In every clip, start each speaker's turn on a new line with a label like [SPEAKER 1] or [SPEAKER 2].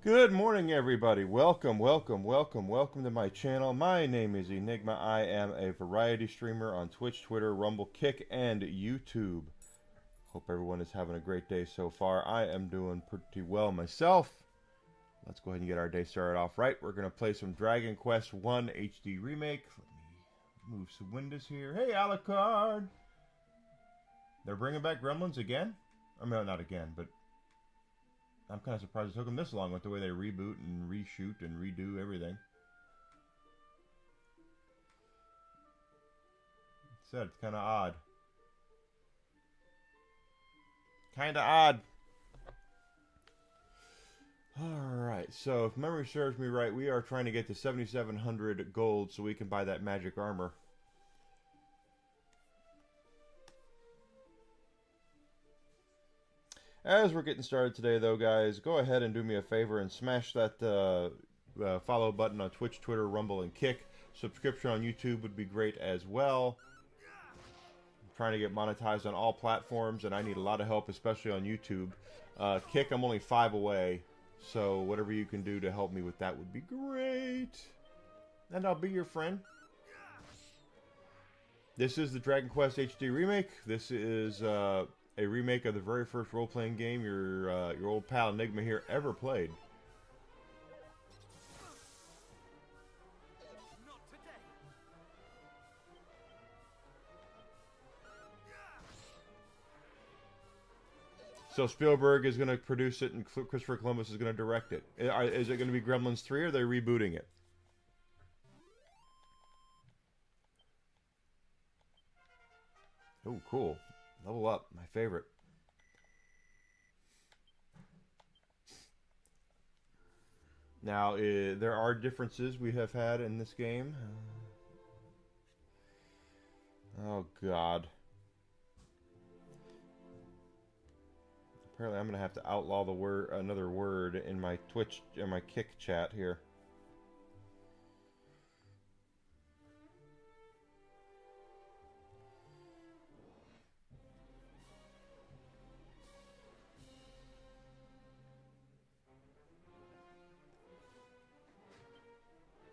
[SPEAKER 1] Good morning, everybody. Welcome to my channel. My name is Enigma. I am a variety streamer on Twitch, Twitter, Rumble, Kick, and YouTube. Hope everyone is having a great day so far. I am doing pretty well myself. Let's go ahead and get our day started off right. We're going to play some Dragon Quest HD Remake. Let me move some windows here. Hey, Alucard! They're bringing back Gremlins again? I mean, not again, but I'm kind of surprised it took them this long with the way they reboot and reshoot and redo everything. Said it's kind of odd. Kind of odd. Alright, so if memory serves me right, we are trying to get to 7,700 gold so we can buy that magic armor. As we're getting started today, though, guys, go ahead and do me a favor and smash that follow button on Twitch, Twitter, Rumble, and Kick. Subscription on YouTube would be great as well. I'm trying to get monetized on all platforms, and I need a lot of help, especially on YouTube. Kick, I'm only 5 away, so whatever you can do to help me with that would be great. And I'll be your friend. This is the Dragon Quest HD Remake. This is a remake of the very first role-playing game your old pal Enigma here ever played. So Spielberg is going to produce it, and Christopher Columbus is going to direct it. Is it going to be Gremlins 3, or are they rebooting it? Oh, cool. Level up, my favorite. Now, there are differences we have had in this game. Oh, God. Apparently, I'm going to have to outlaw the another word in my Twitch, in my Kick chat here.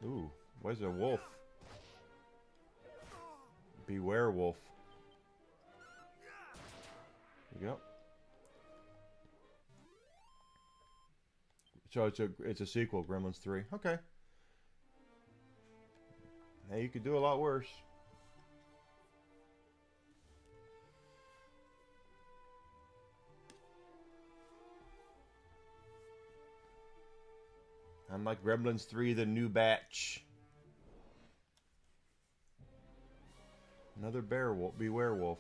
[SPEAKER 1] Ooh, where's a wolf? Beware wolf. There you go. So it's a sequel, Gremlins 3. Okay. Hey, you could do a lot worse. Unlike Gremlins 3, the new batch. Another beware wolf.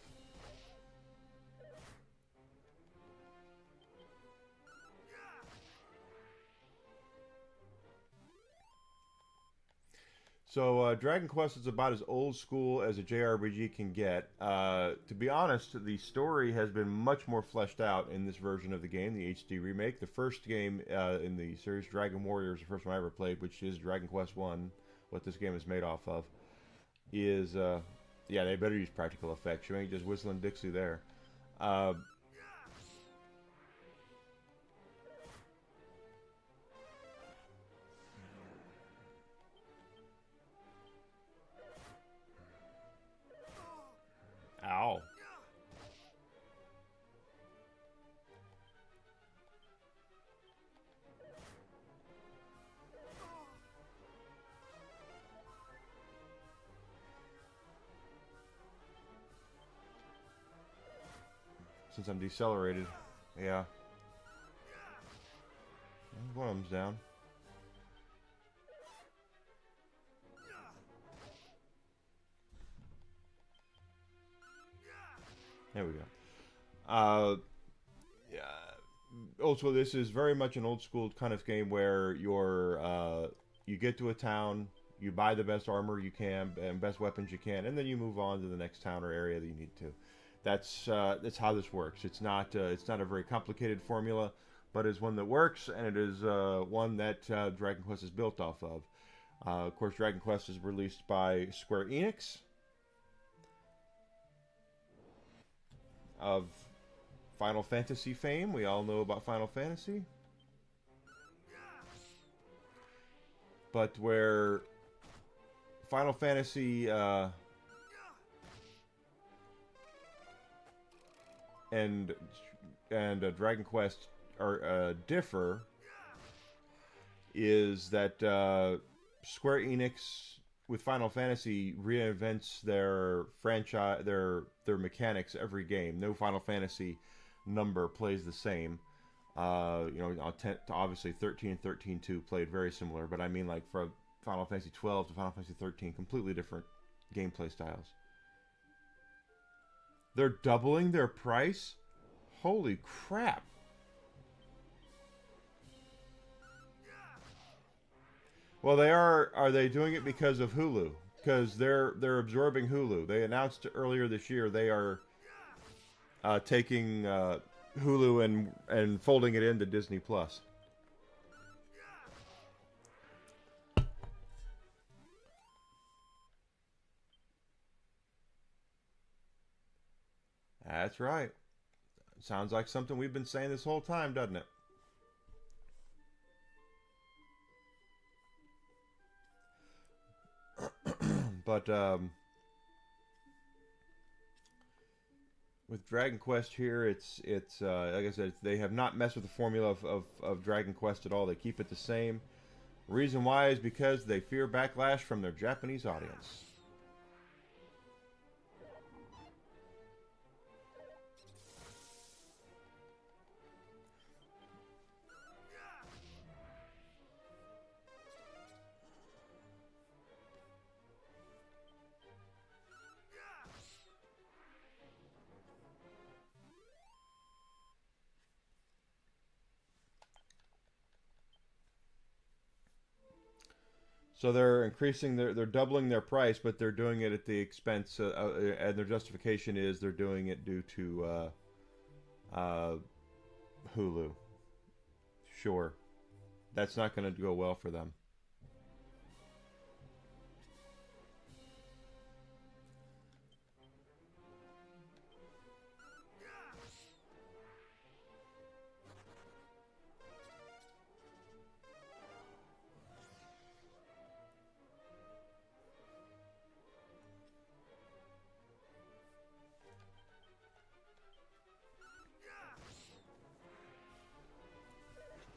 [SPEAKER 1] So, Dragon Quest is about as old school as a JRPG can get. To be honest, the story has been much more fleshed out in this version of the game, the HD remake. The first game in the series, Dragon Warrior, is the first one I ever played, which is Dragon Quest 1, what this game is made off of, is, yeah, they better use practical effects. You ain't just whistling Dixie there. Ow. Since I'm decelerated. Yeah. One of them's down. There we go. Yeah. Also, this is very much an old school kind of game where you get to a town, you buy the best armor you can and best weapons you can, and then you move on to the next town or area that you need to. That's how this works. It's not a very complicated formula, but it's one that works, and it is one that Dragon Quest is built off of. Of course, Dragon Quest is released by SquareEnix of Final Fantasy fame. We all know about Final Fantasy. but where Final Fantasy and Dragon Quest are differ is that Square Enix with Final Fantasy reinvents their franchise, their mechanics every game. No Final Fantasy number plays the same. You know, obviously 13 and 13-2 played very similar, but I mean like from Final Fantasy 12 to Final Fantasy 13, completely different gameplay styles. They're doubling their price? Holy crap. Well, they are they doing it because of Hulu? Because they're absorbing Hulu. They announced earlier this year they are taking Hulu and folding it into Disney Plus. That's right. Sounds like something we've been saying this whole time, doesn't it? But with Dragon Quest here, it's like I said, they have not messed with the formula of Dragon Quest at all. They keep it the same. Reason why is because they fear backlash from their Japanese audience. So they're increasing they're doubling their price, but they're doing it at the expense, and their justification is they're doing it due to Hulu. Sure, that's not going to go well for them.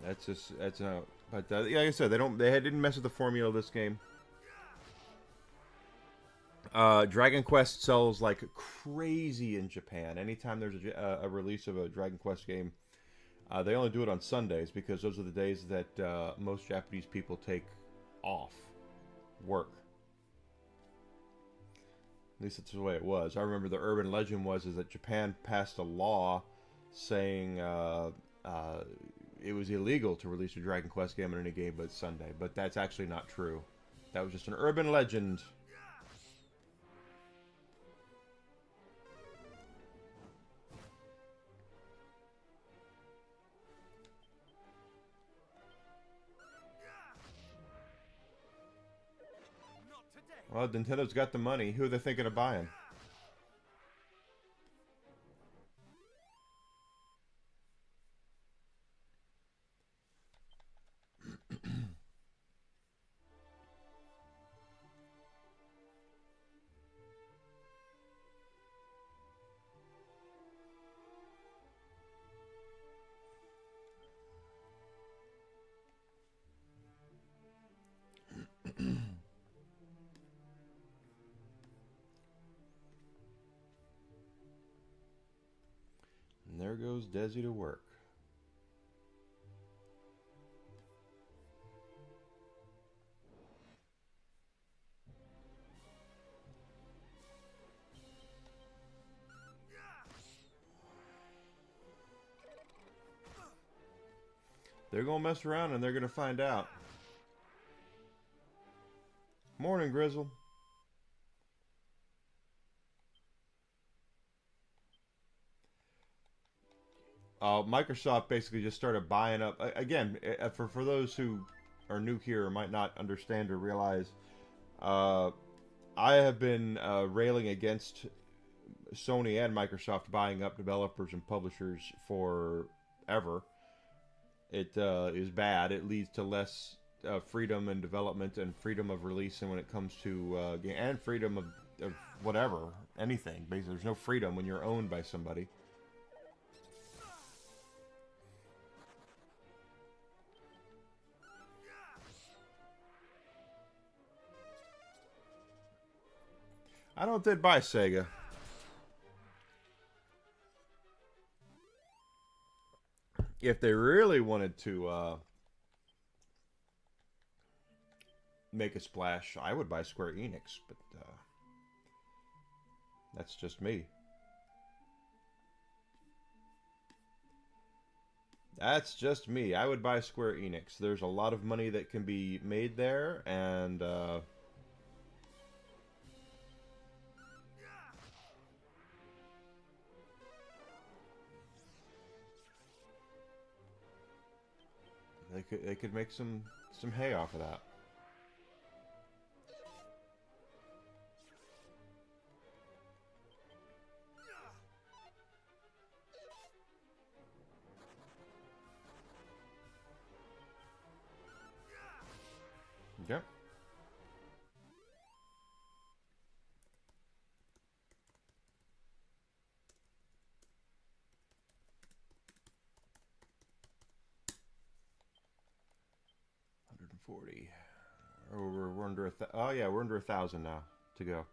[SPEAKER 1] That's no. But yeah, like I said, they didn't mess with the formula of this game. Dragon Quest sells like crazy in Japan. Anytime there's a release of a Dragon Quest game, they only do it on Sundays because those are the days that most Japanese people take off work. At least that's the way it was. I remember the urban legend is that Japan passed a law saying it was illegal to release a Dragon Quest game on any game but Sunday. But that's actually not true. That was just an urban legend. Well, Nintendo's got the money. Who are they thinking of buying? And there goes Desi to work. They're going to mess around and they're going to find out. Morning, Grizzle. Microsoft basically just started buying up. Again, for those who are new here or might not understand or realize, I have been railing against Sony and Microsoft buying up developers and publishers forever. It is bad. It leads to less freedom and development and freedom of release, and when it comes to game and freedom of whatever, anything. Basically, there's no freedom when you're owned by somebody. I don't did buy Sega. If they really wanted to make a splash, I would buy SquareEnix, but that's just me. That's just me. I would buy SquareEnix. There's a lot of money that can be made there, and they could make some hay off of that. Yep. $140. Oh, we're under oh yeah, we're under 1,000 now to go.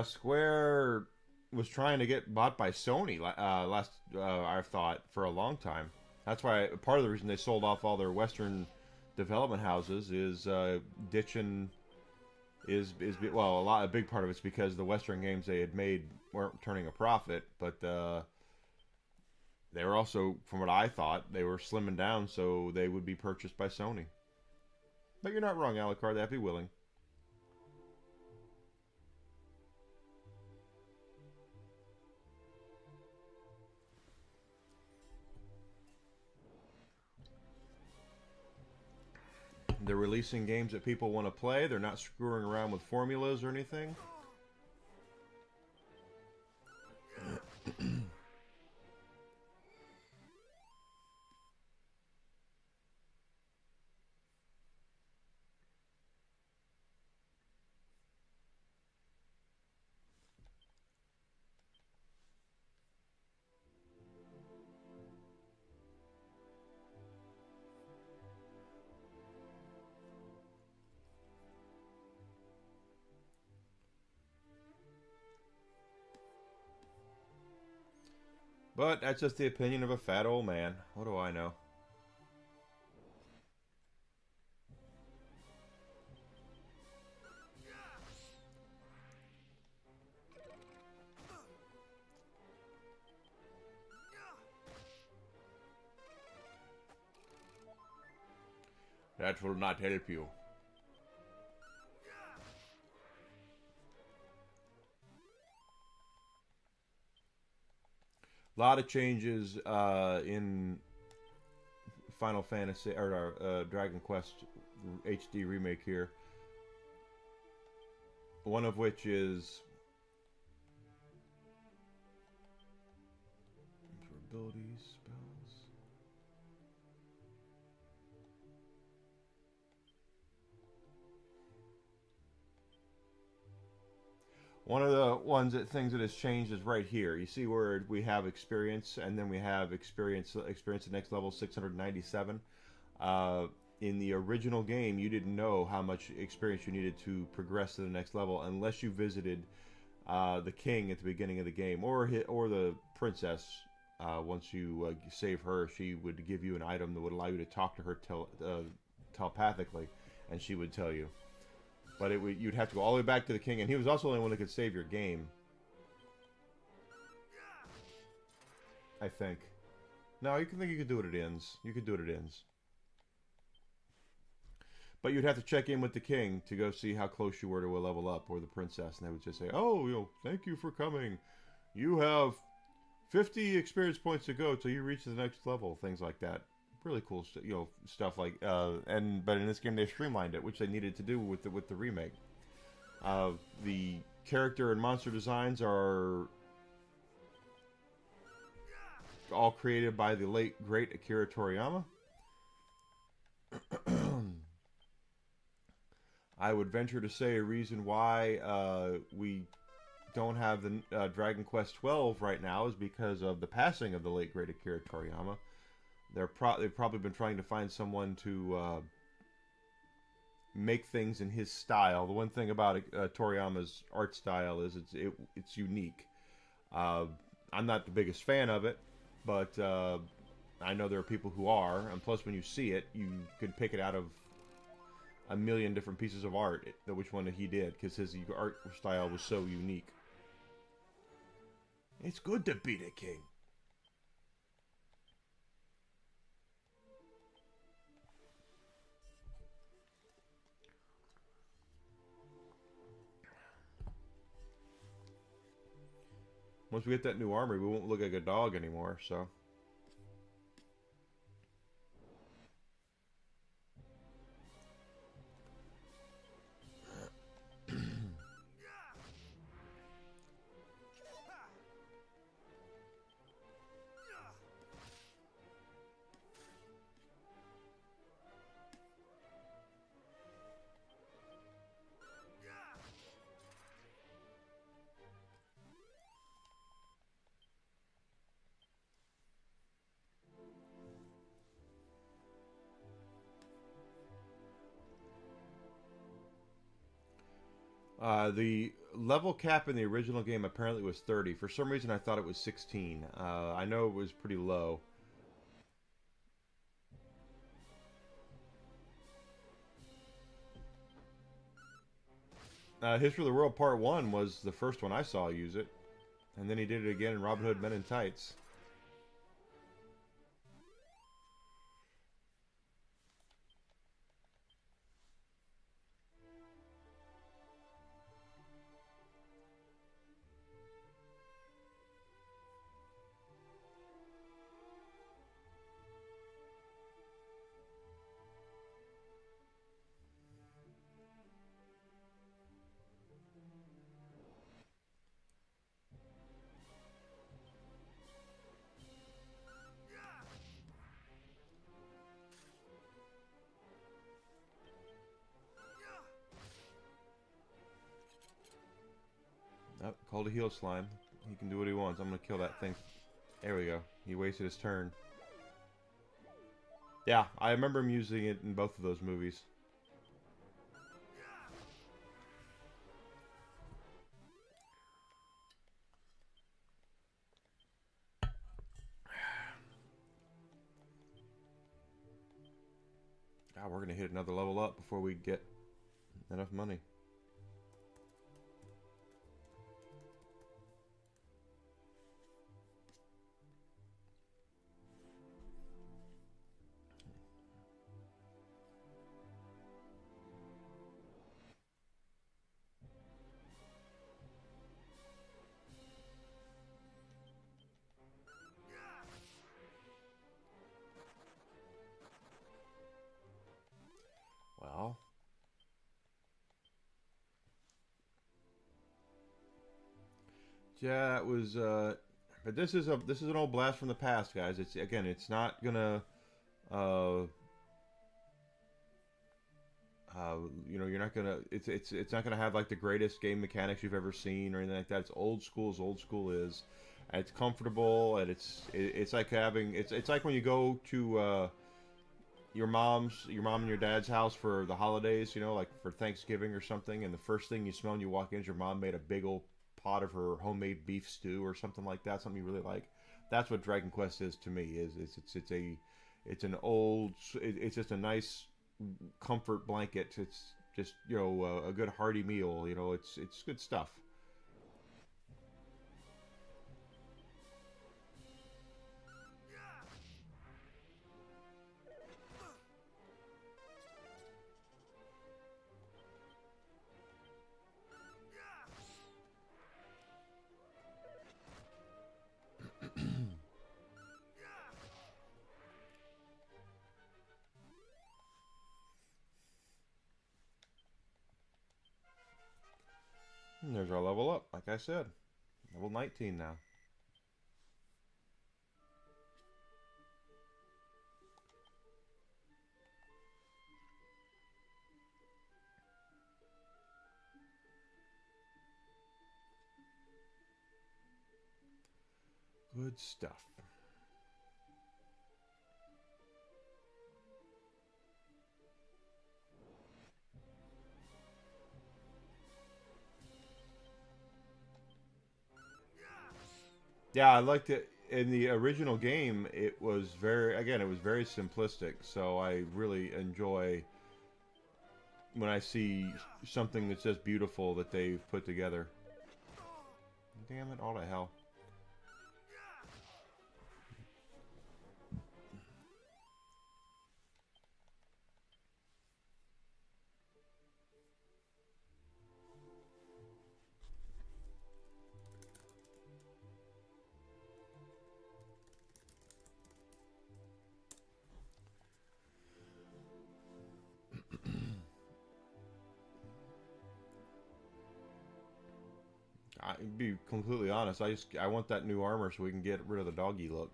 [SPEAKER 1] Square was trying to get bought by Sony I thought for a long time. That's why part of the reason they sold off all their Western development houses is ditching well, a big part of it's because the Western games they had made weren't turning a profit, but they were also, from what I thought, they were slimming down so they would be purchased by Sony. But you're not wrong, Alucard. That'd be willing. They're releasing games that people want to play. They're not screwing around with formulas or anything. But that's just the opinion of a fat old man. What do I know? That will not help you. A lot of changes in Final Fantasy or Dragon Quest HD Remake here. One of which is abilities, spells. One of the things that has changed is right here. You see where we have experience, and then we have experience the next level 697. In the original game, you didn't know how much experience you needed to progress to the next level unless you visited the king at the beginning of the game, or the princess. Once you save her, she would give you an item that would allow you to talk to her telepathically, and she would tell you. But you'd have to go all the way back to the king, and he was also the only one that could save your game. I think. No, you could do it at ends. You could do it at ends. But you'd have to check in with the king to go see how close you were to a level up, or the princess, and they would just say, "Oh, thank you for coming. You have 50 experience points to go till you reach the next level." Things like that. Really cool, stuff like but in this game they streamlined it, which they needed to do with the remake. The character and monster designs are all created by the late great Akira Toriyama. I would venture to say a reason why we don't have the Dragon Quest 12 right now is because of the passing of the late great Akira Toriyama. They've probably been trying to find someone to make things in his style. The one thing about Toriyama's art style is it's unique. I'm not the biggest fan of it, but I know there are people who are. And plus, when you see it, you can pick it out of a million different pieces of art, which one he did, because his art style was so unique. It's good to be the king. Once we get that new armory, we won't look like a dog anymore, so... The level cap in the original game apparently was 30. For some reason, I thought it was 16. I know it was pretty low. History of the World Part 1 was the first one I saw use it. And then he did it again in Robin Hood Men in Tights. Oh, called a heal slime. He can do what he wants. I'm gonna kill that thing. There we go. He wasted his turn. Yeah, I remember him using it in both of those movies. God, we're gonna hit another level up before we get enough money. Well, yeah, it was. But this is an old blast from the past, guys. It's not gonna. Uh, you're not gonna. It's not gonna have like the greatest game mechanics you've ever seen or anything like that. It's old school as old school is, and it's comfortable, and it's like having it's like when you go to your mom and your dad's house for the holidays, like for Thanksgiving or something, and the first thing you smell when you walk in is your mom made a big old pot of her homemade beef stew or something like that, something you really like. That's what Dragon Quest is to me. It's just a nice comfort blanket. It's just a good hearty meal. It's good stuff. And there's our level up, like I said. Level 19 now. Good stuff. Yeah, I liked it. In the original game, it was it was very simplistic. So I really enjoy when I see something that's just beautiful that they've put together. Damn it, all to hell. To be completely honest, I want that new armor so we can get rid of the doggy look.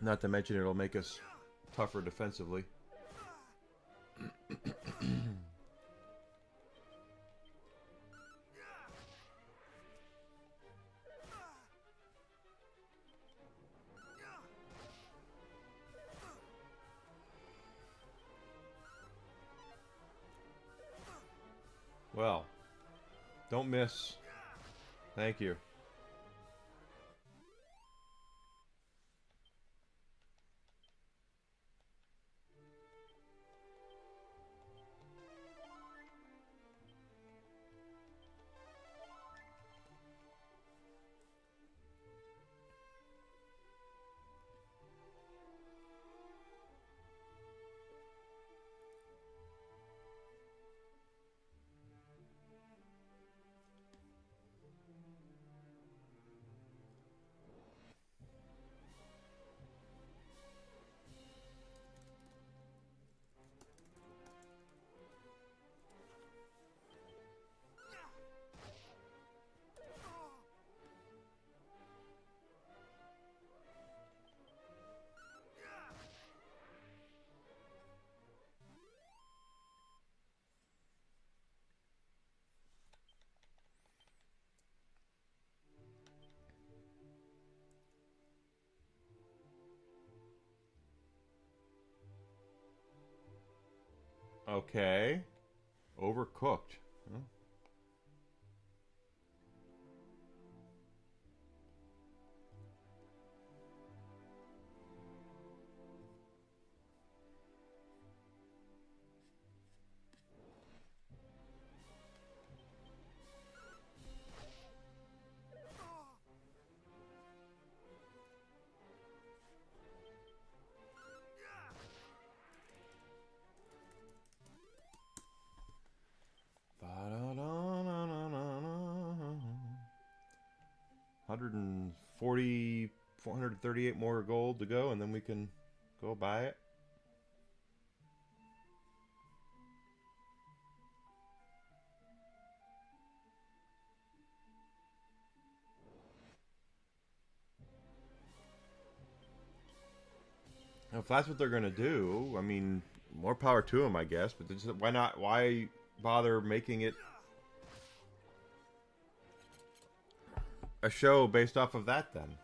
[SPEAKER 1] Not to mention it'll make us tougher defensively. Well, don't miss. Thank you. Okay. Overcooked. Huh? Ba-da-da-na-na-na-na. 140, 438 more gold to go, and then we can go buy it. Now, if that's what they're gonna do, I mean, more power to them, I guess. But why not? Why bother making it a show based off of that then?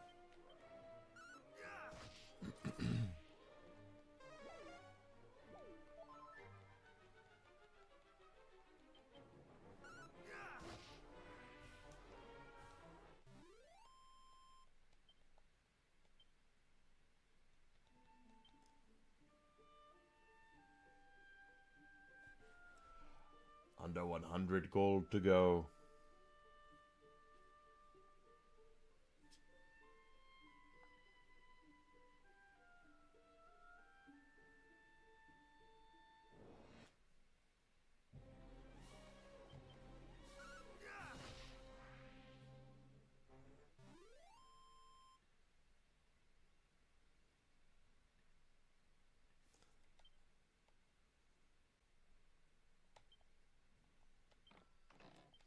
[SPEAKER 1] Under 100 gold to go.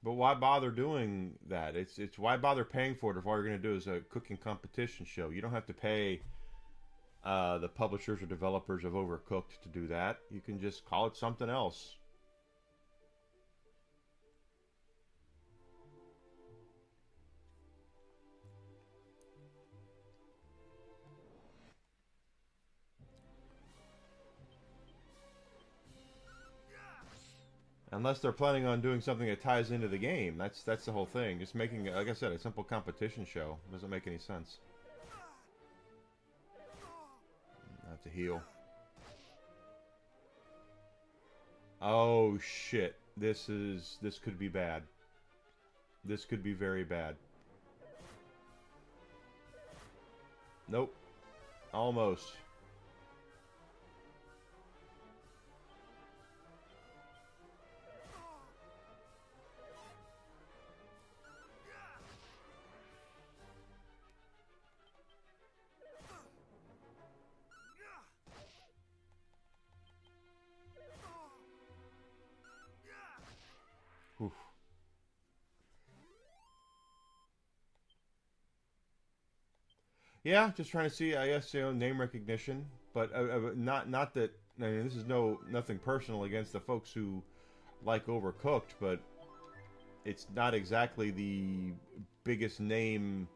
[SPEAKER 1] But why bother doing that? It's why bother paying for it if all you're going to do is a cooking competition show? You don't have to pay the publishers or developers of Overcooked to do that. You can just call it something else. Unless they're planning on doing something that ties into the game. That's the whole thing. Just making, like I said, a simple competition show. Doesn't make any sense. I have to heal. Oh shit. This could be bad. This could be very bad. Nope. Almost. Oof. Yeah, just trying to see, I guess, name recognition, but not that. I mean, this is nothing personal against the folks who like Overcooked, but it's not exactly the biggest name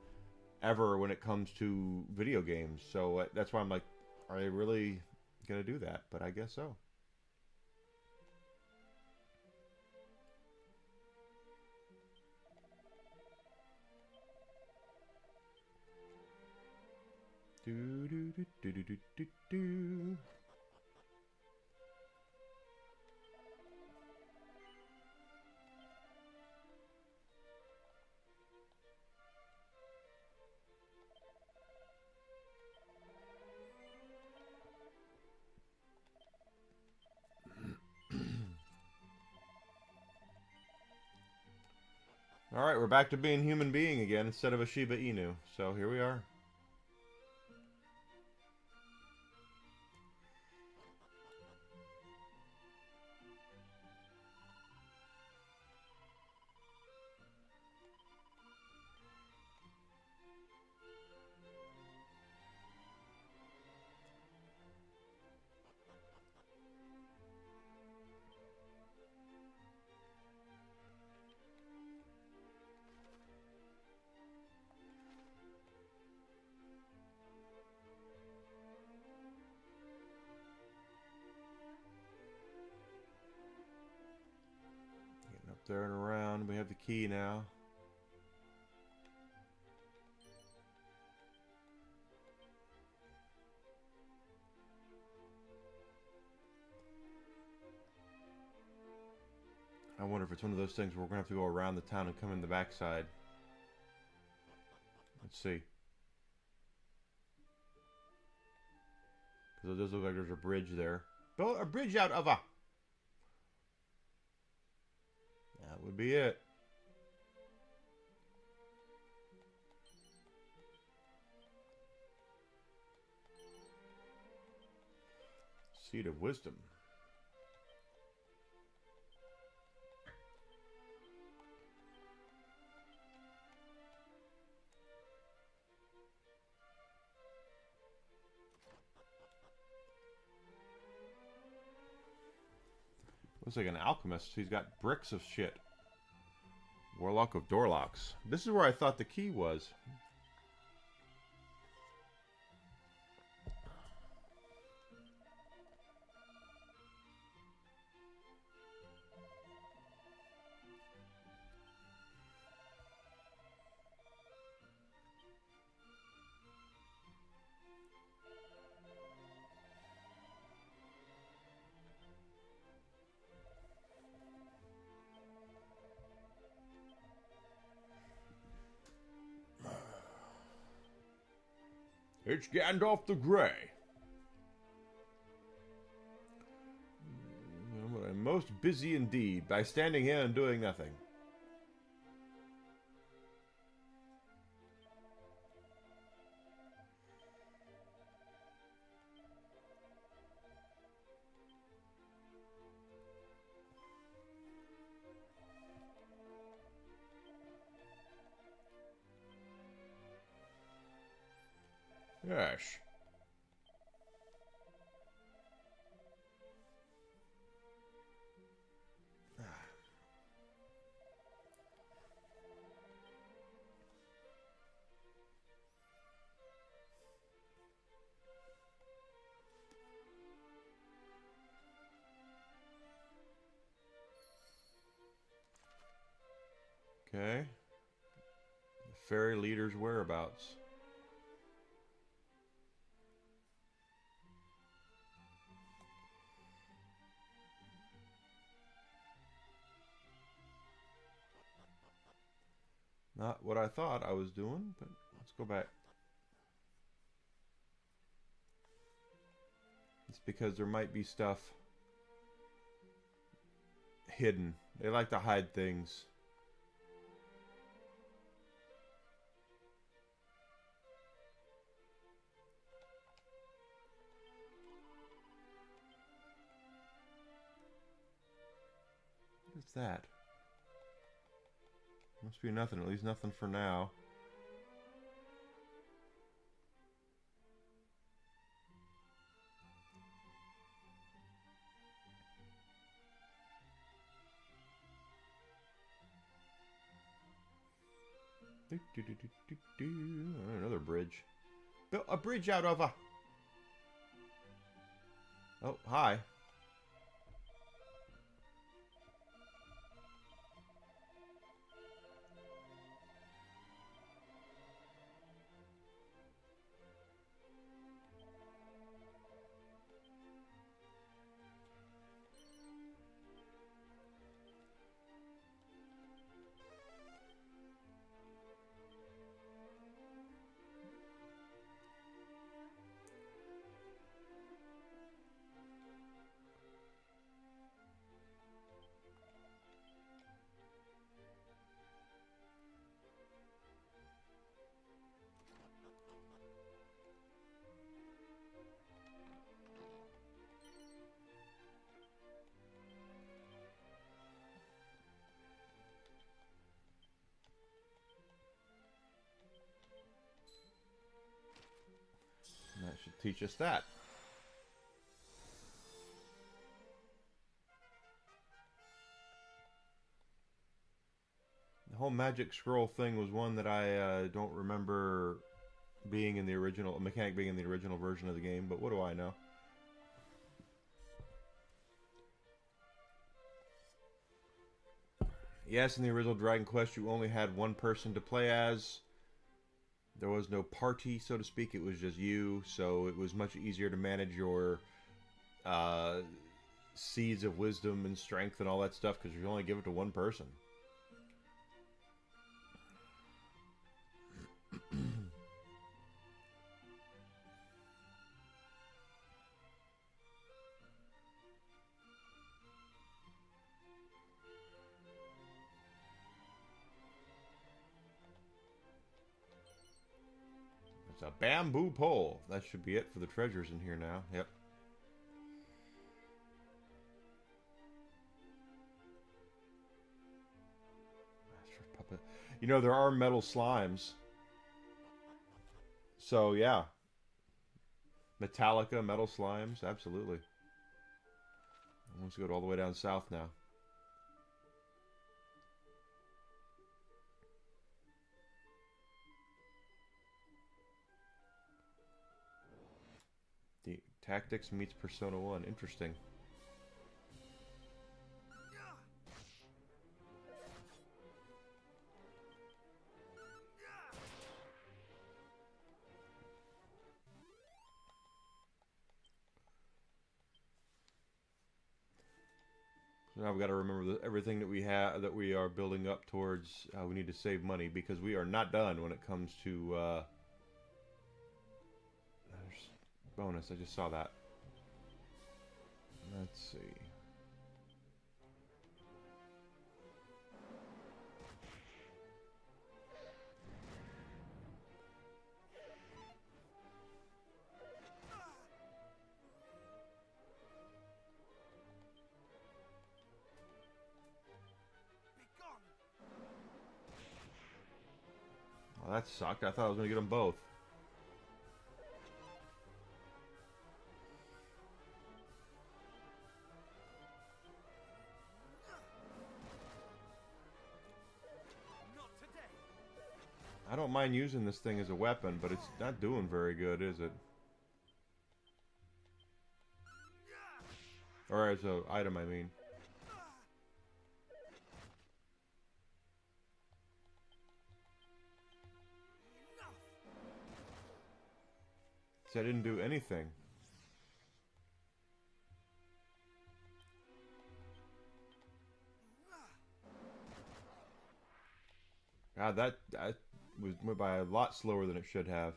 [SPEAKER 1] ever when it comes to video games. So that's why I'm like, are they really gonna do that? But I guess so. Do do do do do do do. All right, we're back to being human being again instead of a Shiba Inu. So here we are. Getting up there and around. We have the key now. I wonder if it's one of those things where we're going to have to go around the town and come in the backside. Let's see. Because it does look like there's a bridge there. Build a bridge out of a... That would be it. Seed of Wisdom. Looks like an alchemist. He's got bricks of shit. Warlock of Doorlocks. This is where I thought the key was. It's Gandalf the Grey. I'm most busy indeed by standing here and doing nothing. Yes. Okay. The fairy leader's whereabouts. Not what I thought I was doing, but let's go back. It's because there might be stuff hidden. They like to hide things. What's that? Must be nothing, at least nothing for now. Another bridge. Built a bridge out of a... Oh, hi. That should teach us that. The whole magic scroll thing was one that I don't remember being in the original, mechanic being in the original version of the game, but what do I know? Yes, in the original Dragon Quest, you only had one person to play as. There was no party, so to speak. It was just you, so it was much easier to manage your seeds of wisdom and strength and all that stuff because you only give it to one person. It's a bamboo pole. That should be it for the treasures in here now. Yep. Master Puppet. You know, there are metal slimes. So, yeah. Metallica, metal slimes. Absolutely. Let's go all the way down south now. The Tactics meets Persona 1. Interesting. So now we've got to remember that everything that we have, that we are building up towards, we need to save money because we are not done when it comes to there's bonus. I just saw that. Let's see. Well, that sucked. I thought I was going to get them both. I don't mind using this thing as a weapon, but it's not doing very good, is it? Or as an item, I mean. So I didn't do anything. God, that went by a lot slower than it should have.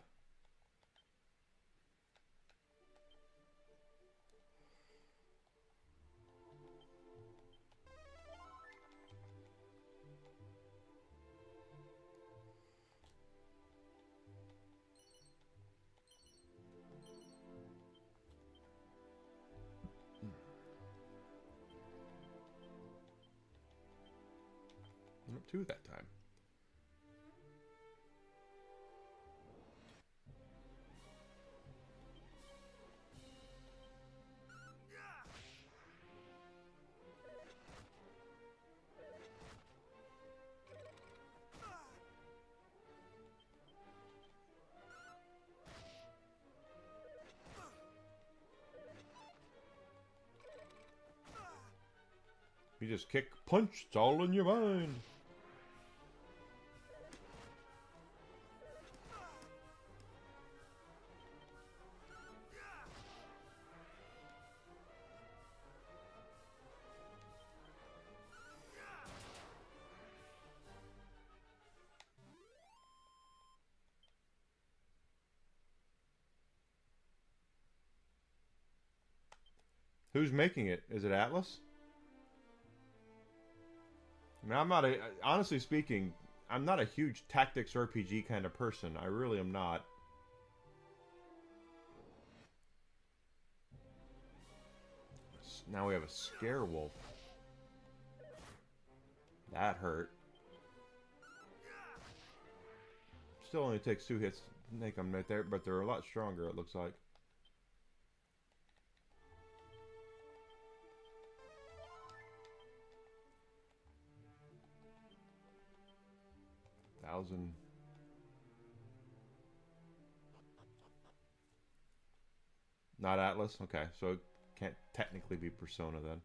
[SPEAKER 1] Not two that time. You just kick, punch, it's all in your mind. Who's making it? Is it Atlas? I mean, I'm not a... Honestly speaking, I'm not a huge tactics RPG kind of person. I really am not. Now we have a scare wolf. That hurt. Still only takes 2 hits to make them right there, but they're a lot stronger, it looks like. Thousand. Not Atlas? Okay, so it can't technically be Persona then.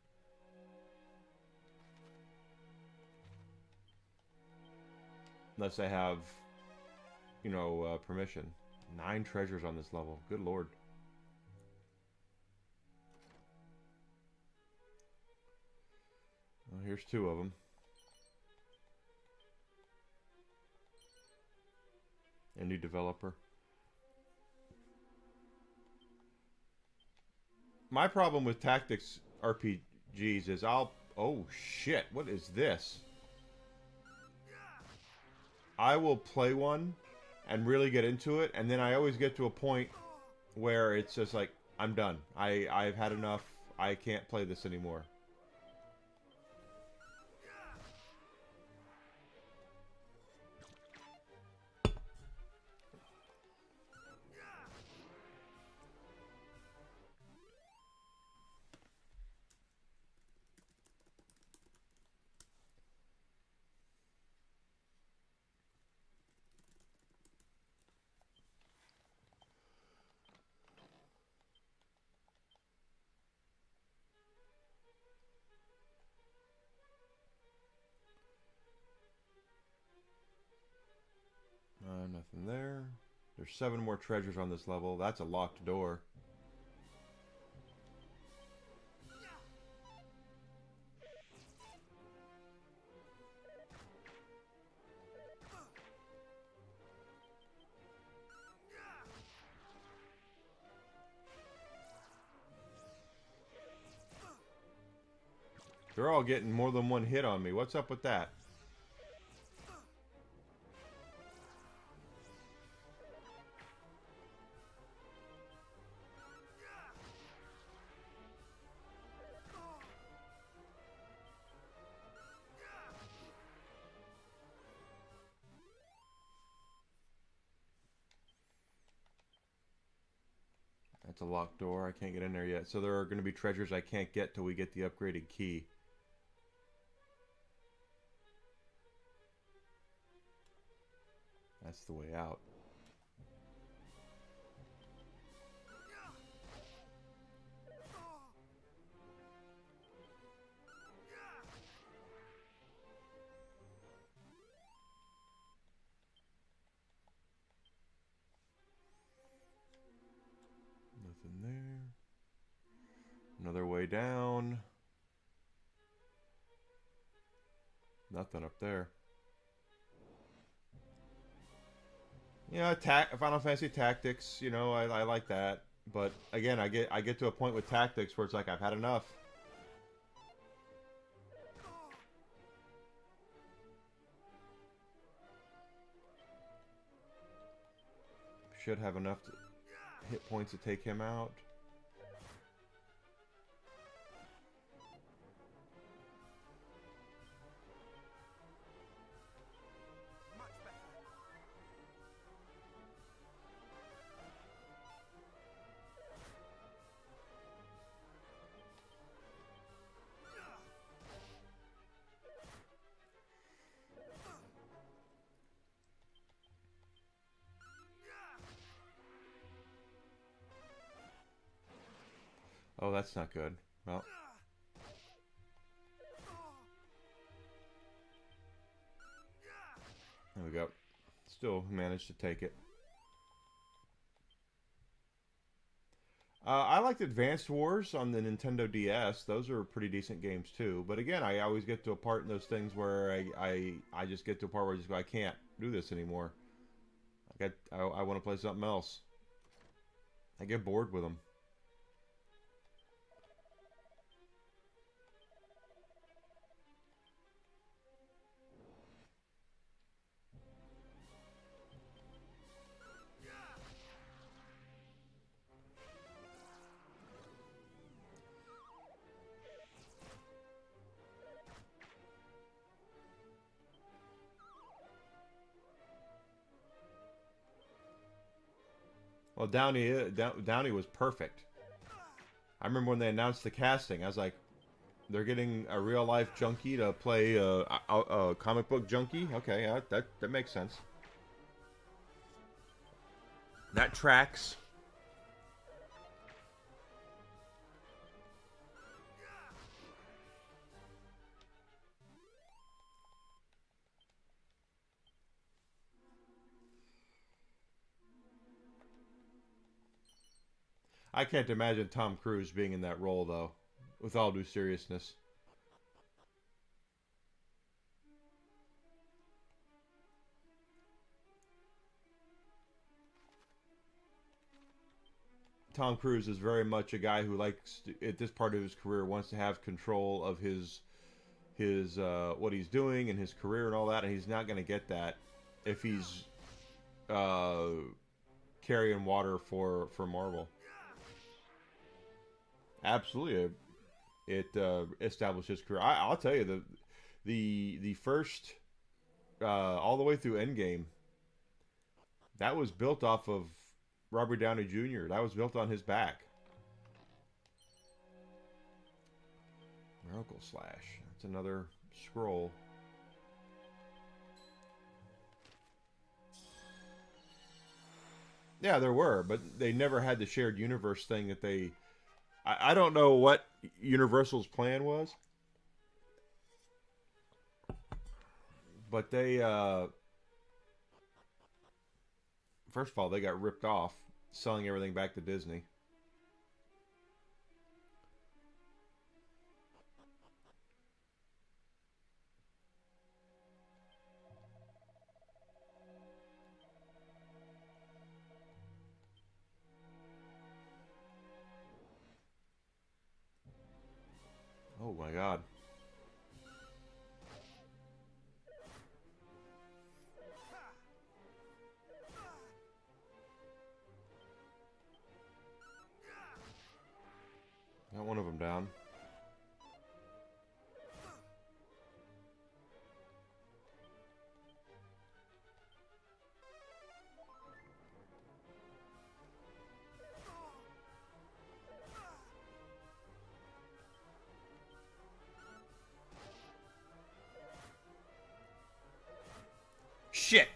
[SPEAKER 1] Unless I have, you know, permission. 9 treasures on this level. Good lord. Well, here's 2 of them. A new developer. My problem with tactics RPGs is I'll... Oh, shit. What is this? I will play one and really get into it, and then I always get to a point where it's just like, I'm done. I've had enough. I can't play this anymore. Nothing there. There's 7 more treasures on this level. That's a locked door. They're all getting more than 1 hit on me. What's up with that? That's a locked door. I can't get in there yet. So there are going to be treasures I can't get till we get the upgraded key. That's the way out. Nothing there. Another way down. Nothing up there. You know, Final Fantasy Tactics, you know, I like that. But again, I get to a point with Tactics where it's like I've had enough. Should have enough hit points to take him out. Oh, that's not good. Well. There we go. Still managed to take it. I liked Advanced Wars on the Nintendo DS. Those are pretty decent games too. But again, I always get to a part in those things where I just get to a part where I just go, I can't do this anymore. I want to play something else. I get bored with them. Well, Downey was perfect. I remember when they announced the casting, I was like, they're getting a real life junkie to play a comic book junkie. Okay, that makes sense. That tracks. I can't imagine Tom Cruise being in that role, though, with all due seriousness. Tom Cruise is very much a guy who likes, at this part of his career, wants to have control of his what he's doing and his career and all that, and he's not going to get that if he's carrying water for Marvel. Absolutely, it established his career. I'll tell you the first all the way through Endgame, that was built off of Robert Downey Jr. That was built on his back. Miracle Slash. That's another scroll. Yeah, there were, but they never had the shared universe thing that they... I don't know what Universal's plan was. But they... first of all, they got ripped off, selling everything back to Disney. Oh my god. Got one of them down. Shit!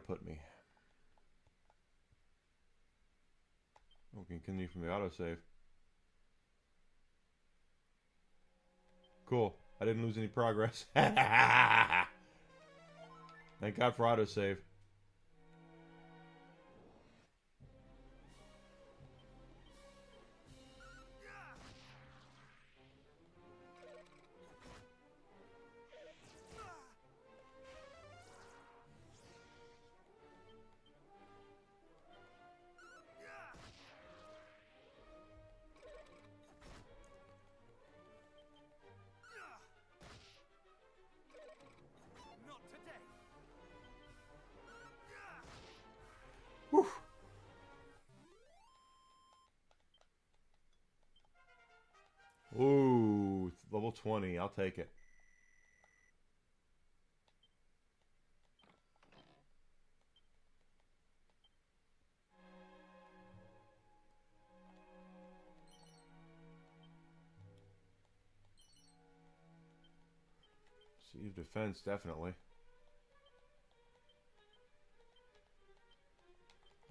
[SPEAKER 1] put me? Oh, we can continue from the autosave. Cool. I didn't lose any progress. Thank God for autosave. Whew. Ooh, level 20. I'll take it. Sea of Defense, definitely.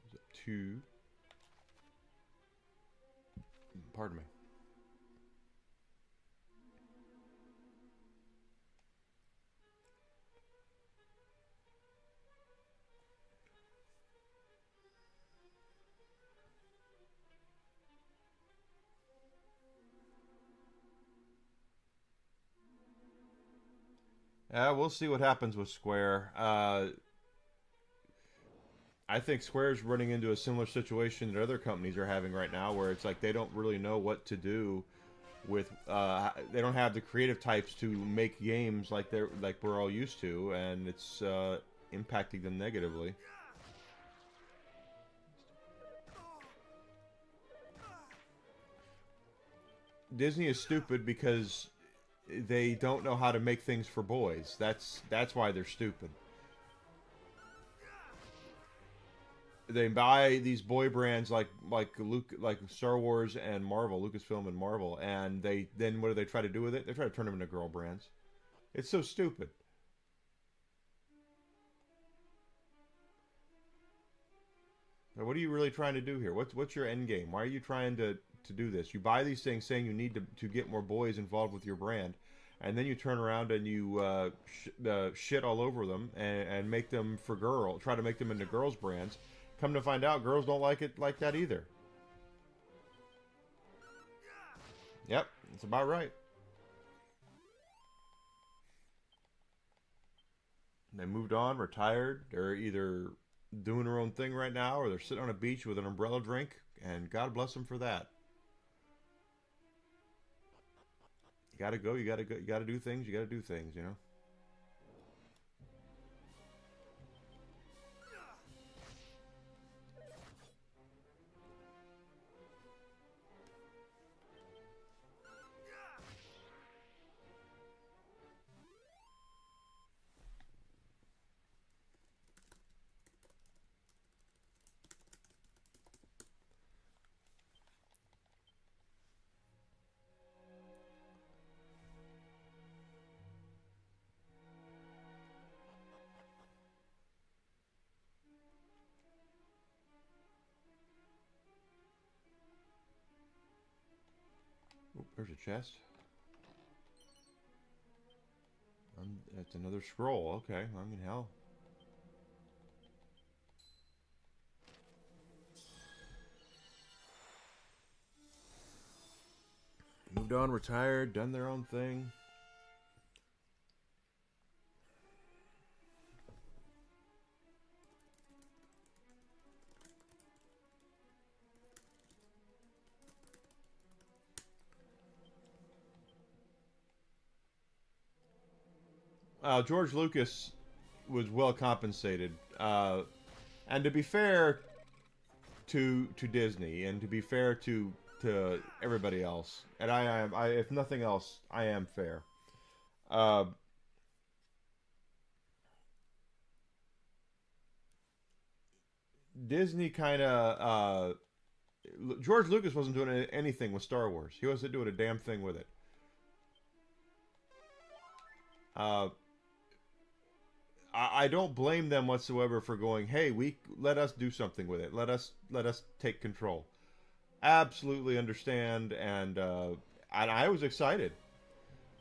[SPEAKER 1] Was it 2? Pardon me. We'll see what happens with Square. I think Square's running into a similar situation that other companies are having right now, where it's like they don't really know what to do with. They don't have the creative types to make games like we're all used to, and it's impacting them negatively. Disney is stupid because they don't know how to make things for boys. That's why they're stupid. They buy these boy brands like Star Wars and Marvel, Lucasfilm and Marvel, and then what do they try to do with it? They try to turn them into girl brands. It's so stupid. Now, what are you really trying to do here? What's your end game? Why are you trying to do this? You buy these things saying you need to get more boys involved with your brand, and then you turn around and you shit all over them and make them for try to make them into girls brands. Come to find out, girls don't like it like that either. Yep, that's about right. They moved on, retired. They're either doing their own thing right now, or they're sitting on a beach with an umbrella drink, and God bless them for that. You gotta go. You gotta go. You gotta do things. You gotta do things. You know. Oh, there's a chest. That's another scroll. Okay, I mean, hell. Moved on, retired, done their own thing. George Lucas was well compensated, and to be fair to Disney, and to be fair to everybody else, and if nothing else, I am fair. Uh, Disney kind of George Lucas wasn't doing anything with Star Wars. He wasn't doing a damn thing with it. I don't blame them whatsoever for going, hey, let us do something with it. Let us take control. Absolutely understand, and I was excited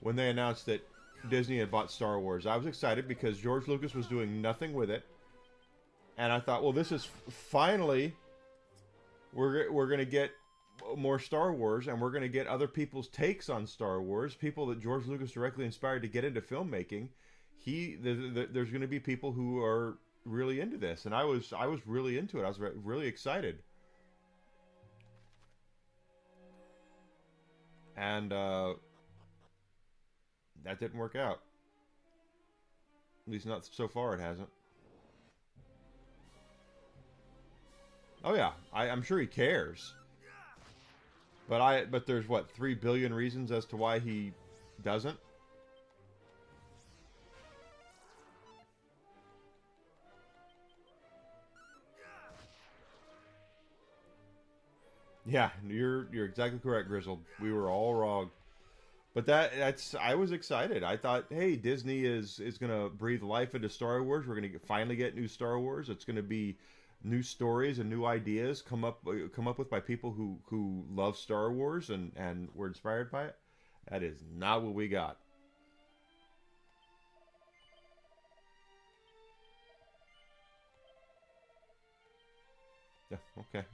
[SPEAKER 1] when they announced that Disney had bought Star Wars. I was excited because George Lucas was doing nothing with it, and I thought, well, this is finally we're gonna get more Star Wars, and we're gonna get other people's takes on Star Wars, people that George Lucas directly inspired to get into filmmaking. There's going to be people who are really into this, and I was really into it. I was really excited, and that didn't work out. At least not so far. It hasn't. Oh yeah, I'm sure he cares, but there's what, 3 billion reasons as to why he doesn't. Yeah, you're exactly correct, Grizzled. We were all wrong. But that's I was excited. I thought, hey, Disney is gonna breathe life into Star Wars. We're gonna finally get new Star Wars. It's gonna be new stories and new ideas come up with by people who love Star Wars and were inspired by it. That is not what we got. Yeah, okay.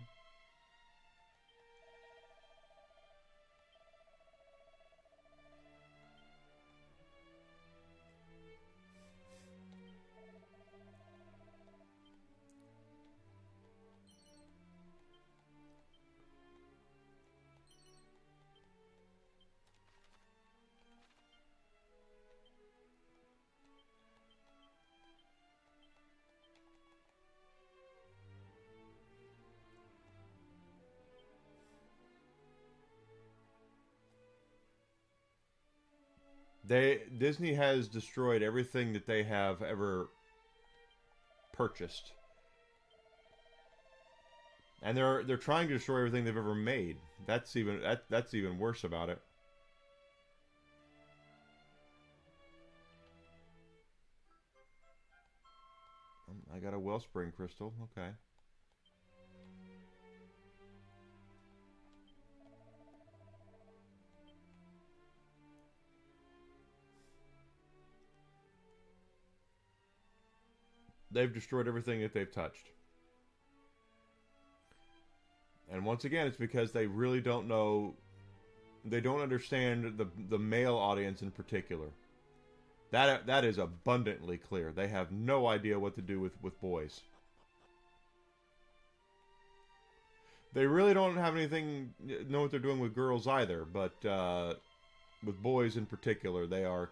[SPEAKER 1] Disney has destroyed everything that they have ever purchased, and they're trying to destroy everything they've ever made. That's even worse about it. I got a wellspring crystal. Okay. They've destroyed everything that they've touched. And once again, it's because they really don't know, they don't understand the male audience in particular. That is abundantly clear. They have no idea what to do with boys. They really don't have anything know what they're doing with girls either, but with boys in particular, they are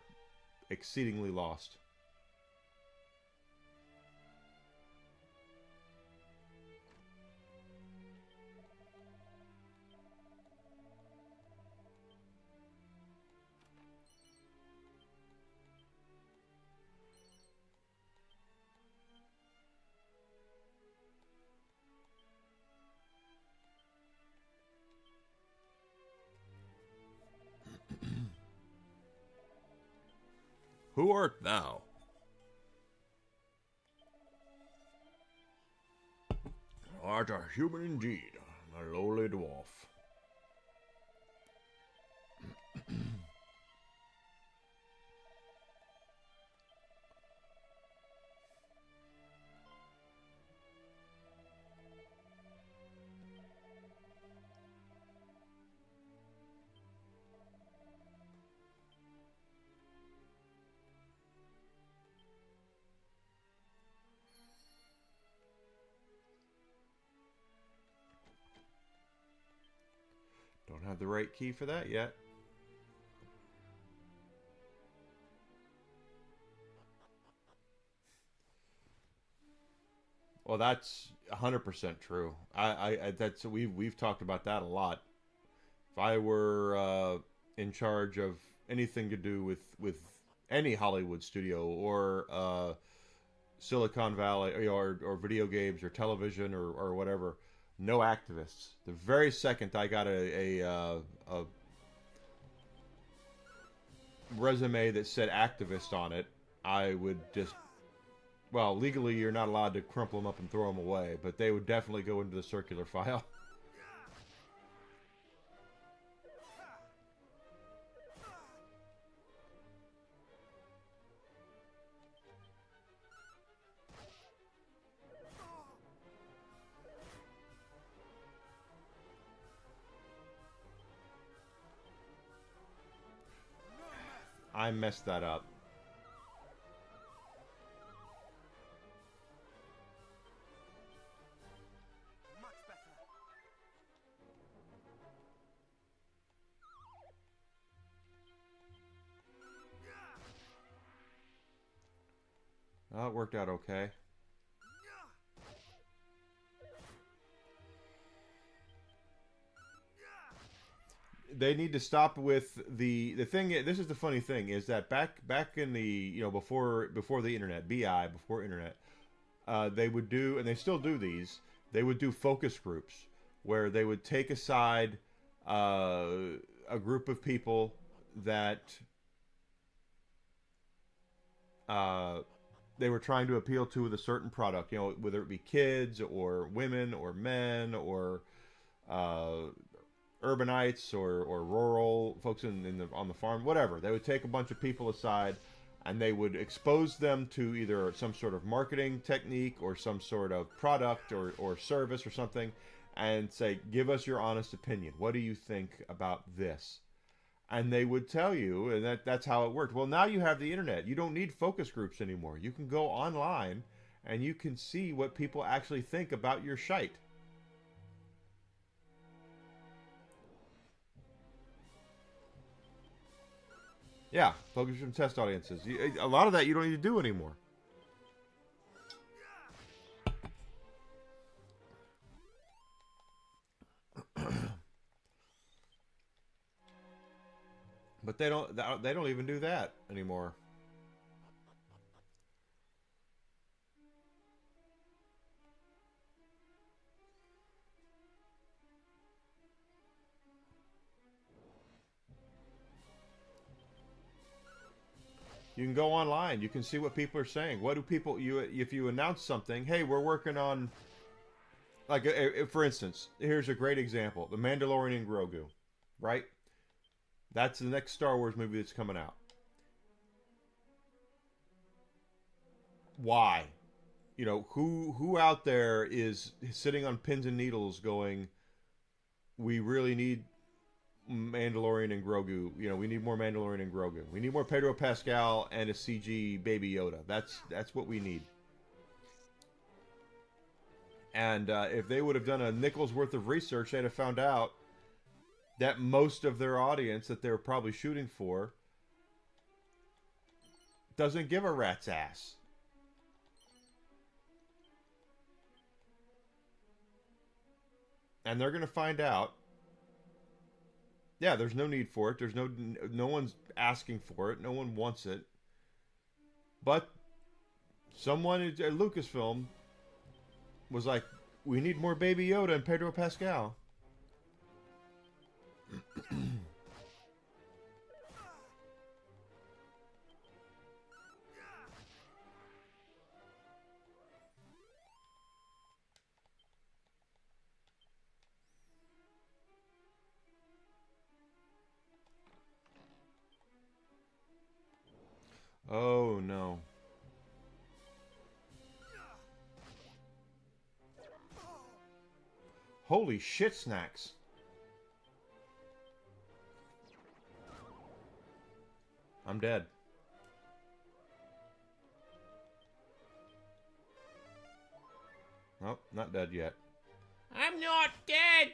[SPEAKER 1] exceedingly lost. Who art thou? Art a human indeed, a lowly dwarf. Don't have the right key for that yet. Well, that's 100% true. That's we've talked about that a lot. If I were in charge of anything to do with any Hollywood studio or Silicon Valley or video games or television or whatever, no activists. The very second I got a resume that said activist on it, I would just Well, legally, you're not allowed to crumple them up and throw them away, but they would definitely go into the circular file. I messed that up. Oh, it worked out okay. They need to stop with the thing. This is the funny thing is that back in the before the internet, before internet, they would do, and they still do these. They would do focus groups where they would take aside a group of people that they were trying to appeal to with a certain product. You know, whether it be kids or women or men or urbanites or rural folks on the farm, whatever. They would take a bunch of people aside and they would expose them to either some sort of marketing technique or some sort of product or service or something and say, give us your honest opinion. What do you think about this? And they would tell you, and that's how it worked. Well, now you have the internet. You don't need focus groups anymore. You can go online and you can see what people actually think about your shite. Yeah, focus from test audiences. A lot of that you don't need to do anymore. But they don't even do that anymore. You can go online. You can see what people are saying. What do people if you announce something? Hey, we're working on, like, for instance, here's a great example: The Mandalorian and Grogu, right? That's the next Star Wars movie that's coming out. Why? You know, who out there is sitting on pins and needles going, we really need Mandalorian and Grogu. You know, we need more Mandalorian and Grogu. We need more Pedro Pascal and a CG Baby Yoda. That's what we need. And if they would have done a nickel's worth of research, they'd have found out that most of their audience that they're probably shooting for doesn't give a rat's ass. And they're going to find out. Yeah, there's no need for it. There's no one's asking for it. No one wants it. But someone at Lucasfilm was like, we need more Baby Yoda and Pedro Pascal. Oh no. Holy shit snacks. I'm dead. Oh, not dead yet. I'm not dead!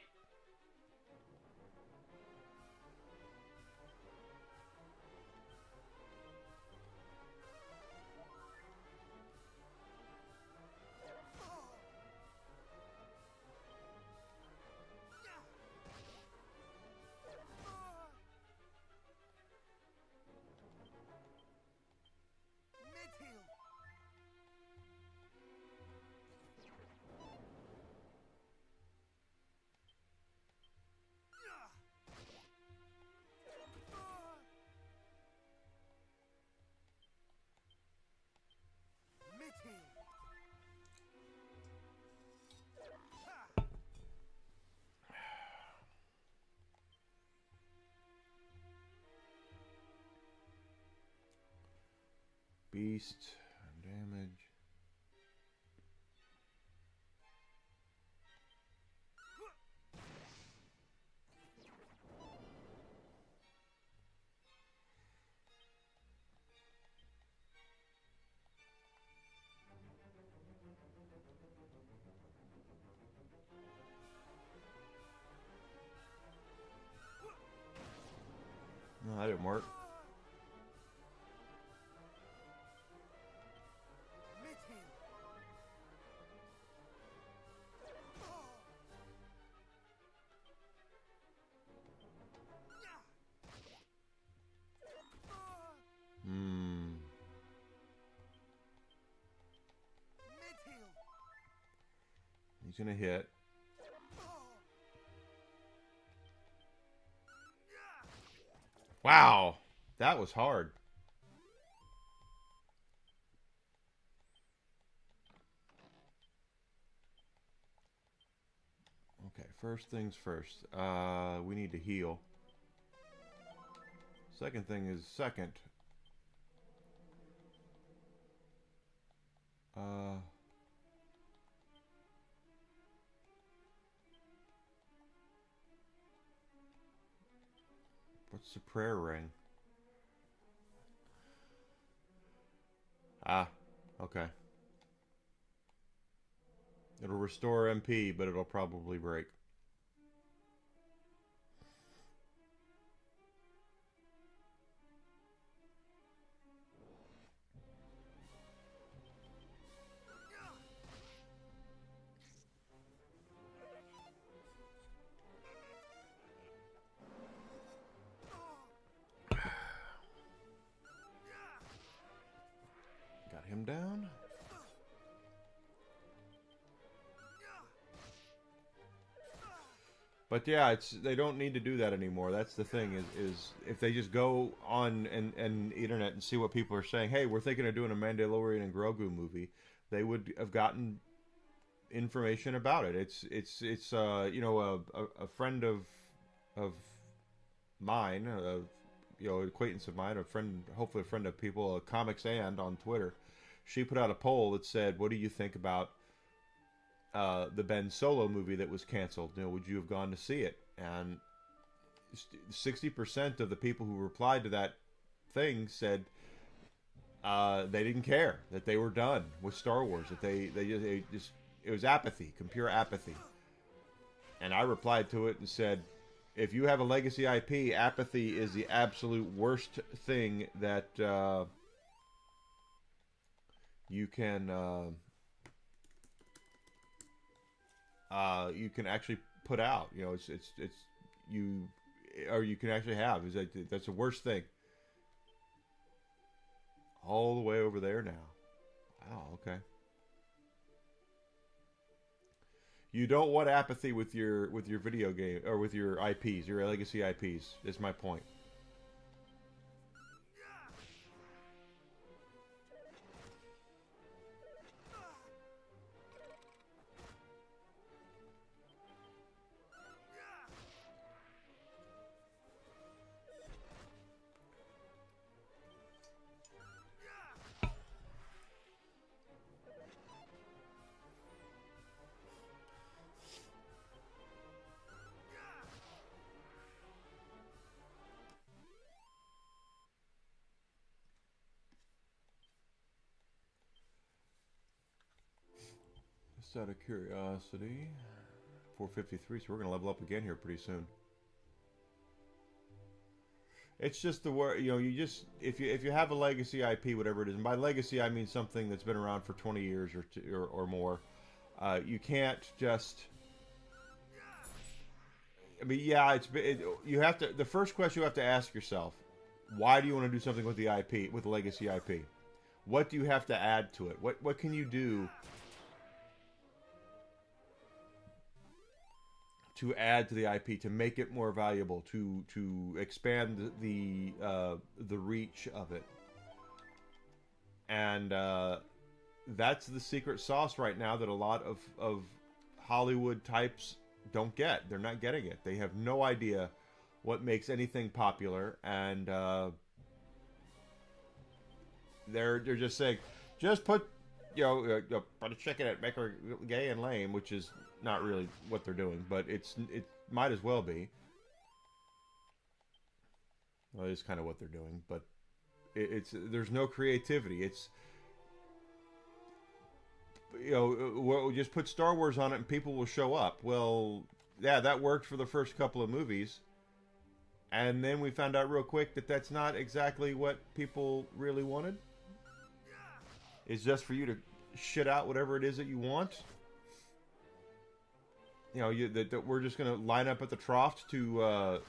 [SPEAKER 1] Beast. Damage. No, that didn't work. He's gonna hit. Wow, that was hard. Okay, first things first. We need to heal. Second thing is second. What's the prayer ring? Ah, okay. It'll restore MP, but it'll probably break. Got him down. But yeah, they don't need to do that anymore. That's the thing is if they just go on and internet and see what people are saying, hey, we're thinking of doing a Mandalorian and Grogu movie, they would have gotten information about it. It's you know, a friend of mine, you know, acquaintance of mine, a friend, hopefully a friend of people, Comics and on Twitter. She put out a poll that said, what do you think about the Ben Solo movie that was canceled? You know, would you have gone to see it? And 60% of the people who replied to that thing said they didn't care, that they were done with Star Wars, that they just it was apathy, pure apathy. And I replied to it and said, if you have a legacy IP, apathy is the absolute worst thing that you can actually put out. You know, it's you, or you can actually have. Is that's the worst thing. All the way over there now. Wow. Okay. You don't want apathy with your video game or with your IPs, your legacy IPs. Is my point. Just out of curiosity, 453. So we're gonna level up again here pretty soon. It's just the word, you know. You just if you have a legacy IP, whatever it is, and by legacy I mean something that's been around for 20 years or more. You can't just. I mean, yeah, you have to. The first question you have to ask yourself: why do you want to do something with the IP, with the legacy IP? What do you have to add to it? What can you do to add to the IP to make it more valuable, to expand the reach of it? And that's the secret sauce right now that a lot of Hollywood types don't get. They're not getting it. They have no idea what makes anything popular, and They're just saying, just put, put a chick in it, make her gay and lame, which is not really what they're doing, but it might as well be. Well, it is kind of what they're doing, but it's there's no creativity. It's we'll just put Star Wars on it and people will show up. Well, yeah, that worked for the first couple of movies. And then we found out real quick that that's not exactly what people really wanted. It's just for you to shit out whatever it is that you want. That we're just going to line up at the trough to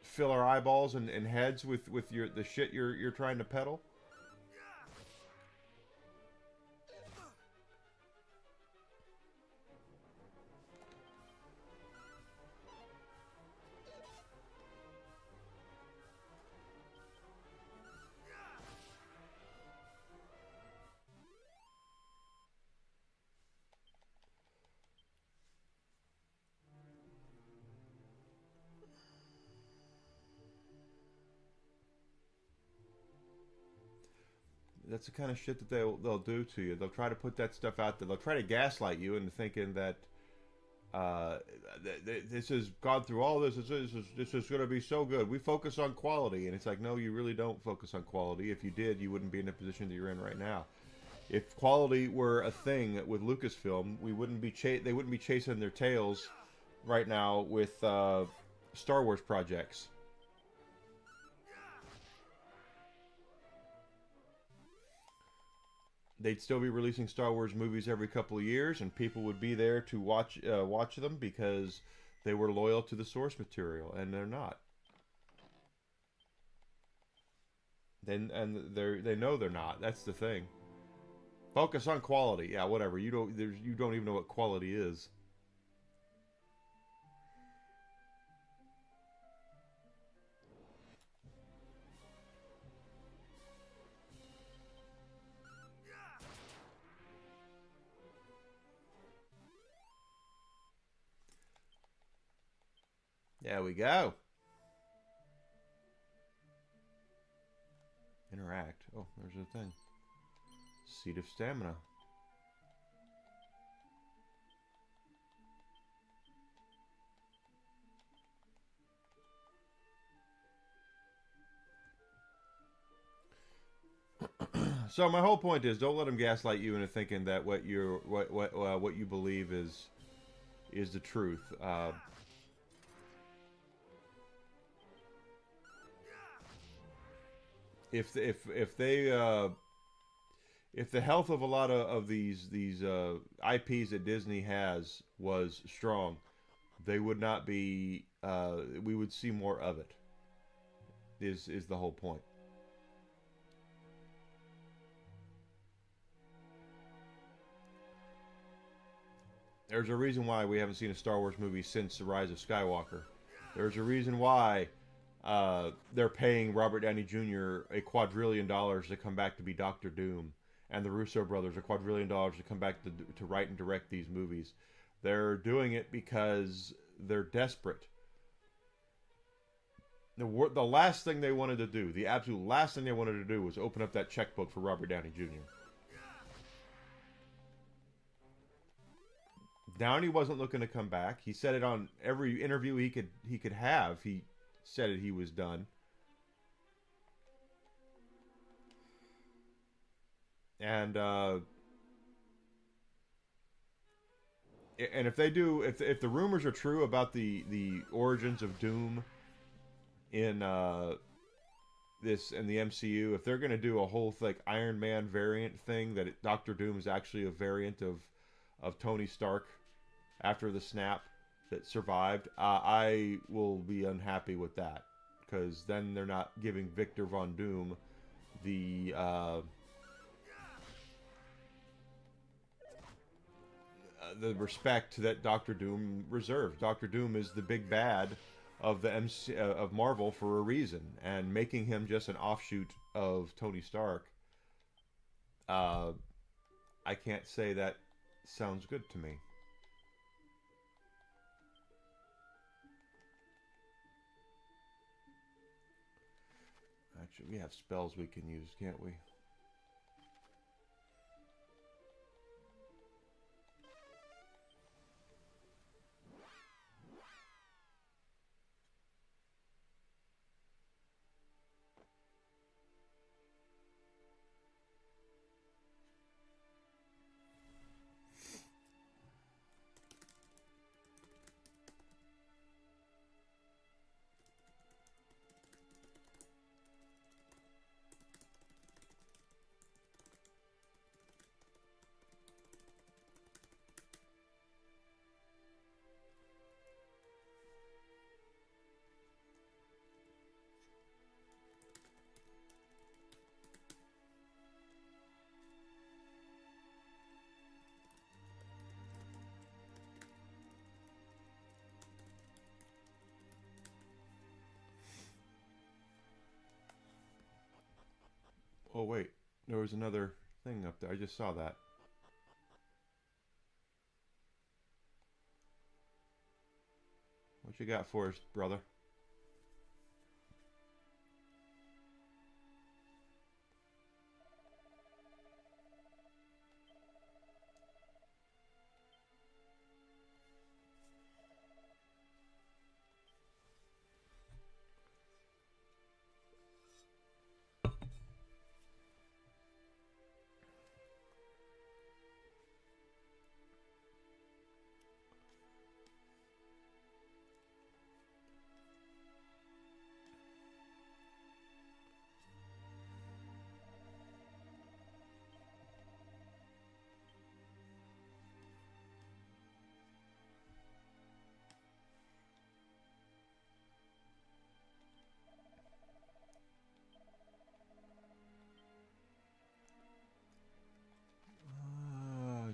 [SPEAKER 1] fill our eyeballs and heads with the shit you're trying to peddle. That's the kind of shit that they'll do to you. They'll try to put that stuff out there. They'll try to gaslight you into thinking that this has gone through all this. This is going to be so good. We focus on quality, and it's like, no, you really don't focus on quality. If you did, you wouldn't be in the position that you're in right now. If quality were a thing with Lucasfilm, we wouldn't be they wouldn't be chasing their tails right now with Star Wars projects. They'd still be releasing Star Wars movies every couple of years, and people would be there to watch them because they were loyal to the source material, and they're not. They know they're not. That's the thing. Focus on quality. Yeah, whatever. You don't even know what quality is. There we go. Interact. Oh, there's a thing. Seed of Stamina. So my whole point is, don't let them gaslight you into thinking that what you believe is the truth. If the health of a lot of these IPs that Disney has was strong, they would not be. We would see more of it. Is the whole point. There's a reason why we haven't seen a Star Wars movie since The Rise of Skywalker. There's a reason why they're paying Robert Downey Jr. $2 quadrillion to come back to be Doctor Doom, and the Russo brothers $2 quadrillion to come back to write and direct these movies. They're doing it because they're desperate. The last thing they wanted to do, the absolute last thing they wanted to do, was open up that checkbook for Robert Downey Jr. Downey wasn't looking to come back. He said it on every interview he could have. He said it. He was done. And if they do, if the rumors are true about the origins of Doom in this in the MCU, if they're going to do a whole like Iron Man variant thing, that Doctor Doom is actually a variant of Tony Stark after the snap that survived, I will be unhappy with that, because then they're not giving Victor Von Doom the respect that Doctor Doom reserves. Doctor Doom is the big bad of the of Marvel for a reason, and making him just an offshoot of Tony Stark, I can't say that sounds good to me. Actually, we have spells we can use, can't we? wait. There was another thing up there. I just saw that. What you got for us, brother?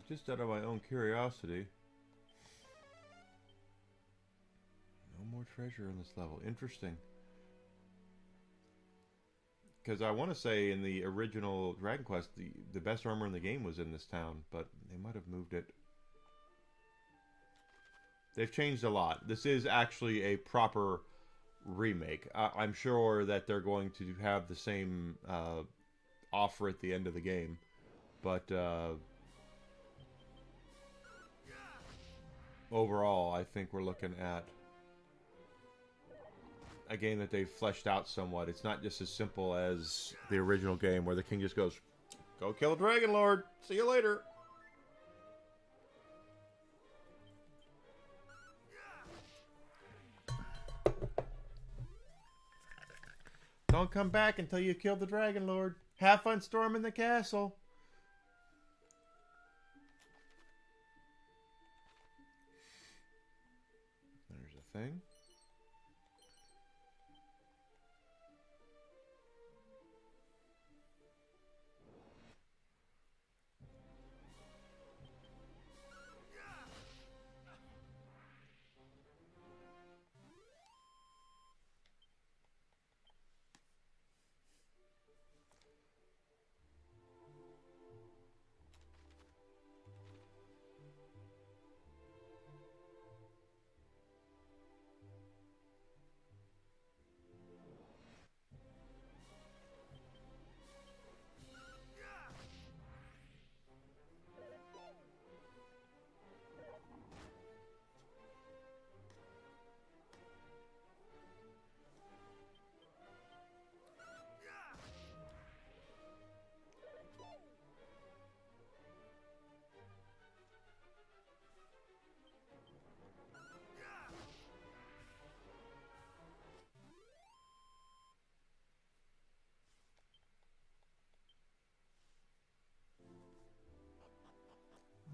[SPEAKER 1] Just out of my own curiosity. No more treasure in this level. Interesting. Because I want to say in the original Dragon Quest, the best armor in the game was in this town, but they might have moved it. They've changed a lot. This is actually a proper remake. I'm sure that they're going to have the same offer at the end of the game, but overall, I think we're looking at a game that they've fleshed out somewhat. It's not just as simple as the original game where the king just goes, "Go kill a dragon lord. See you later." Don't come back until you kill the dragon lord. Have fun storming the castle. There's a thing.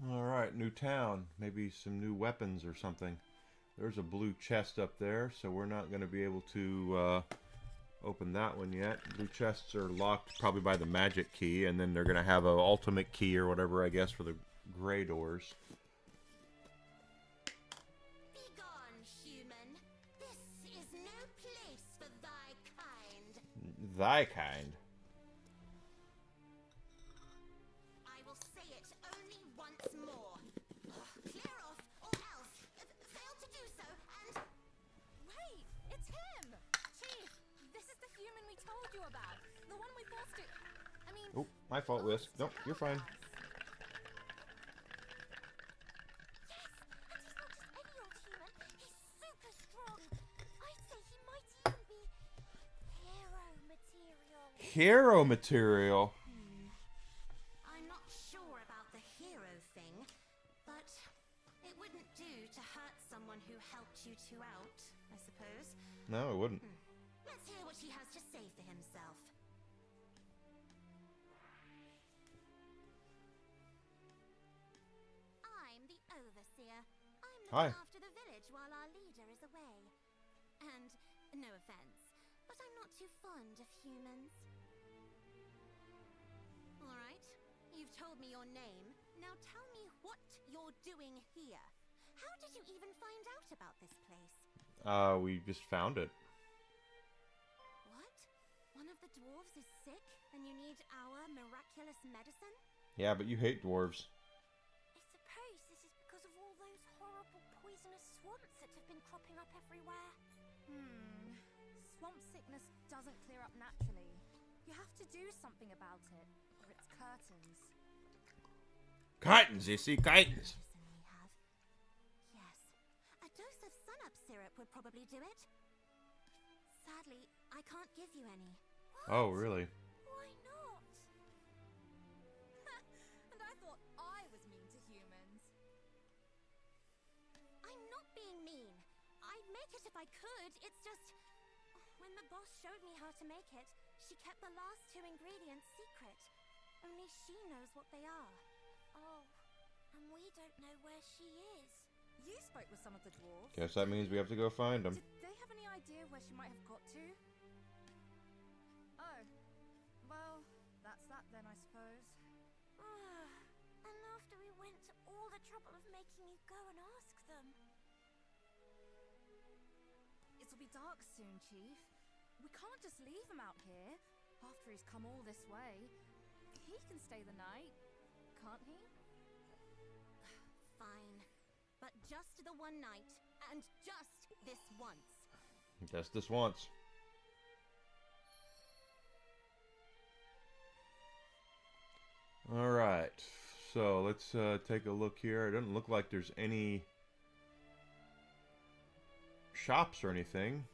[SPEAKER 1] Alright, new town. Maybe some new weapons or something. There's a blue chest up there, so we're not going to be able to open that one yet. Blue chests are locked probably by the magic key, and then they're going to have an ultimate key or whatever, I guess, for the gray doors.
[SPEAKER 2] Be gone, human. This is no place for thy kind.
[SPEAKER 1] Thy kind?
[SPEAKER 2] I will say it only once more. Clear off, or else. Fail to do so, and...
[SPEAKER 3] Wait, it's him! Chief, this is the human we told you about. The one we forced to... I mean...
[SPEAKER 1] Oh, my fault, Whisk. Nope, you're fine.
[SPEAKER 2] Yes, and he's not just any old human. He's super strong. I'd say he might even be... hero material.
[SPEAKER 1] Hero material?
[SPEAKER 2] I'm not sure about the hero thing, but it wouldn't do to hurt someone who helped you two out, I suppose.
[SPEAKER 1] No, it wouldn't.
[SPEAKER 2] Let's hear what he has to say for himself. I'm the Overseer. I'm looking
[SPEAKER 1] Hi.
[SPEAKER 2] after the village while our leader is away. And, no offense, but I'm not too fond of humans. Alright, you've told me your name. Now tell me what you're doing here. How did you even find out about this place?
[SPEAKER 1] We just found it.
[SPEAKER 2] What? One of the dwarves is sick and you need our kill us medicine?
[SPEAKER 1] Yeah, but you hate dwarves.
[SPEAKER 2] I suppose this is because of all those horrible poisonous swamps that have been cropping up everywhere.
[SPEAKER 3] Swamp sickness doesn't clear up naturally. You have to do something about it, or it's curtains.
[SPEAKER 1] Curtains, you see, curtains.
[SPEAKER 2] Medicine we have. Yes, a dose of sun-up syrup would probably do it. Sadly, I can't give you any.
[SPEAKER 1] Oh, really?
[SPEAKER 2] Why not?
[SPEAKER 3] And I thought I was mean to humans.
[SPEAKER 2] I'm not being mean. I'd make it if I could. It's just... when the boss showed me how to make it, she kept the last 2 ingredients secret. Only she knows what they are. Oh, and we don't know where she is.
[SPEAKER 3] You spoke with some of the dwarves.
[SPEAKER 1] Guess that means we have to go find them.
[SPEAKER 3] Did they have any idea where she might have got to? Oh, well, that's that then, I suppose.
[SPEAKER 2] And after we went to all the trouble of making you go and ask them.
[SPEAKER 3] It'll be dark soon, Chief. We can't just leave him out here after he's come all this way. He can stay the night, can't he?
[SPEAKER 2] Fine. But just the one night, and just this once.
[SPEAKER 1] Just this once. Alright, so let's take a look here. It doesn't look like there's any shops or anything.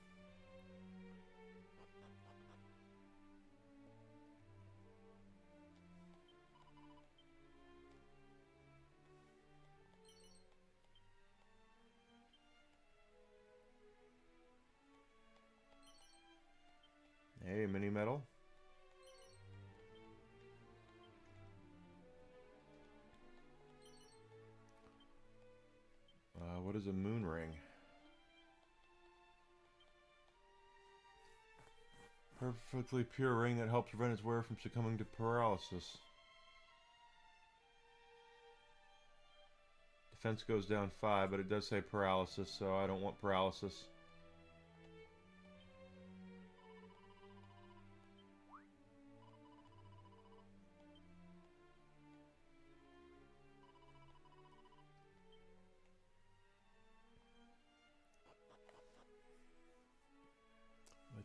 [SPEAKER 1] Hey, mini metal. What is a moon ring? Perfectly pure ring that helps prevent its wearer from succumbing to paralysis. Defense goes down 5, but it does say paralysis, so I don't want paralysis.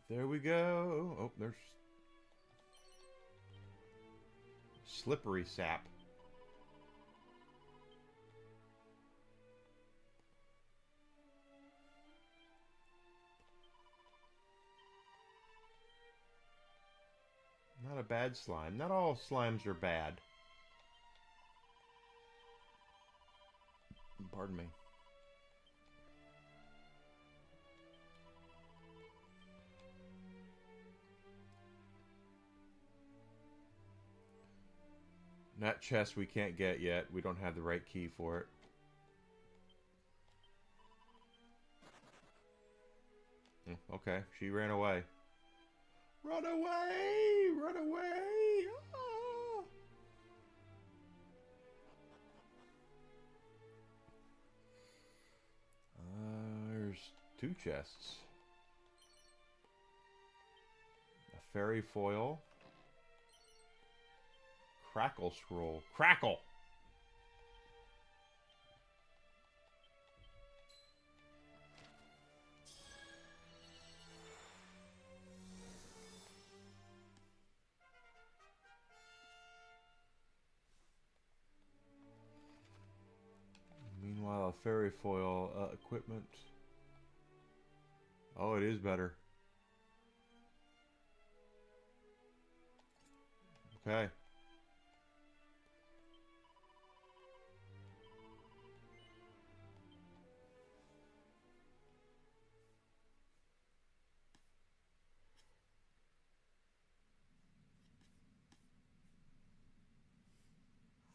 [SPEAKER 1] There we go. Oh, there's slippery sap. Not a bad slime. Not all slimes are bad. Pardon me. That chest we can't get yet. We don't have the right key for it. Okay, she ran away. Run away! Run away! Ah! There's 2 chests. A fairy foil. Crackle scroll. Crackle! Meanwhile, a fairy foil equipment. Oh, it is better. Okay.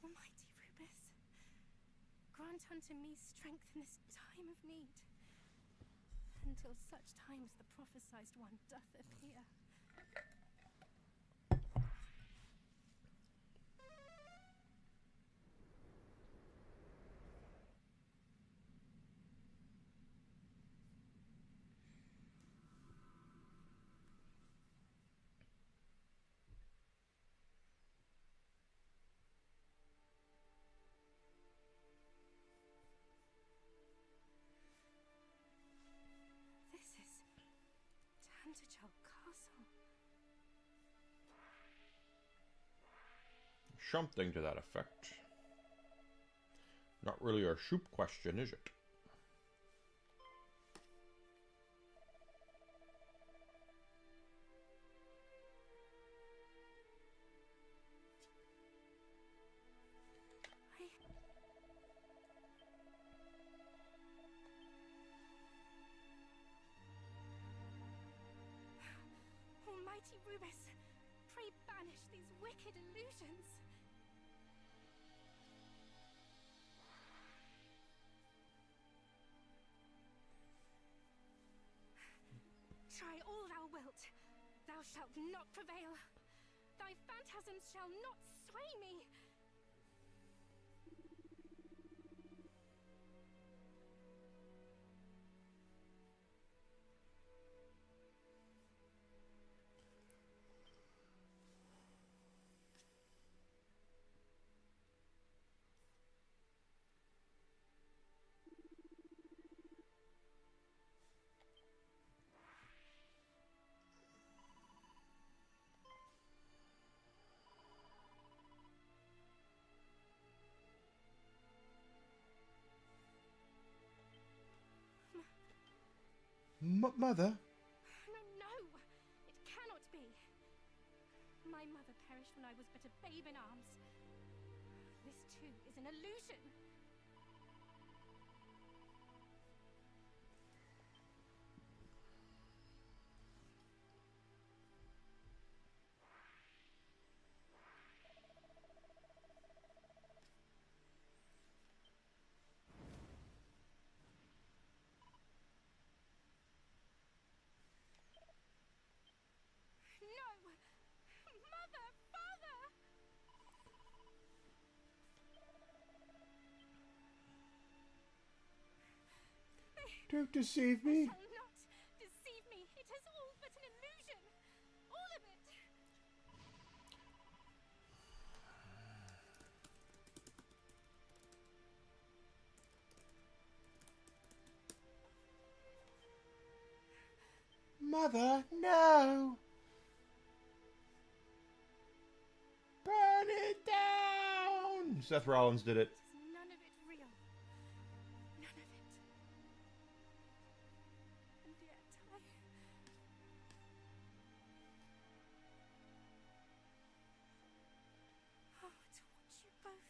[SPEAKER 3] Almighty Rubus, grant unto me strength in this time of need, until such time as the prophesied one doth appear. Castle.
[SPEAKER 1] Something to that effect. Not really a shoop question, is it?
[SPEAKER 3] Almighty Rubis, pray banish these wicked illusions. Try all thou wilt, thou shalt not prevail. Thy phantasms shall not sway me.
[SPEAKER 1] Mother?
[SPEAKER 3] No, it cannot be. My mother perished when I was but a babe in arms. This too is an illusion. No! Mother! Father!
[SPEAKER 1] Don't deceive
[SPEAKER 3] They
[SPEAKER 1] me.
[SPEAKER 3] shall not deceive me. It is all but an illusion. All of it.
[SPEAKER 1] Mother, no! Burn it down! Seth Rollins did it.
[SPEAKER 3] Is none of it real? None of it. And yet oh, to watch you both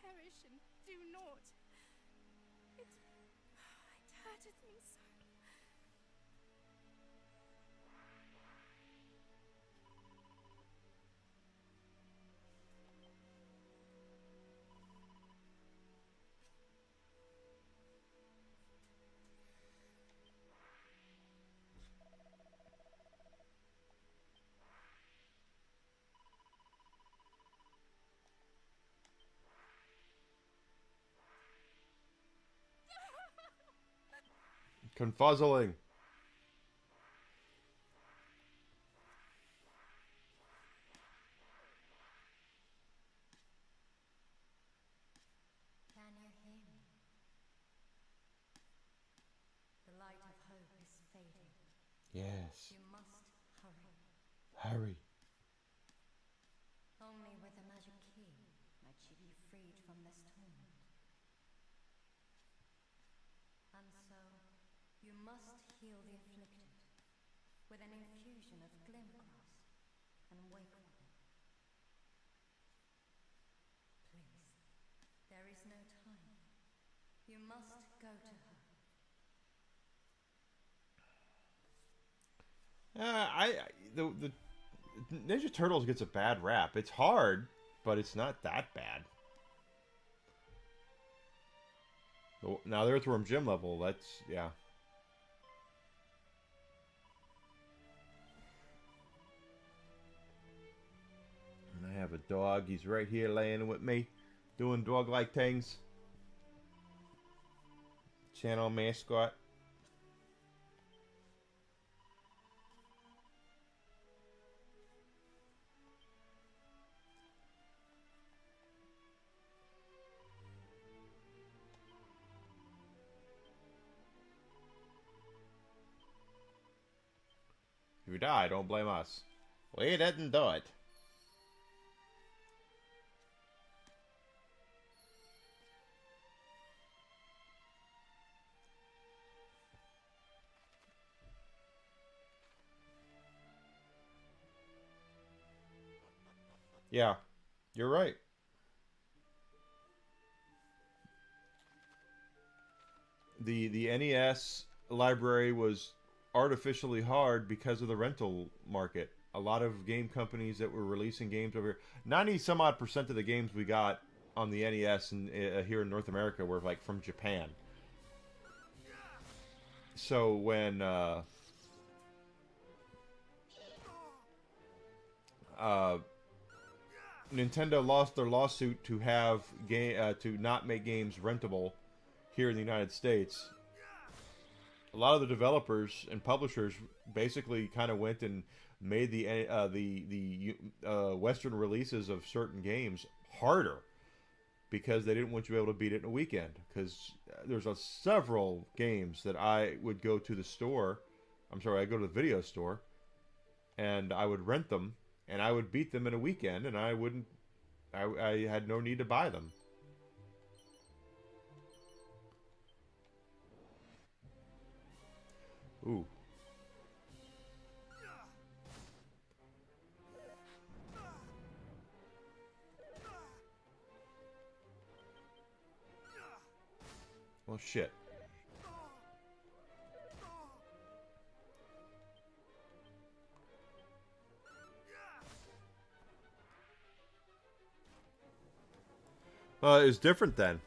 [SPEAKER 3] perish and do naught. It hurteth me so.
[SPEAKER 1] Confuzzling.
[SPEAKER 4] Can you hear me? The light of hope is fading.
[SPEAKER 1] Yes.
[SPEAKER 4] You must hurry.
[SPEAKER 1] Hurry.
[SPEAKER 4] Only with a magic key might she be freed from this torment. And so, you must heal the afflicted with an infusion of glimgrass and wake one. Please, there is no time. You must go to her.
[SPEAKER 1] The Ninja Turtles gets a bad rap. It's hard, but it's not that bad. Now the Earthworm Jim level, that's, yeah. And I have a dog. He's right here laying with me, doing dog-like things. Channel mascot. If you die, don't blame us. We didn't do it. Yeah, you're right. The NES library was artificially hard because of the rental market. A lot of game companies that were releasing games over here, 90 some odd percent of the games we got on the NES and here in North America were like from Japan. So when Nintendo lost their lawsuit to have to not make games rentable here in the United States, a lot of the developers and publishers basically kind of went and made the Western releases of certain games harder because they didn't want you to be able to beat it in a weekend. Because there's several games that I would go to the store. I'm sorry, I go to the video store, and I would rent them, and I would beat them in a weekend, and I wouldn't. I had no need to buy them. Ooh. Well, shit. It was different then.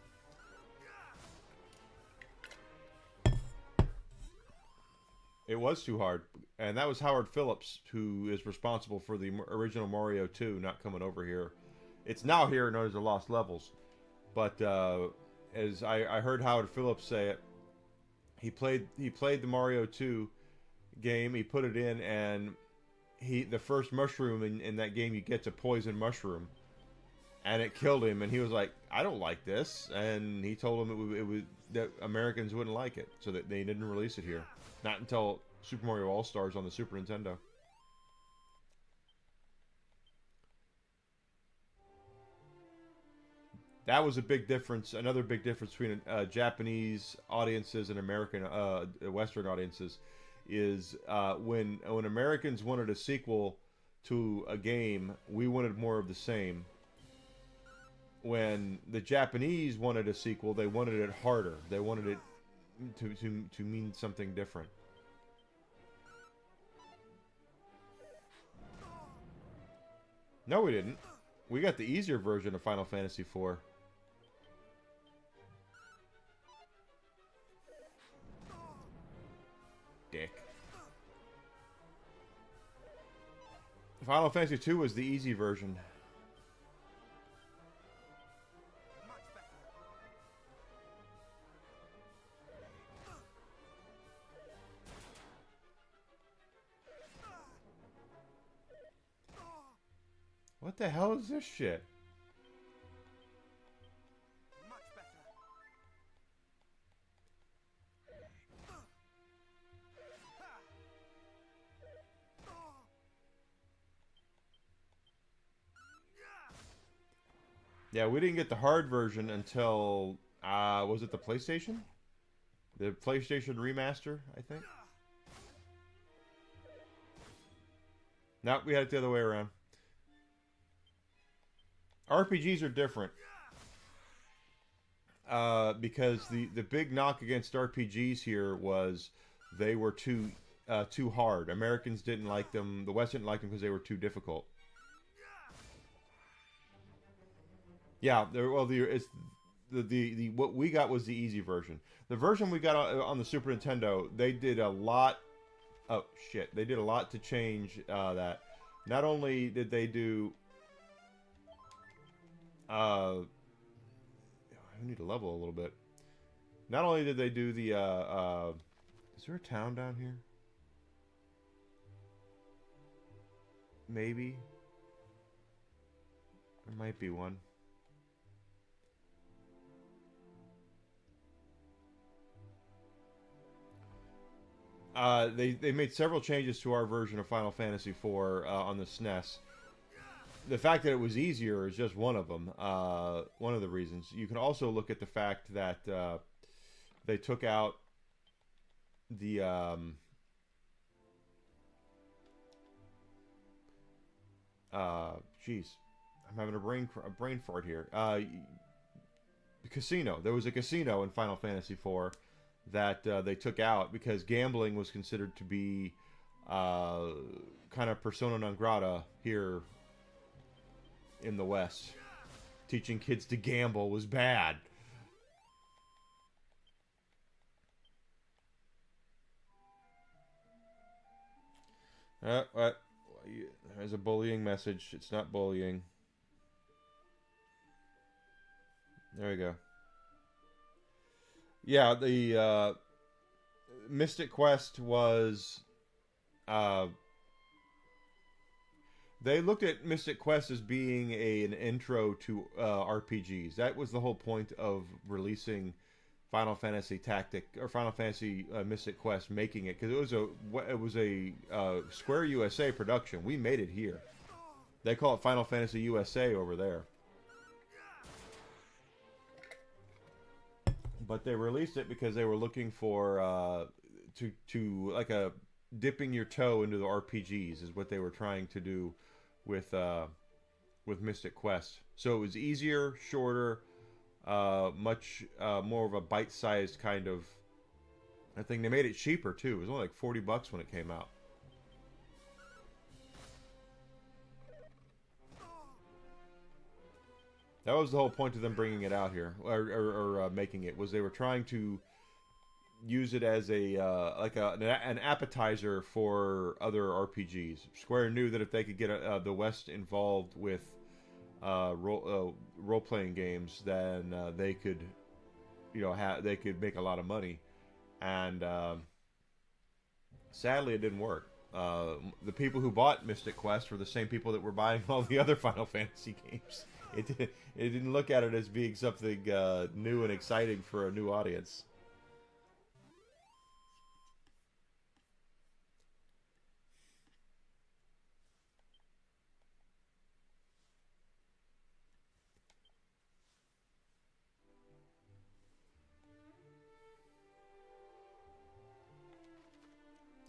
[SPEAKER 1] It was too hard. And that was Howard Phillips, who is responsible for the original Mario 2 not coming over here. It's now here known as the Lost Levels. But as I heard Howard Phillips say it, he played the Mario 2 game, he put it in, and the first mushroom in that game, you get a poison mushroom. And it killed him, and he was like, I don't like this. And he told him it was that Americans wouldn't like it, so that they didn't release it here. Not until Super Mario All-Stars on the Super Nintendo. That was a big difference. Another big difference between Japanese audiences and American Western audiences is when Americans wanted a sequel to a game, we wanted more of the same. When the Japanese wanted a sequel, they wanted it harder. They wanted it to mean something different. No, we didn't. We got the easier version of Final Fantasy IV. Dick. Final Fantasy II was the easy version. What the hell is this shit? Yeah, we didn't get the hard version until, was it the PlayStation? The PlayStation remaster, I think? No, we had it the other way around. RPGs are different. Because the big knock against RPGs here was they were too hard. Americans didn't like them. The West didn't like them because they were too difficult. Yeah, what we got was the easy version. The version we got on the Super Nintendo, they did a lot. Oh shit! They did a lot to change that. Not only did they do. I need to level a little bit. Not only did they do the. Is there a town down here? Maybe. There might be one. They made several changes to our version of Final Fantasy IV on the SNES. The fact that it was easier is just one of them. One of the reasons. You can also look at the fact that they took out the jeez, I'm having a brain fart here. The casino. There was a casino in Final Fantasy IV that they took out because gambling was considered to be kind of persona non grata here in the West. Teaching kids to gamble was bad. What? There's a bullying message. It's not bullying. There we go. Yeah, the Mystic Quest was... they looked at Mystic Quest as being an intro to RPGs. That was the whole point of releasing Final Fantasy Tactic or Final Fantasy Mystic Quest, making it, because it was a Square USA production. We made it here. They call it Final Fantasy USA over there. But they released it because they were looking for to like a dipping your toe into the RPGs is what they were trying to do with Mystic Quest. So it was easier, shorter, much more of a bite-sized kind of thing. They made it cheaper too. It was only like $40 when it came out. That was the whole point of them bringing it out here, or making it, was they were trying to use it as a an appetizer for other RPGs. Square knew that if they could get the West involved with role-playing games, then they could, they could make a lot of money. And sadly, it didn't work. The people who bought Mystic Quest were the same people that were buying all the other Final Fantasy games. It didn't look at it as being something new and exciting for a new audience.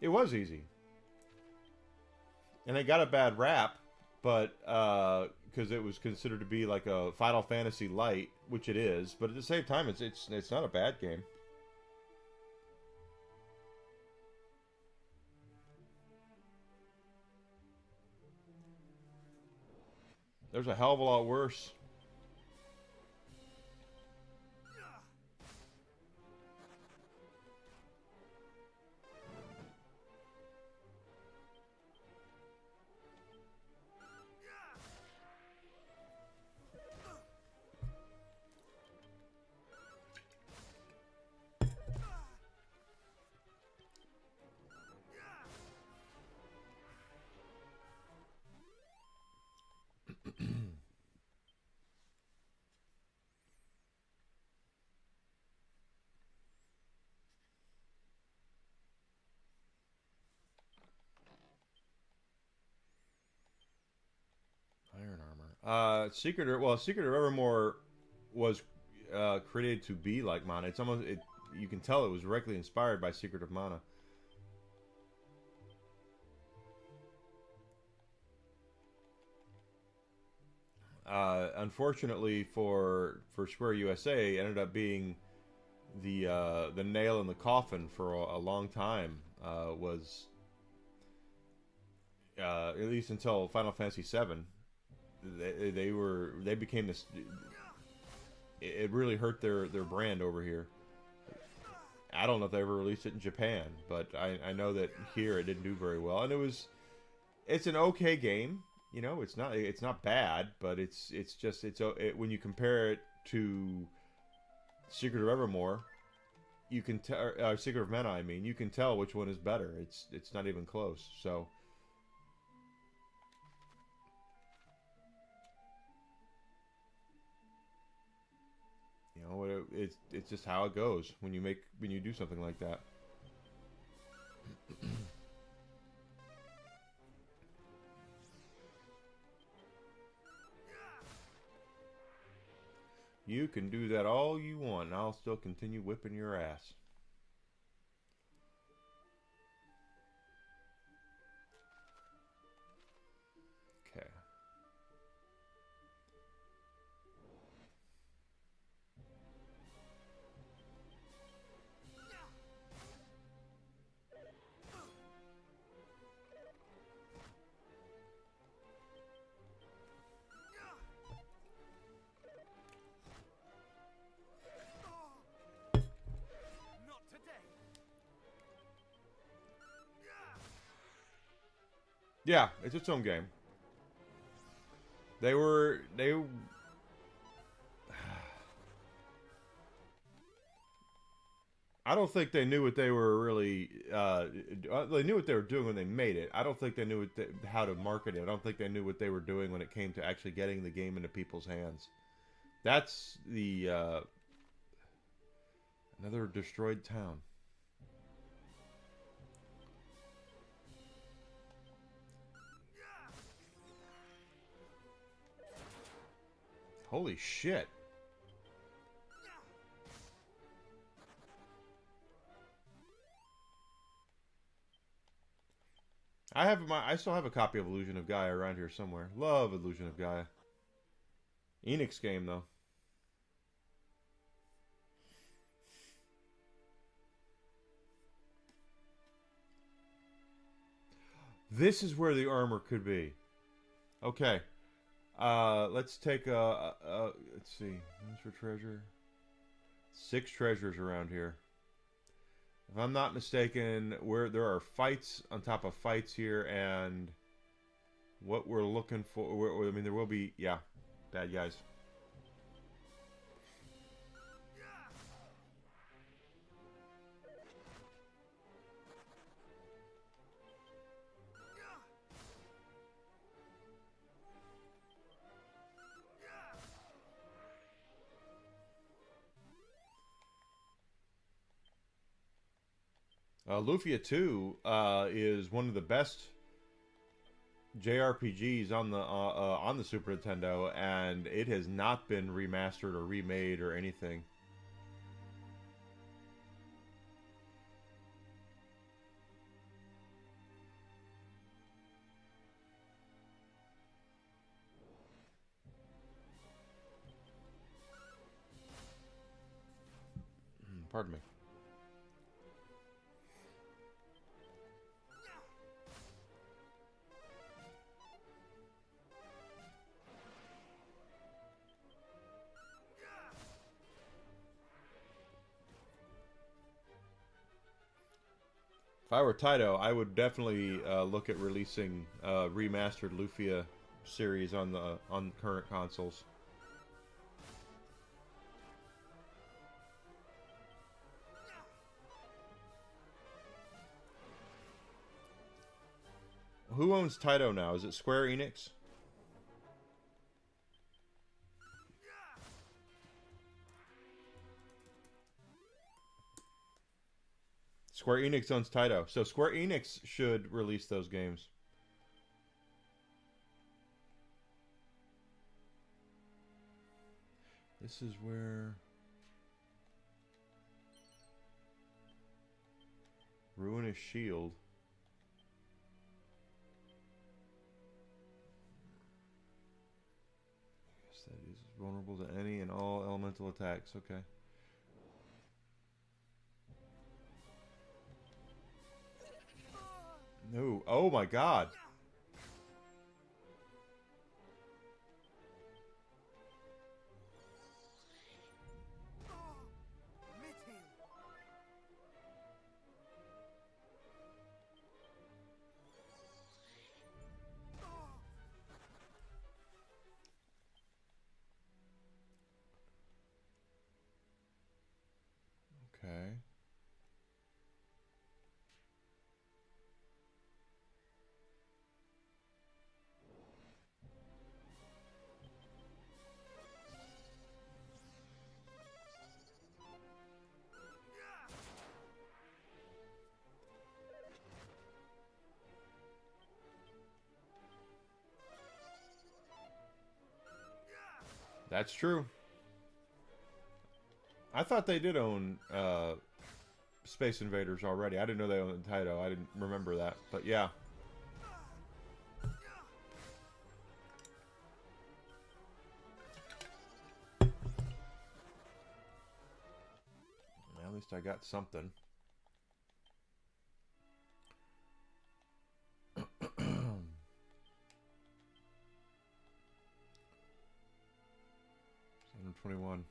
[SPEAKER 1] It was easy. And it got a bad rap, but because it was considered to be like a Final Fantasy light, which it is, but at the same time, it's not a bad game. There's a hell of a lot worse. Iron Armor. Secret of Evermore was created to be like Mana. It's almost you can tell it was directly inspired by Secret of Mana. Unfortunately for Square USA, it ended up being the nail in the coffin for a long time. Was at least until Final Fantasy VII. They became this. It really hurt their brand over here. I don't know if they ever released it in Japan, but I know that here it didn't do very well. And it's an okay game. It's not bad, but it's when you compare it to Secret of Evermore, you can tell Secret of Mana. I mean, you can tell which one is better. It's not even close. So. It's just how it goes when you do something like that. You can do that all you want, and I'll still continue whipping your ass. Okay. Yeah, it's its own game. They I don't think they knew what they were really, they knew what they were doing when they made it. I don't think they knew how to market it. I don't think they knew what they were doing when it came to actually getting the game into people's hands. That's the, another destroyed town. Holy shit. I still have a copy of Illusion of Gaia around here somewhere. Love Illusion of Gaia. Enix game though. This is where the armor could be. Okay. Let's take let's see. What's for treasure? 6 treasures around here. If I'm not mistaken, there are fights on top of fights here, and what we're looking for, I mean, there will be, yeah, bad guys. Lufia 2 is one of the best JRPGs on the Super Nintendo, and it has not been remastered or remade or anything. Pardon me. If I were Taito, I would definitely look at releasing remastered Lufia series on current consoles. Who owns Taito now? Is it Square Enix? Square Enix owns Taito, so Square Enix should release those games. This is where Ruinous Shield. Yes, that is vulnerable to any and all elemental attacks. Okay. No. Oh my god. Okay. That's true. I thought they did own Space Invaders already. I didn't know they owned Taito. I didn't remember that. But yeah. Well, at least I got something. $721.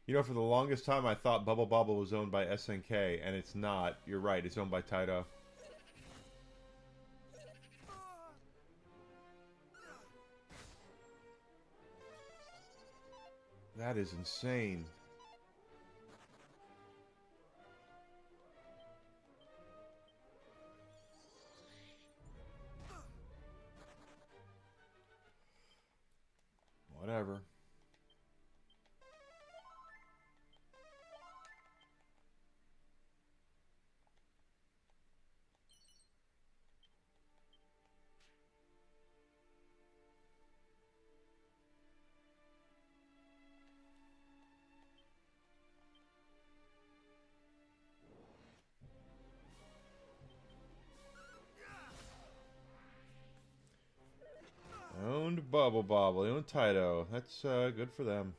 [SPEAKER 1] You know, for the longest time, I thought Bubble Bobble was owned by SNK, and it's not. You're right. It's owned by Taito. That is insane. Whatever. Owned Bubble Bobble, owned Taito. That's good for them.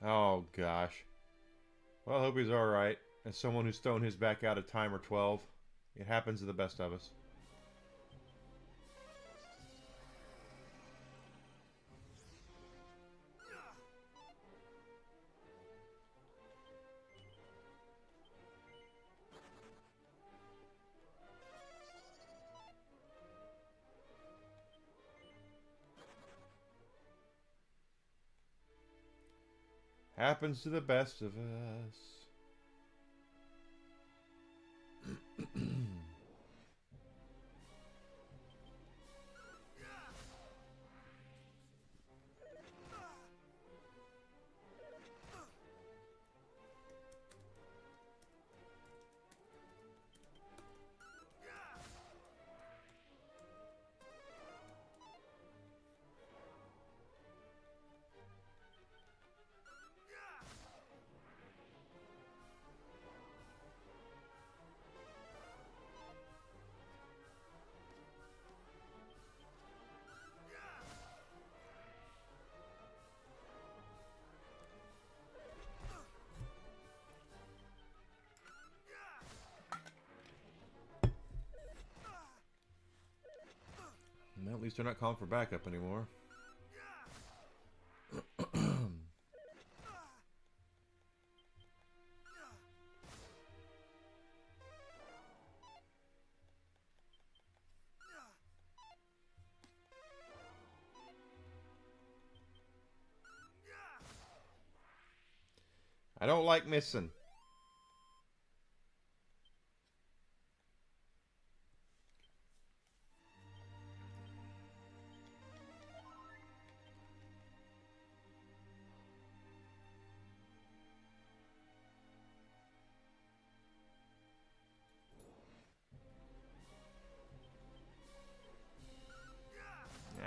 [SPEAKER 1] Oh, gosh. Well, I hope he's alright. As someone who's thrown his back out a time or 12, it happens to the best of us. Happens to the best of us. Well, at least they're not calling for backup anymore. I don't like missing.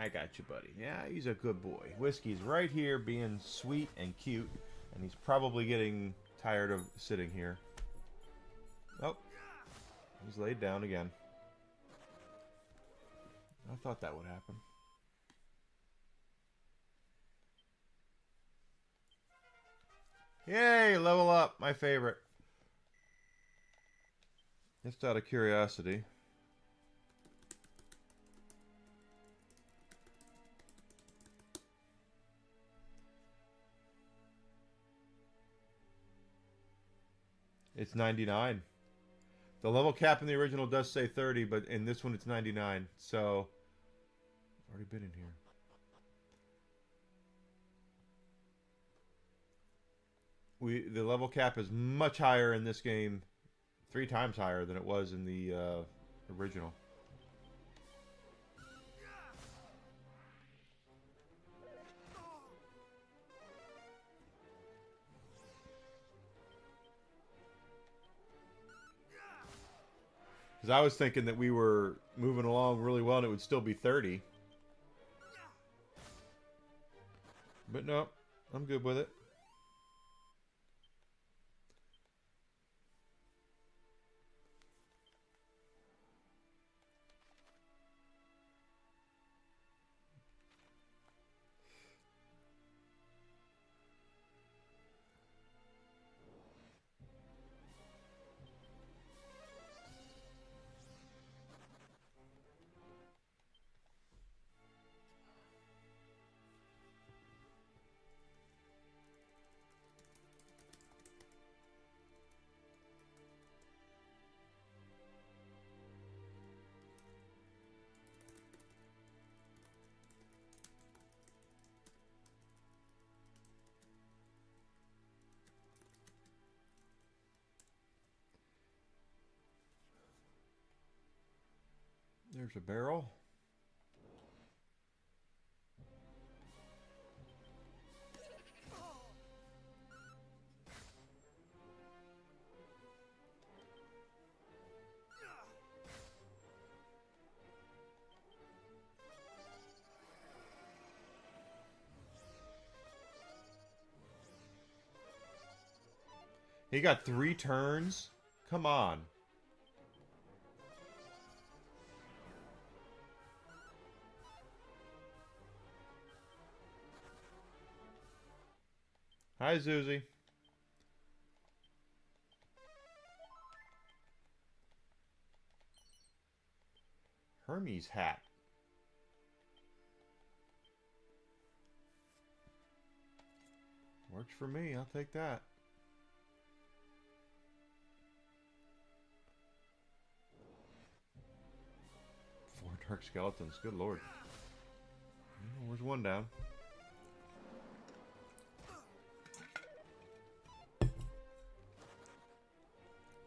[SPEAKER 1] I got you, buddy. Yeah, he's a good boy. Whiskey's right here being sweet and cute, and he's probably getting tired of sitting here. He's laid down again. I thought that would happen. Yay, level up, my favorite. Just out of curiosity. It's 99. The level cap in the original does say 30, but in this one it's 99. So, already been in here. The level cap is much higher in this game, 3 times higher than it was in the original. Because I was thinking that we were moving along really well and it would still be 30. But no, I'm good with it. There's a barrel. He got 3 turns? Come on. Hi, Zuzi. Hermes hat. Works for me. I'll take that. 4 dark skeletons. Good lord. Where's one down?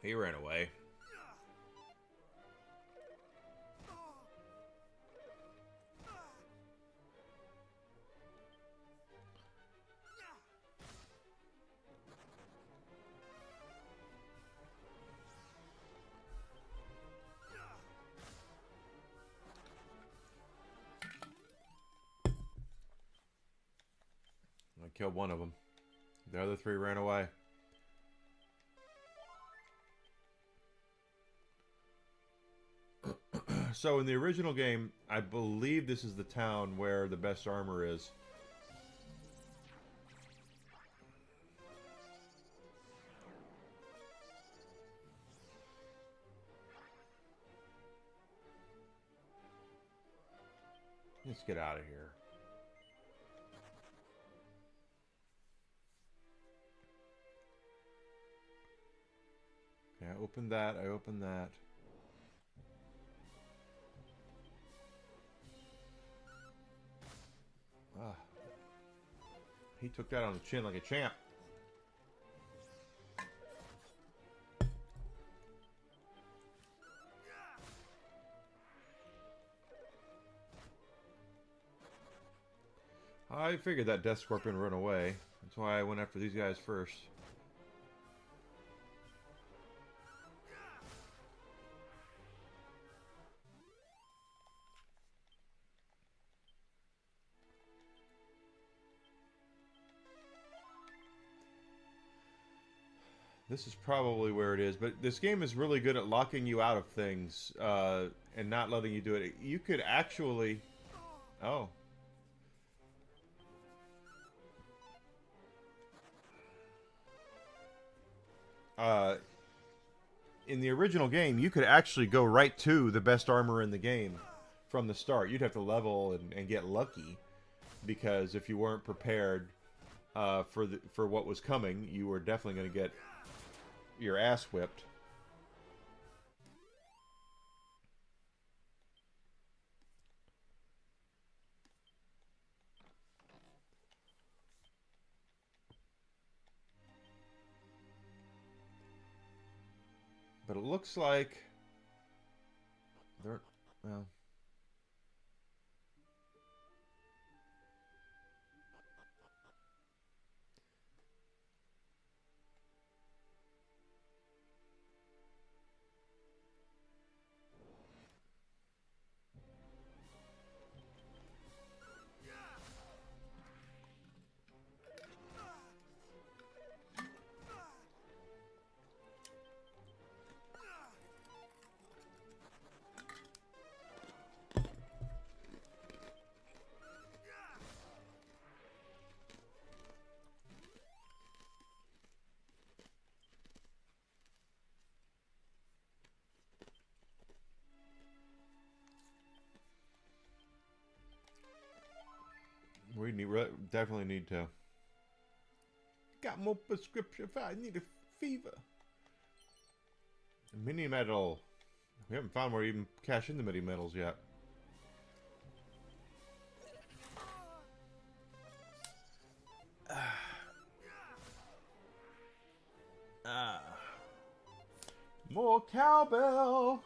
[SPEAKER 1] He ran away. I killed one of them. The other 3 ran away. So in the original game, I believe this is the town where the best armor is. Let's get out of here. Okay, I opened that. I opened that. Ah. He took that on the chin like a champ. I figured that Death Scorpion would run away. That's why I went after these guys first. This is probably where it is, but this game is really good at locking you out of things and not letting you do it. You could actually... Oh. In the original game, you could actually go right to the best armor in the game from the start. You'd have to level and get lucky, because if you weren't prepared for what was coming, you were definitely going to get your ass whipped. But it looks like they're, well, we definitely need to. Got more prescription if I need a fever. Mini medal. We haven't found where you even cash in the mini medals yet. More cowbell.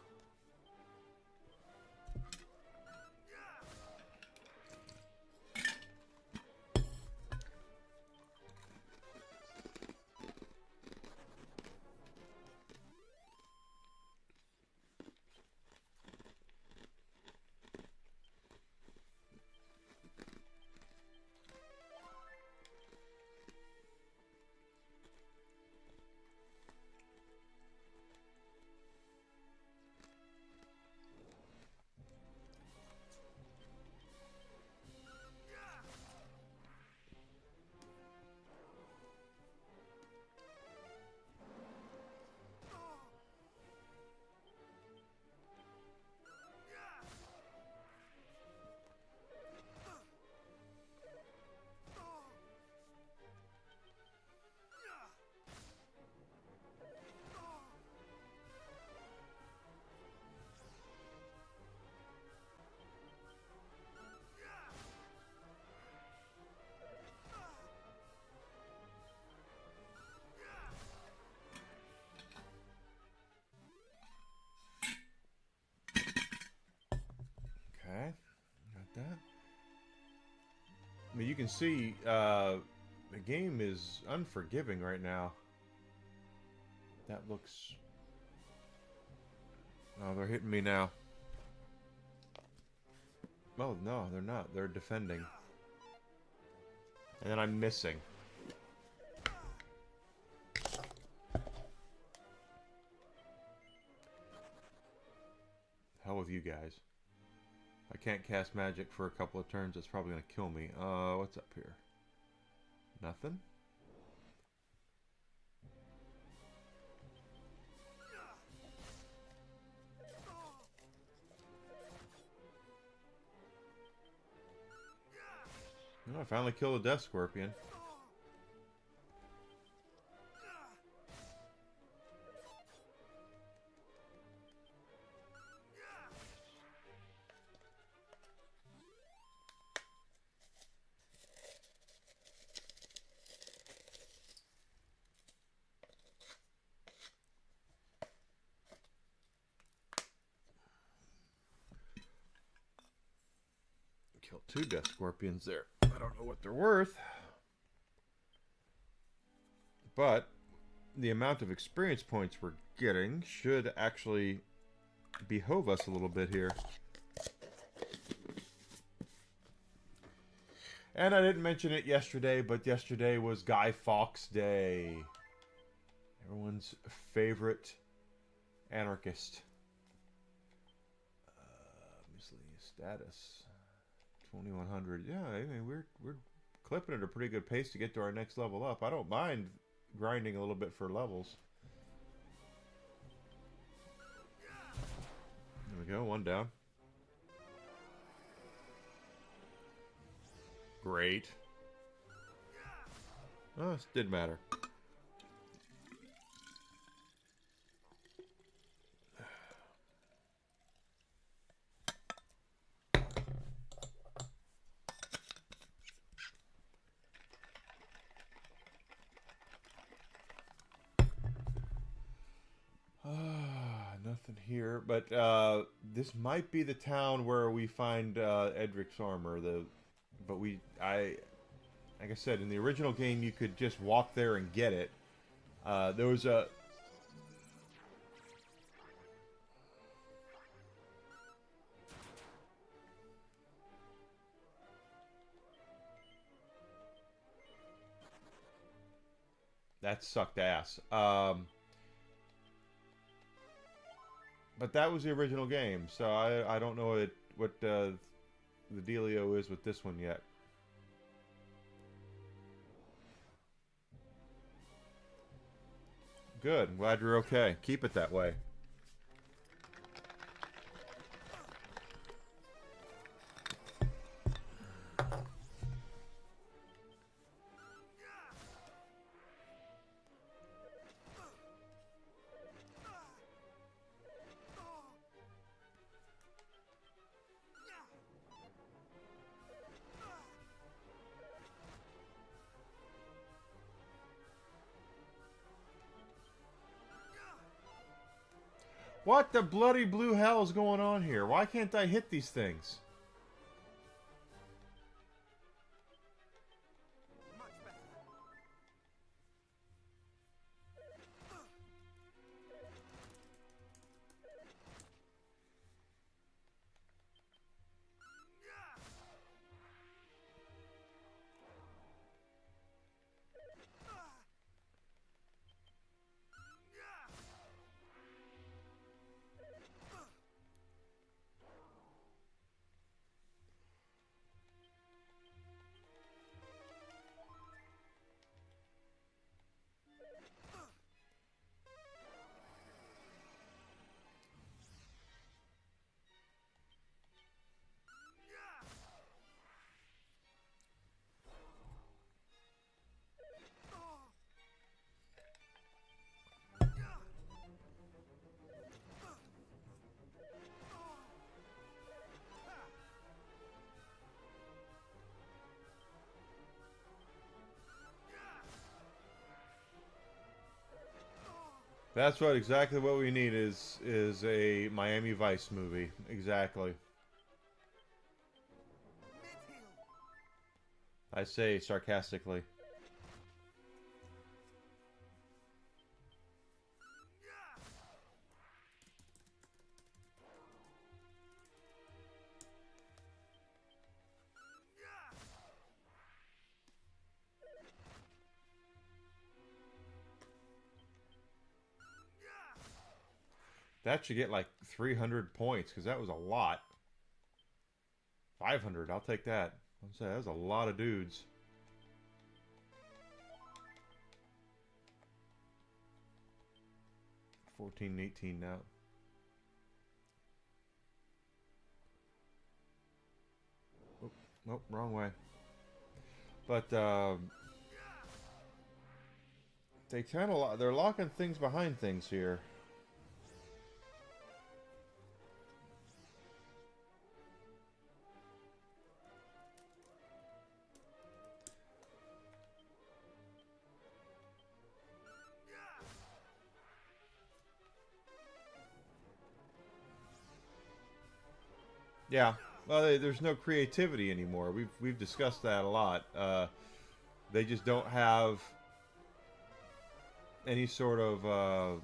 [SPEAKER 1] Okay, got that. I mean, you can see the game is unforgiving right now. That looks... Oh, they're hitting me now. Oh, no, they're not. They're defending. And then I'm missing. Hell with you guys. I can't cast magic for a couple of turns. It's probably going to kill me. What's up here? Nothing? Oh, I finally killed a death scorpion. Killed 2 death scorpions there. I don't know what they're worth. But the amount of experience points we're getting should actually behove us a little bit here. And I didn't mention it yesterday, but yesterday was Guy Fawkes Day. Everyone's favorite anarchist. Miscellaneous status. 2100. Yeah, I mean we're clipping at a pretty good pace to get to our next level up. I don't mind grinding a little bit for levels. There we go, one down. Great. Oh, it didn't matter. Nothing here, but this might be the town where we find Edric's armor. Like I said, in the original game, you could just walk there and get it. There was a... That sucked ass. But that was the original game, so I don't know what the dealio is with this one yet. Good. I'm glad you're okay. Keep it that way. What the bloody blue hell is going on here? Why can't I hit these things? That's exactly what we need is a Miami Vice movie. Exactly. I say sarcastically. That should get like 300 points, because that was a lot. 500, I'll take that. I'll say that was a lot of dudes. $14 and $18 now. Oh, nope, wrong way. But they kind of they're locking things behind things here. Yeah, well, there's no creativity anymore. We've discussed that a lot. They just don't have any sort of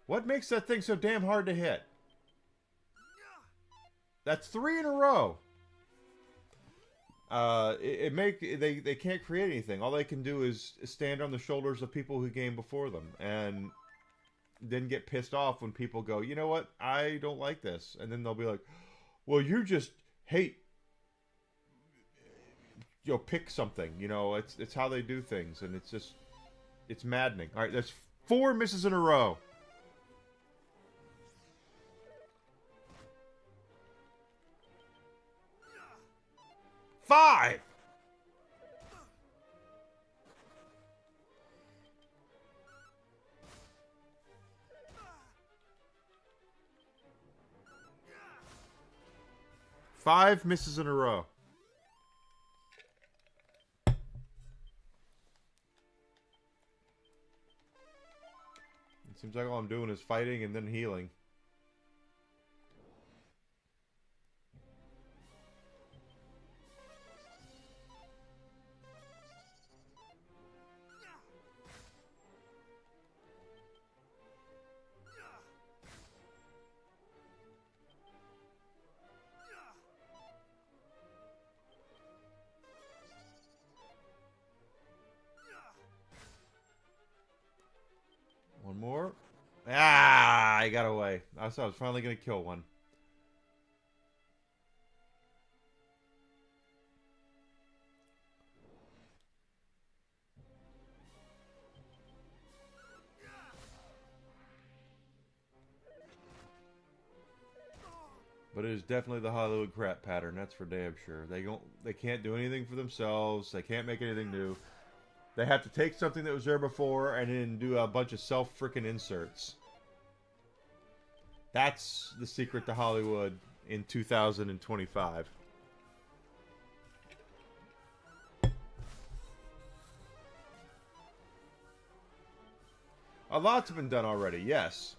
[SPEAKER 1] what makes that thing so damn hard to hit? That's 3 in a row. They can't create anything. All they can do is stand on the shoulders of people who came before them, and then get pissed off when people go, you know what, I don't like this, and then they'll be like, well, you just hate. Pick something. It's how they do things, and it's maddening. All right, that's 4 misses in a row. Five. Five misses in a row. It seems like all I'm doing is fighting and then healing. One more. Ah, I got away. I was finally going to kill one. But it is definitely the Hollywood crap pattern. That's for damn sure. They can't do anything for themselves. They can't make anything new. They have to take something that was there before and then do a bunch of self-frickin' inserts. That's the secret to Hollywood in 2025. A lot's been done already, yes.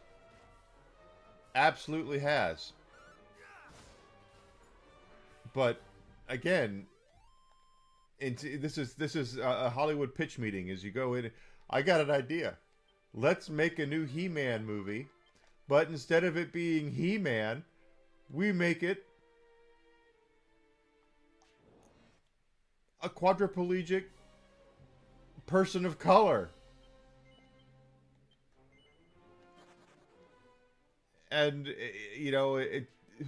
[SPEAKER 1] Absolutely has. But again, this is a Hollywood pitch meeting. As you go in, I got an idea. Let's make a new He-Man movie, but instead of it being He-Man, we make it a quadriplegic person of color. And,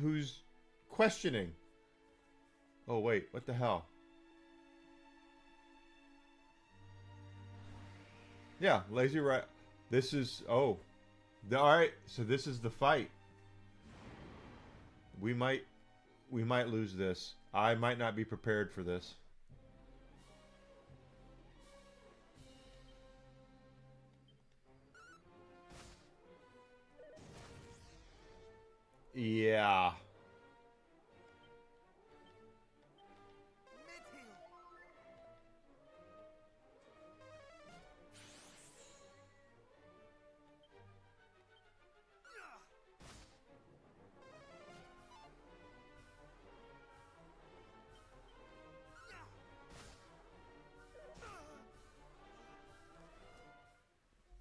[SPEAKER 1] who's questioning. Oh, wait, what the hell? Yeah, lazy right. This is, alright, so this is the fight. We might lose this. I might not be prepared for this. Yeah.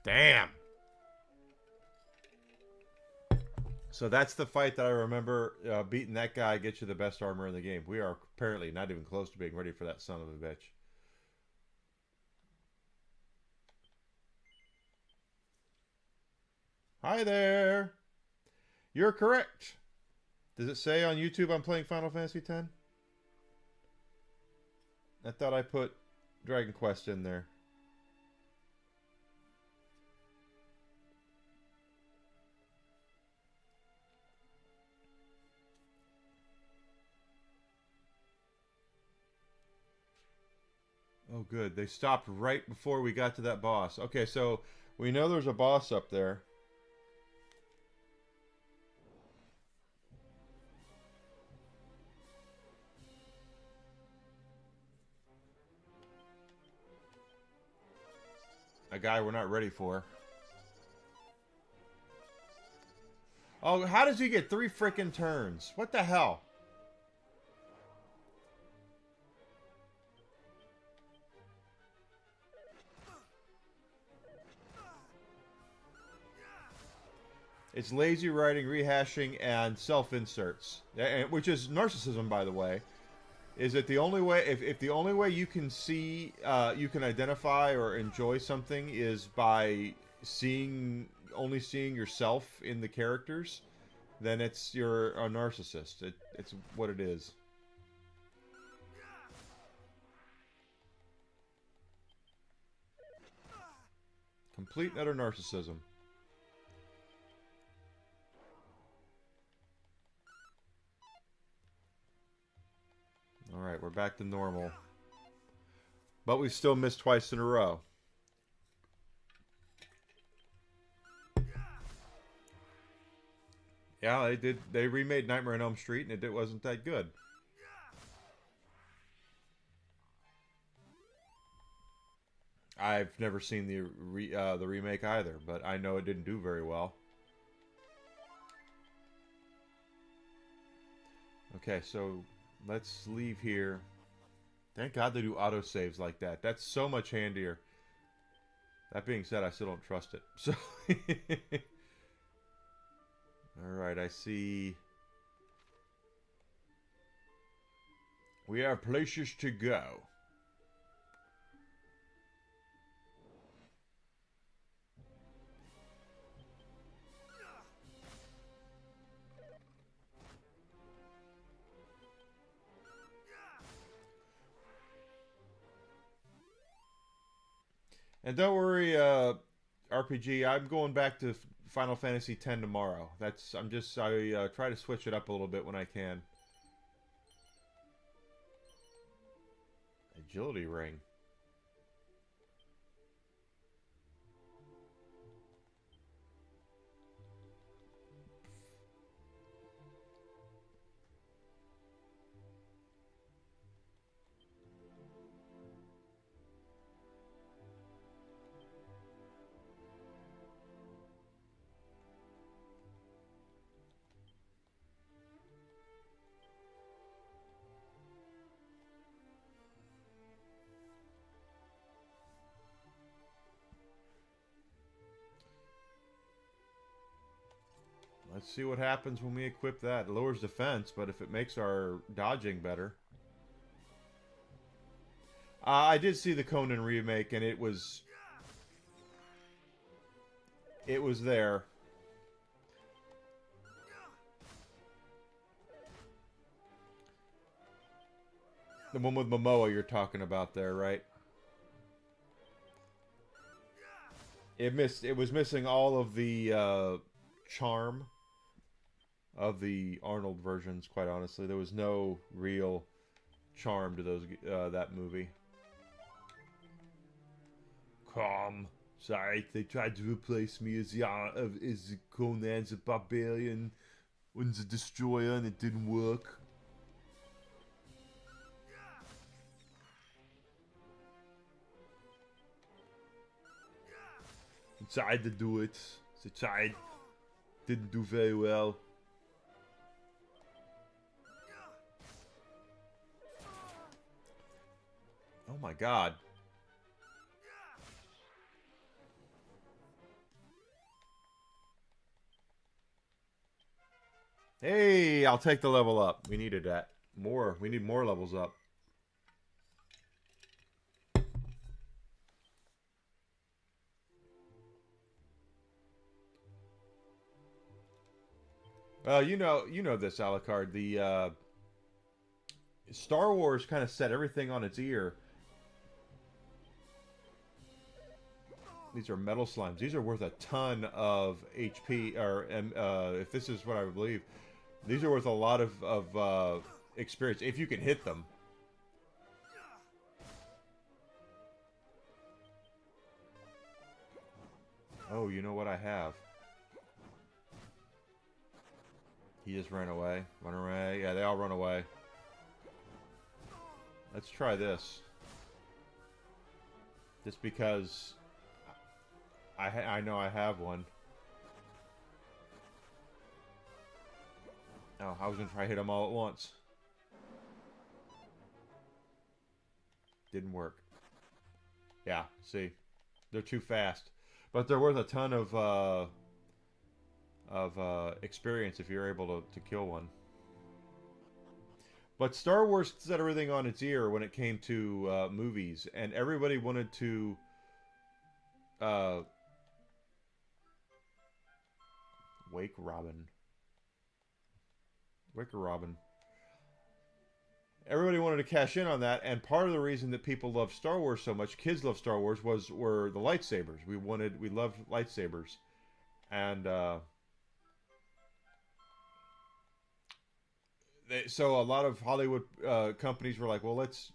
[SPEAKER 1] Damn. So that's the fight that I remember. Beating that guy gets you the best armor in the game. We are apparently not even close to being ready for that son of a bitch. Hi there. You're correct. Does it say on YouTube I'm playing Final Fantasy X? I thought I put Dragon Quest in there. Oh, good. They stopped right before we got to that boss. Okay, so we know there's a boss up there. A guy we're not ready for. Oh, how does he get 3 frickin' turns? What the hell? It's lazy writing, rehashing, and self-inserts. Which is narcissism, by the way. is that the only way, if the only way you can see, you can identify or enjoy something is by only seeing yourself in the characters, then you're a narcissist. It's what it is. Complete and utter narcissism. Alright, we're back to normal. But we've still missed twice in a row. Yeah, they remade Nightmare on Elm Street and it wasn't that good. I've never seen the remake either, but I know it didn't do very well. Okay, so let's leave here. Thank God they do autosaves like that. That's so much handier. That being said, I still don't trust it. So, alright, I see. We have places to go. And don't worry, RPG, I'm going back to Final Fantasy X tomorrow. I try to switch it up a little bit when I can. Agility ring. Let's see what happens when we equip that. It lowers defense, but if it makes our dodging better. I did see the Conan remake, and it was there. The one with Momoa you're talking about there, right? It was missing all of the charm of the Arnold versions, quite honestly. There was no real charm to those that movie. Calm. Sorry, they tried to replace me as Conan the Barbarian and the Destroyer, and it didn't work. I tried to do it. They tried. Didn't do very well. Oh my god. Hey, I'll take the level up. We needed that. More. We need more levels up. Well, you know this, Alucard. The Star Wars kind of set everything on its ear. These are metal slimes. These are worth a ton of HP, or if this is what I believe, these are worth a lot of experience if you can hit them. Oh, you know what I have? He just ran away. Run away. Yeah, they all run away. Let's try this. Just because I know I have one. Oh, I was going to try to hit them all at once. Didn't work. Yeah, see. They're too fast. But they're worth a ton of experience if you're able to kill one. But Star Wars set everything on its ear when it came to movies, and everybody wanted to Wake Robin. Everybody wanted to cash in on that, and part of the reason that people love Star Wars so much, kids love Star Wars, were the lightsabers. We loved lightsabers, and so a lot of Hollywood companies were like, well, let's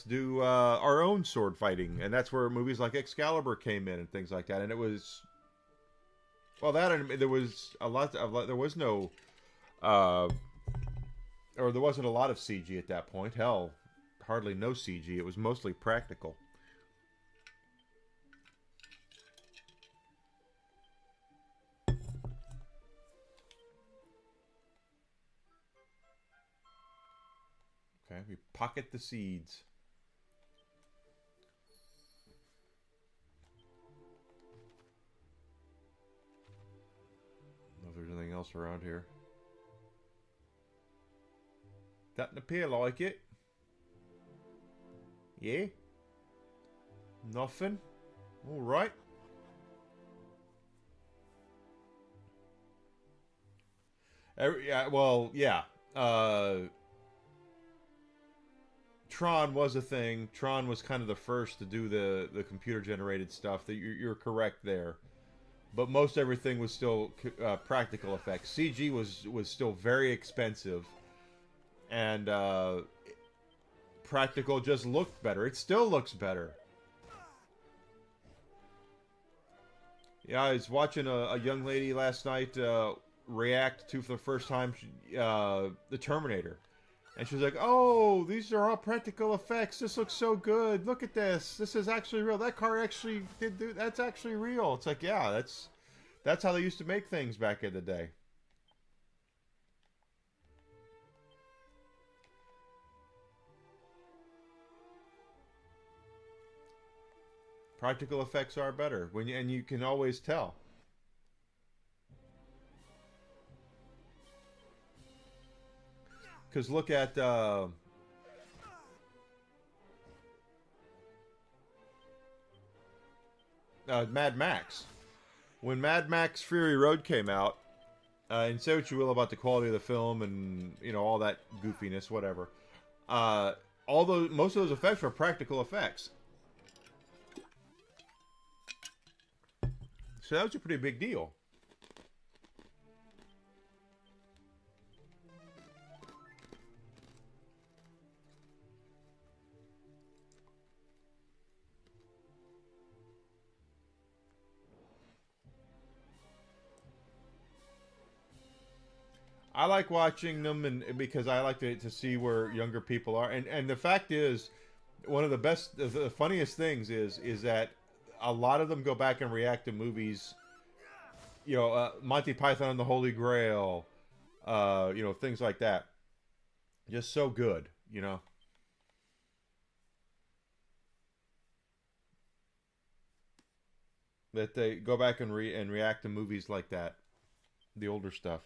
[SPEAKER 1] do our own sword fighting, and that's where movies like Excalibur came in and things like that. And it was, well, that, and there was a lot of, there was no or there wasn't a lot of CG at that point. Hell, hardly no CG. It was mostly practical. Okay, we pocket the seeds. I don't know if there's anything else around here. Doesn't appear like it. Yeah? Nothing? Alright. Yeah, well, yeah. Tron was a thing. Tron was kind of the first to do the computer-generated stuff. That you're correct there. But most everything was still practical effects. CG was still very expensive. And practical just looked better. It still looks better. Yeah, I was watching a young lady last night react to, for the first time, the Terminator. And she was like, oh, these are all practical effects. This looks so good. Look at this. This is actually real. That car actually did do, that's actually real. It's like, yeah, that's how they used to make things back in the day. Practical effects are better and you can always tell. Because look at Mad Max. When Mad Max Fury Road came out, and say what you will about the quality of the film and all that goofiness, whatever. Most of those effects were practical effects. So that was a pretty big deal. I like watching them and because I like to see where younger people are. And the fact is, one of the funniest things is that a lot of them go back and react to movies, Monty Python and the Holy Grail, things like that. Just so good, that they go back and react to movies like that, the older stuff.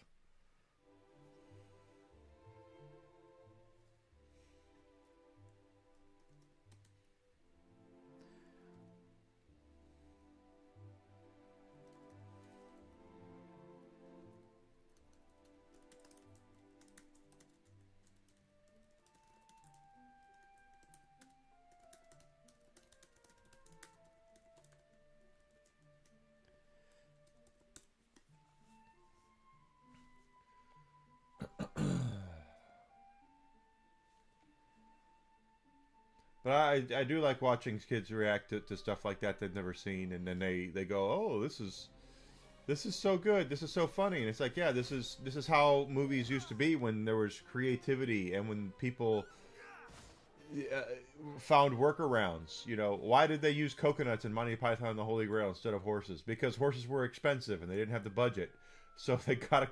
[SPEAKER 1] But I do like watching kids react to stuff like that they've never seen, and then they go, oh, this is so good, this is so funny, and it's like, yeah, this is how movies used to be when there was creativity and when people found workarounds. Why did they use coconuts in Monty Python and the Holy Grail instead of horses? Because horses were expensive and they didn't have the budget, so they got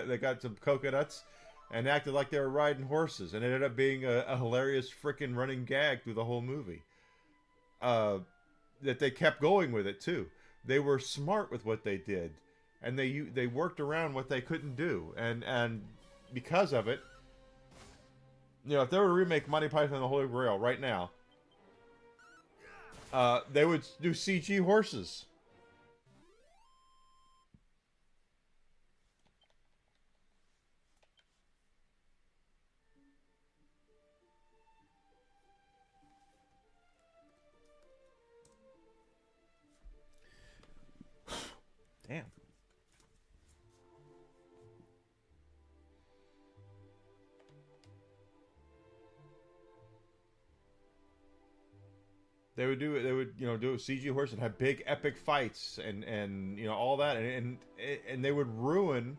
[SPEAKER 1] they got some coconuts and acted like they were riding horses, and it ended up being a hilarious freaking running gag through the whole movie. That they kept going with it too. They were smart with what they did, and they worked around what they couldn't do, and because of it, You know, if they were to remake Monty Python and the Holy Grail right now, they would do CG horses. Damn. They would do it. They would, you know, do a CG horse and have big epic fights and you know all that, and they would ruin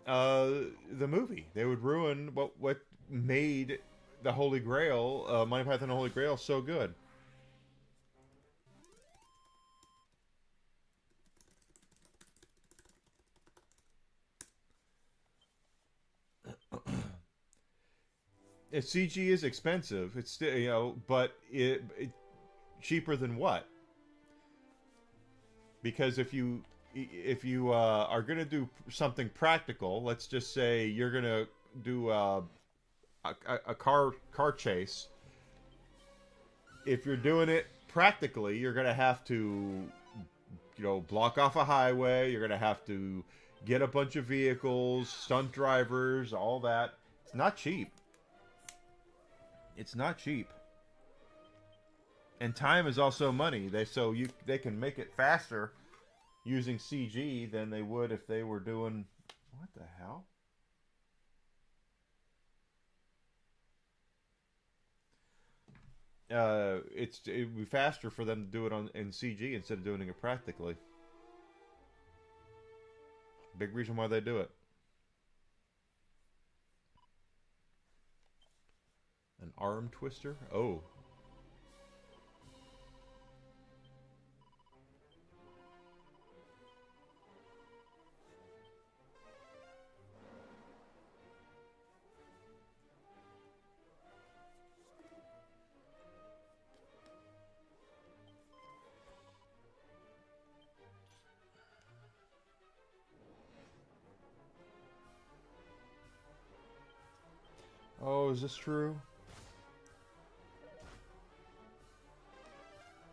[SPEAKER 1] the movie. They would ruin what made the Holy Grail, Monty Python and the Holy Grail, so good. If CG is expensive, it's still, you know, but it cheaper than what? Because if you are gonna do something practical, let's just say you're gonna do a car chase. If you're doing it practically, you're gonna have to, you know, block off a highway. You're gonna have to get a bunch of vehicles, stunt drivers, all that. It's not cheap. It's not cheap. And time is also money. They can make it faster using CG than they would if they were doing, what the hell? It would be faster for them to do it in CG instead of doing it practically. Big reason why they do it. An arm twister? Oh. Oh, is this true?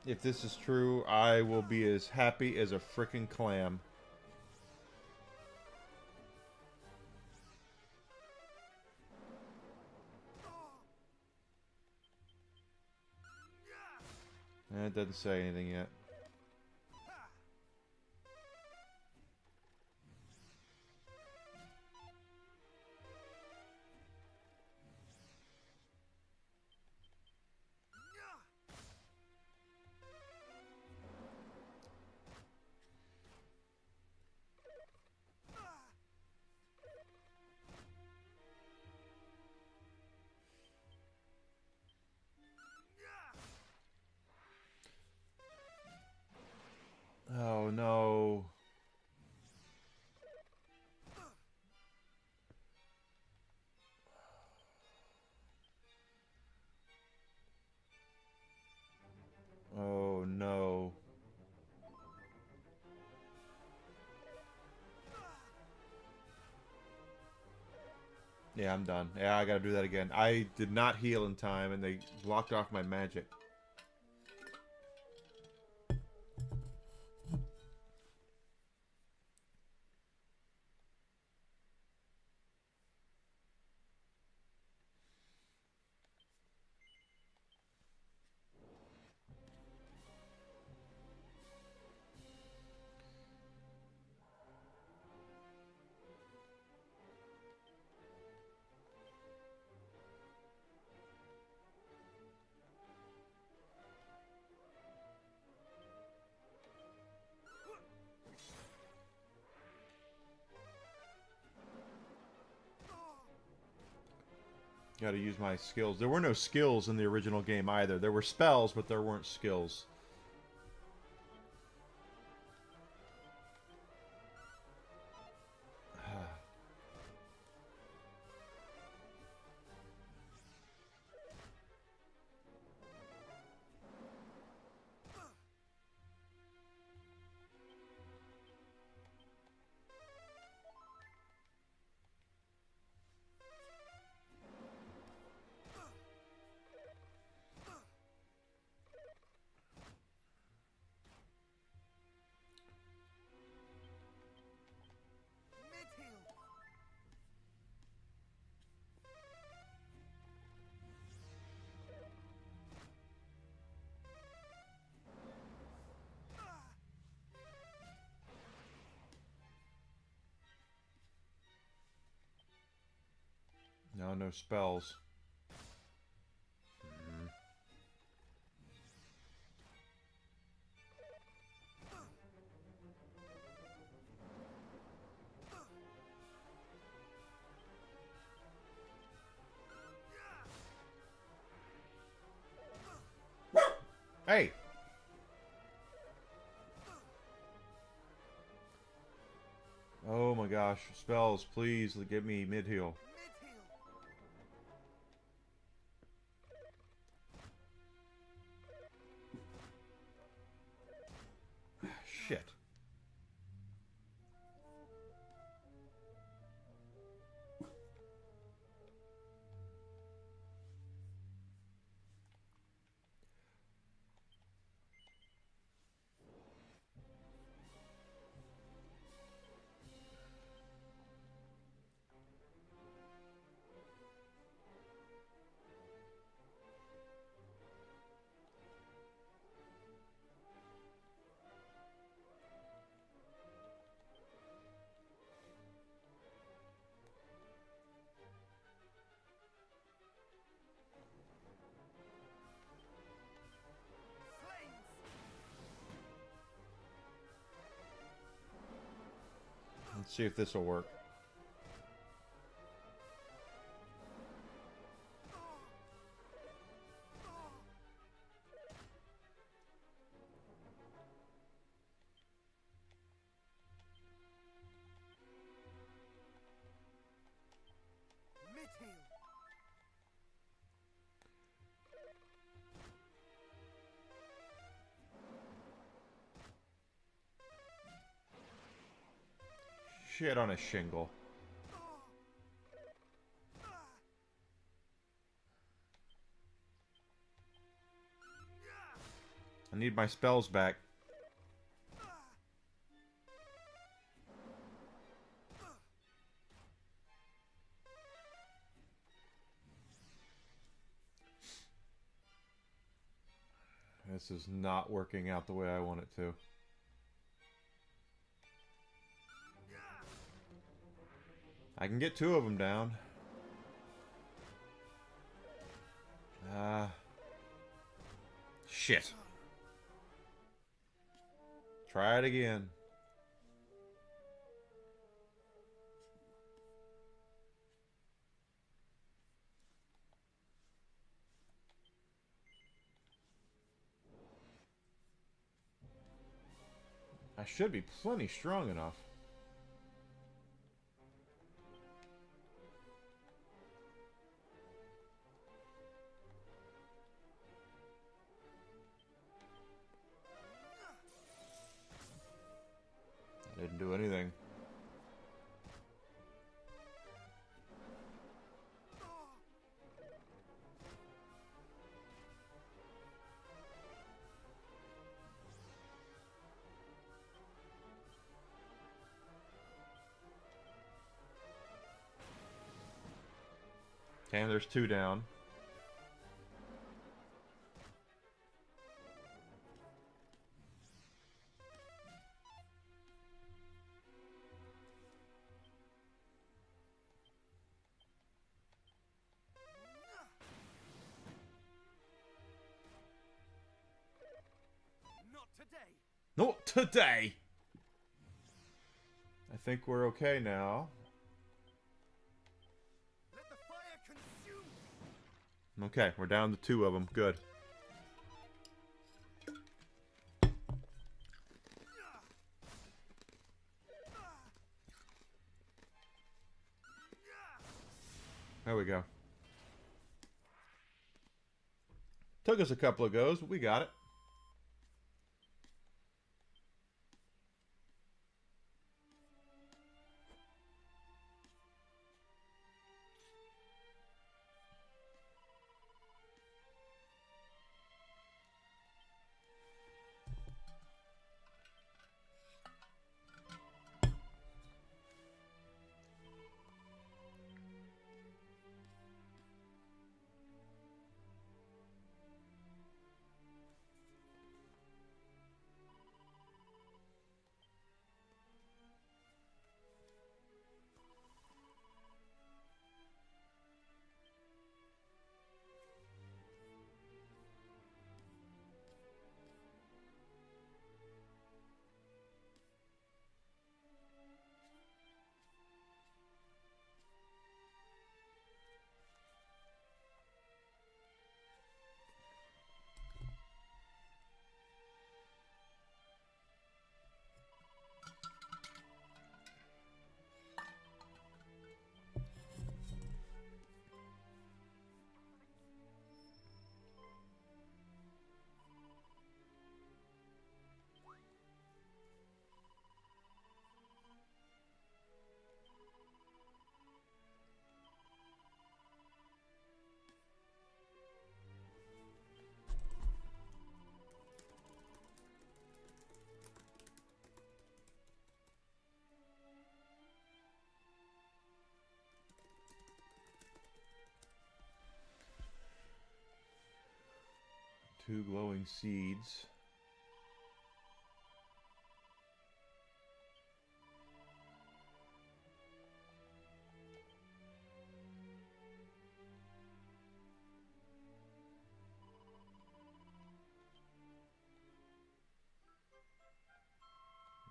[SPEAKER 1] If this is true, I will be as happy as a frickin' clam. It doesn't say anything yet. Oh no. Oh no. Yeah, I'm done. Yeah, I gotta do that again. I did not heal in time and they blocked off my magic. Gotta use my skills. There were no skills in the original game either. There were spells, but there weren't skills. No, no spells. Mm. Hey! Oh my gosh. Spells, please give me mid-heal. Shit. Let's see if this will work. Shit on a shingle. I need my spells back. This is not working out the way I want it to. I can get 2 of them down. Shit. Try it again. I should be plenty strong enough. Didn't do anything. Okay, there's 2 down. Not today! I think we're okay now.
[SPEAKER 5] Let the fire consume.
[SPEAKER 1] Okay, we're down to 2 of them. Good. There we go. Took us a couple of goes, but we got it. 2 glowing seeds.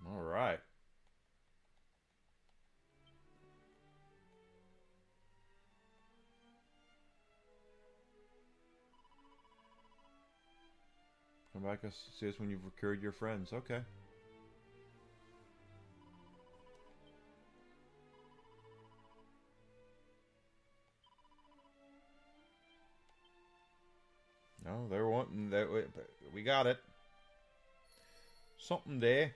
[SPEAKER 1] All right. Come back and see us when you've cured your friends. Okay. No, they're wanting that. We got it. Something there.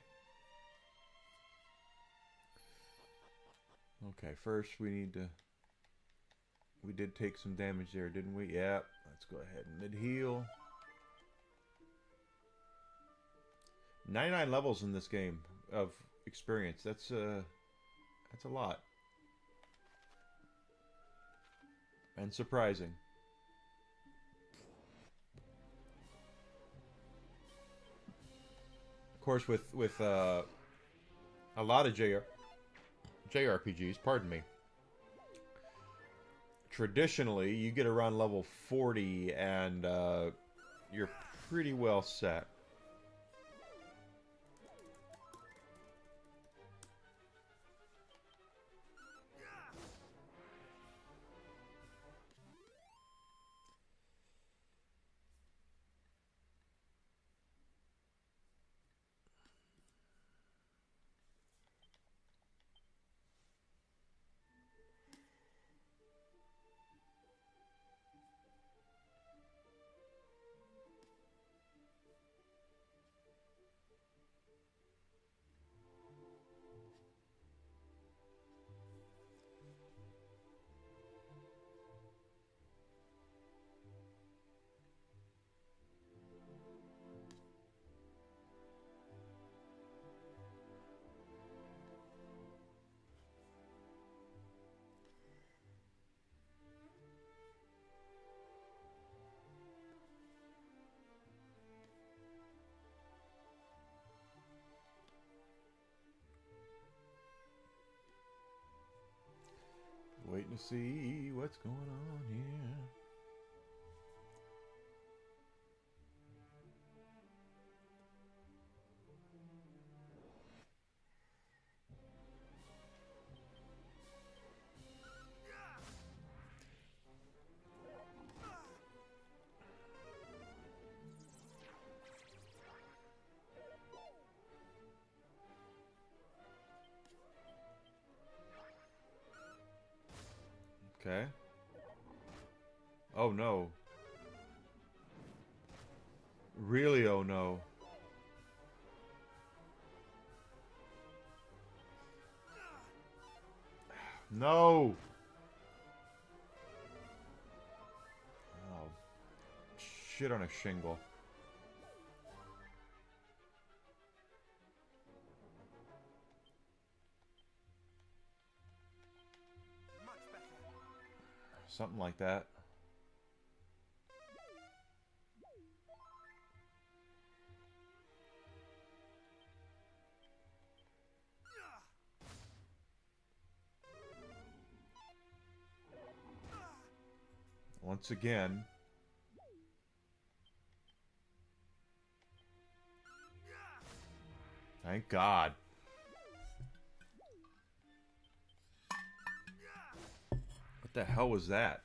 [SPEAKER 1] Okay, first we need to. We did take some damage there, didn't we? Yeah. Let's go ahead and mid-heal. 99 levels in this game of experience. That's a lot. And surprising. Of course, with a lot of JRPGs, pardon me. Traditionally, you get around level 40 and you're pretty well set. Waiting to see what's going on here. Okay. Oh no. Really, oh no. No! Oh. Shit on a shingle.
[SPEAKER 5] Much better.
[SPEAKER 1] Something like that. Once again. Thank God. What the hell was that?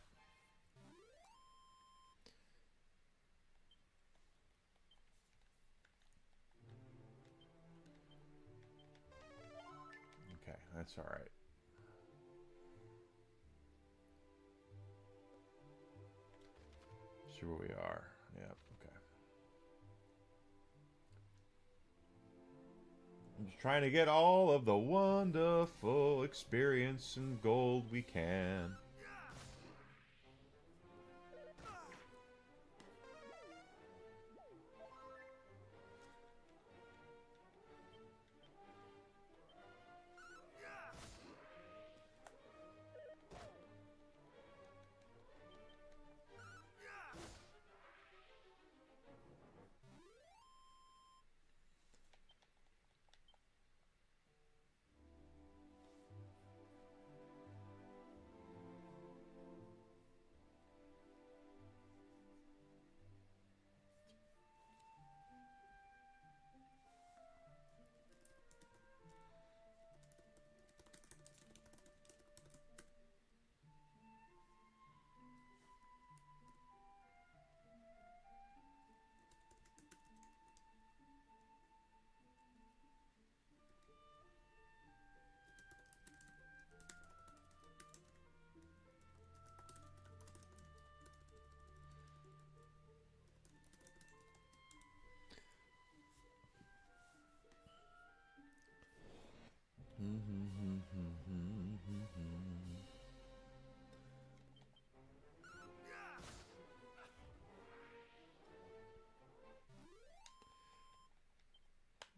[SPEAKER 1] Okay, that's all right. See where we are. Yep, okay. I'm just trying to get all of the wonderful experience and gold we can.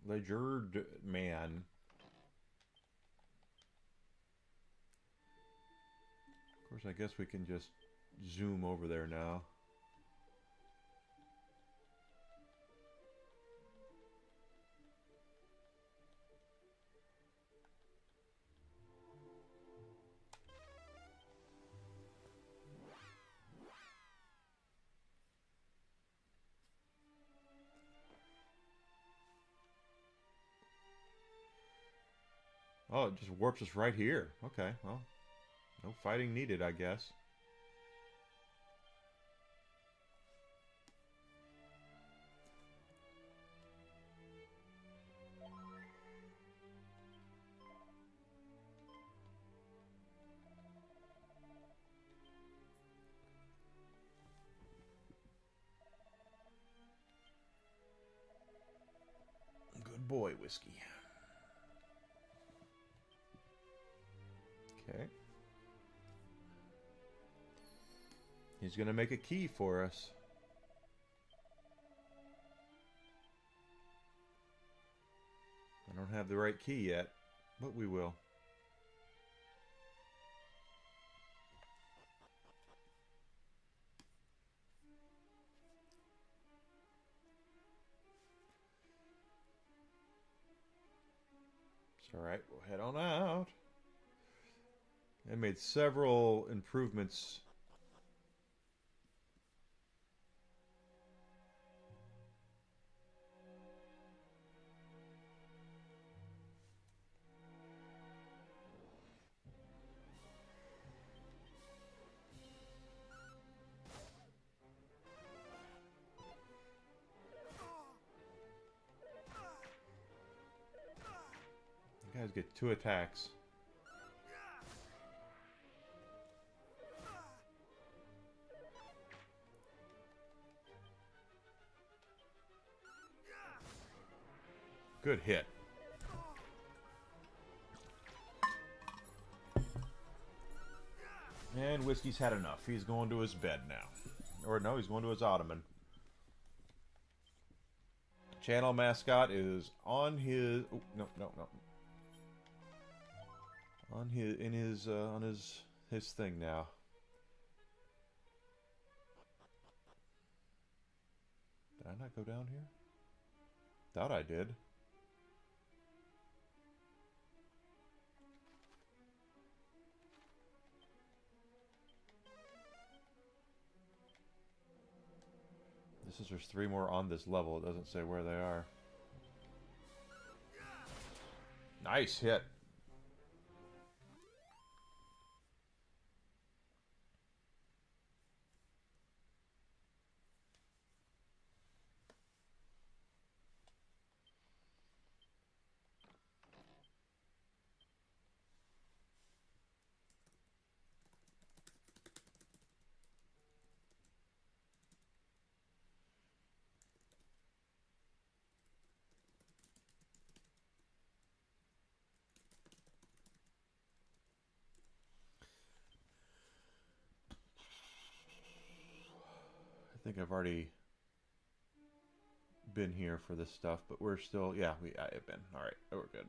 [SPEAKER 1] Ledgered man. Of course, I guess we can just zoom over there now. Oh, it just warps us right here. Okay, well, no fighting needed, I guess. Good boy, Whiskey. Okay. He's going to make a key for us. I don't have the right key yet, but we will. It's alright, we'll head on out. I made several improvements. You guys get 2 attacks. Good hit. And Whiskey's had enough. He's going to his bed now. Or no, he's going to his ottoman. Channel mascot is on his... Oh, no. On his thing now. Did I not go down here? Thought I did. This is there's 3 more on this level. It doesn't say where they are. Nice hit. I think I've already been here for this stuff, but we're still, yeah, I have been. All right, we're good.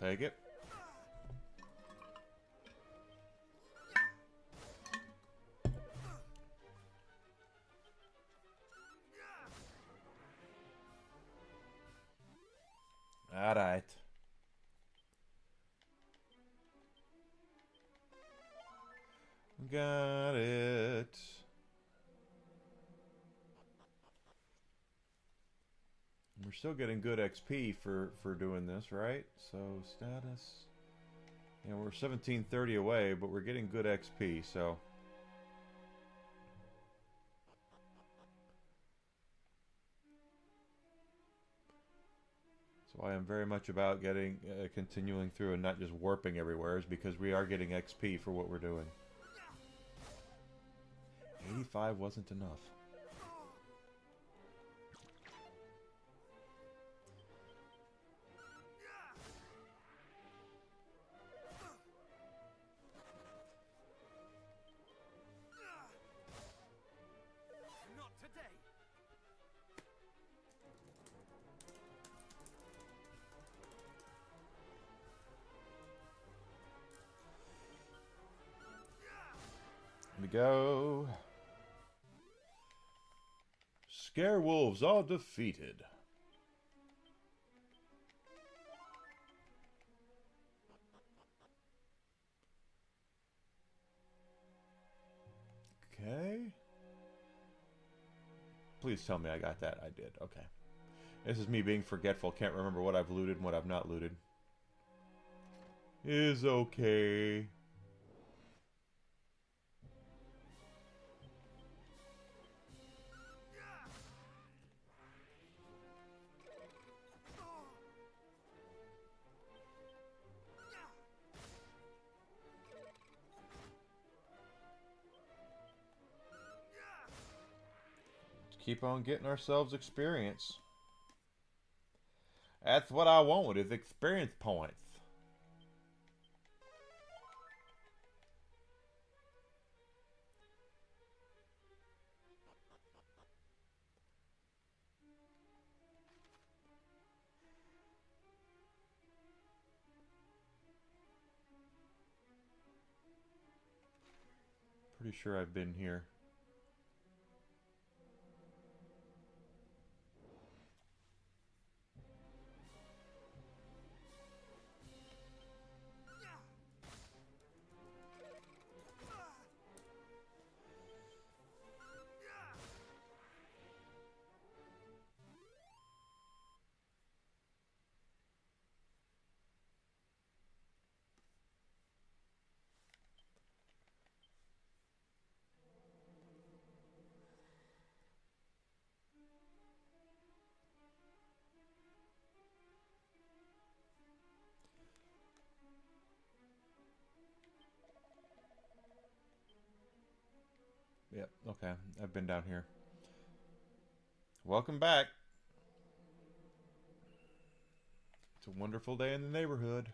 [SPEAKER 1] Take it. All right. Got it. We're still getting good XP for doing this, right? So status. Yeah, we're 1730 away, but we're getting good XP, so. So why I'm very much about getting continuing through and not just warping everywhere, is because we are getting XP for what we're doing. 85 wasn't enough.
[SPEAKER 5] Not today.
[SPEAKER 1] Here we go. Scare wolves all defeated. Okay. Please tell me I got that. I did. Okay. This is me being forgetful. Can't remember what I've looted and what I've not looted. Is okay. Keep on getting ourselves experience. That's what I want, is experience points. Pretty sure I've been here. Yep, okay. I've been down here. Welcome back. It's a wonderful day in the neighborhood.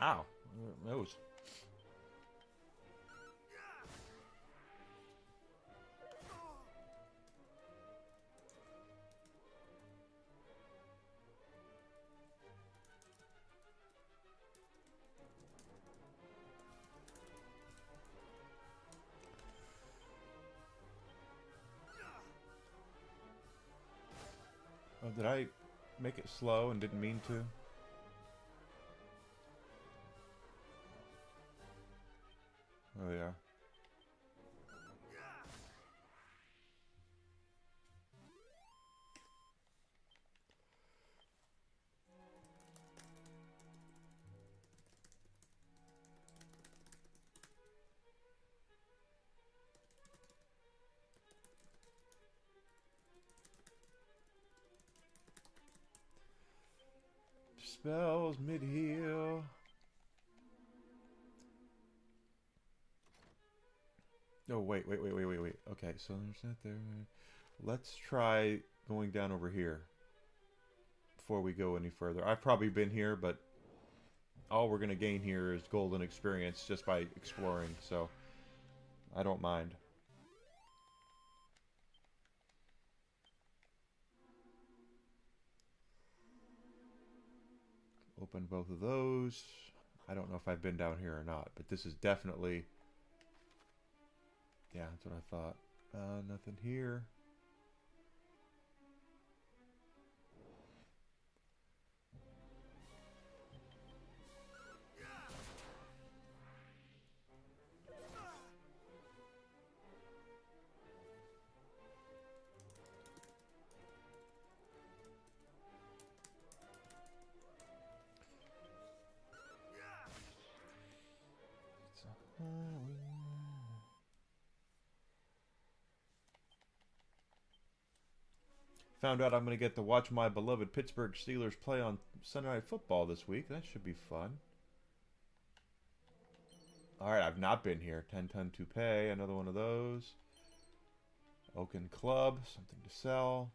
[SPEAKER 1] Ow. Nose. Oh, did I make it slow and didn't mean to? Oh, yeah. Spells mid-heal. Oh, wait. Okay, so there's that there. Let's try going down over here before we go any further. I've probably been here, but all we're going to gain here is golden experience just by exploring, so I don't mind. Open both of those. I don't know if I've been down here or not, but this is definitely... Yeah, that's what I thought. Nothing here. Found out I'm going to get to watch my beloved Pittsburgh Steelers play on Sunday Night Football this week. That should be fun. Alright, I've not been here. 10-ton toupee, another one of those. Oaken Club, something to sell.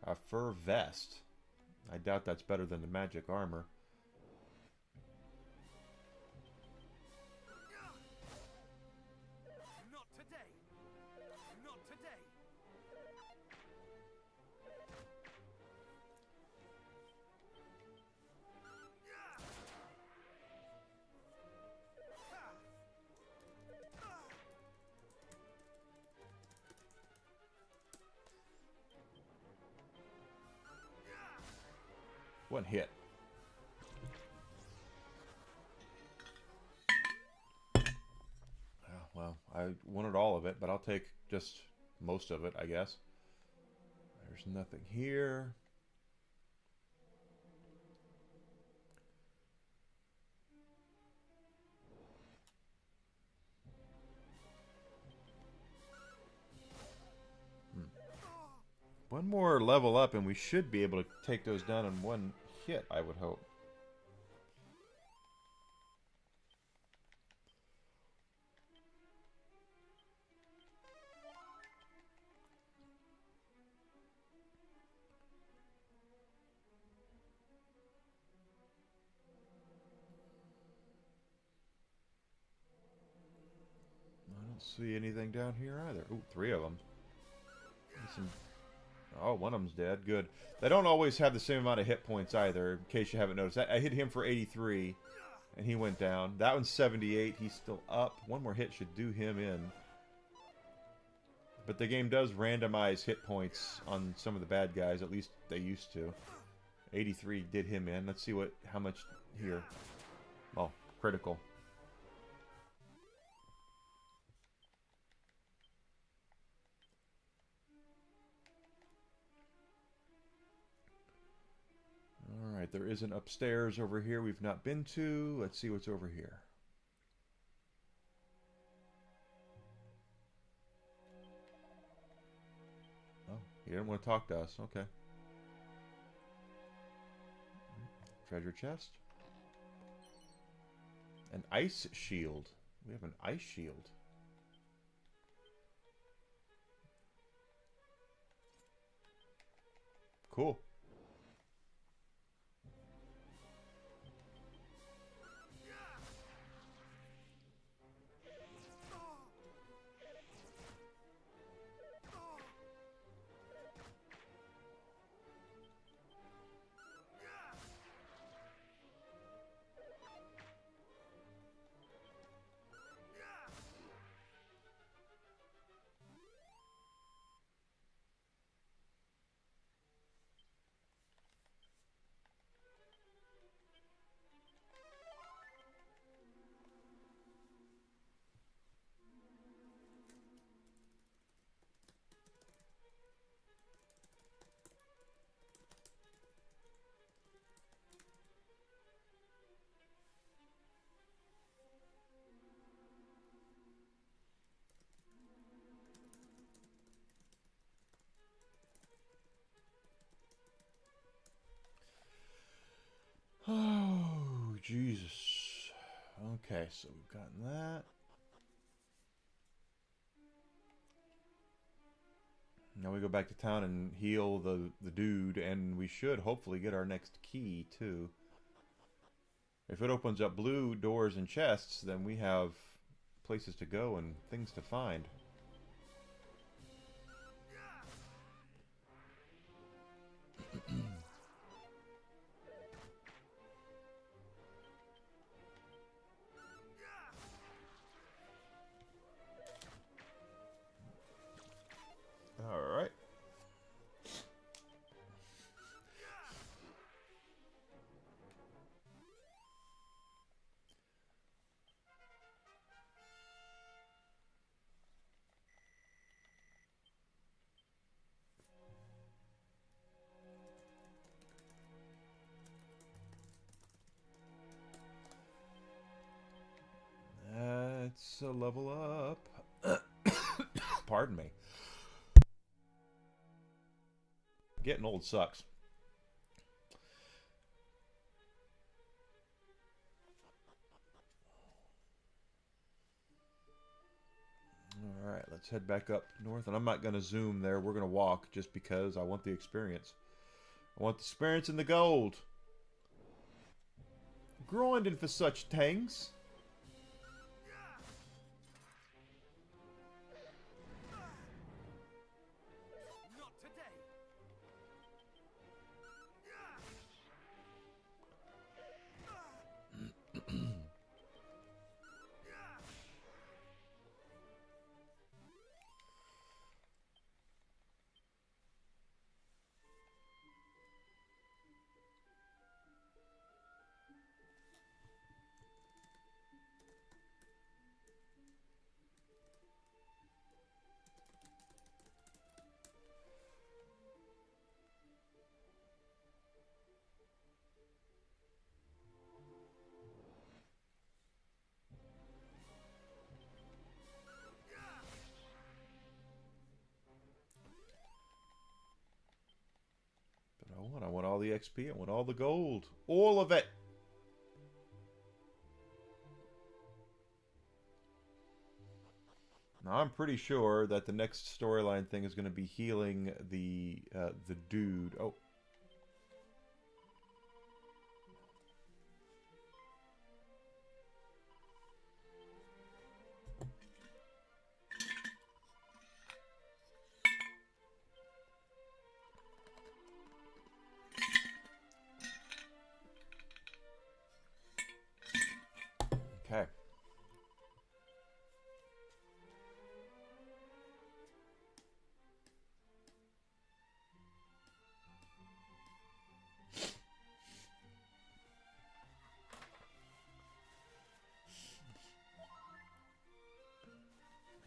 [SPEAKER 1] A fur vest. I doubt that's better than the magic armor.
[SPEAKER 5] Not today. Not today.
[SPEAKER 1] One hit. Well, I wanted all of it, but I'll take just most of it, I guess. There's nothing here. One more level up and we should be able to take those down in one hit, I would hope. I don't see anything down here either. Ooh, 3 of them. Some... Oh, one of them's dead. Good. They don't always have the same amount of hit points either, in case you haven't noticed. I hit him for 83, and he went down. That one's 78. He's still up. One more hit should do him in. But the game does randomize hit points on some of the bad guys. At least they used to. 83 did him in. Let's see how much here. Oh, critical. Alright, there is an upstairs over here we've not been to. Let's see what's over here. Oh, he didn't want to talk to us. Okay. Treasure chest. An ice shield. We have an ice shield. Cool. Oh, Jesus. Okay, so we've gotten that. Now we go back to town and heal the dude, and we should hopefully get our next key, too. If it opens up blue doors and chests, then we have places to go and things to find. All right. That's a level up. Pardon me. Getting old sucks. Alright, let's head back up north. And I'm not going to zoom there. We're going to walk just because I want the experience. I want the experience and the gold. Grinding for such things.
[SPEAKER 5] Not today.
[SPEAKER 1] But I want all the XP. I want all the gold. All of it. Now, I'm pretty sure that the next storyline thing is going to be healing the dude. Oh. Okay.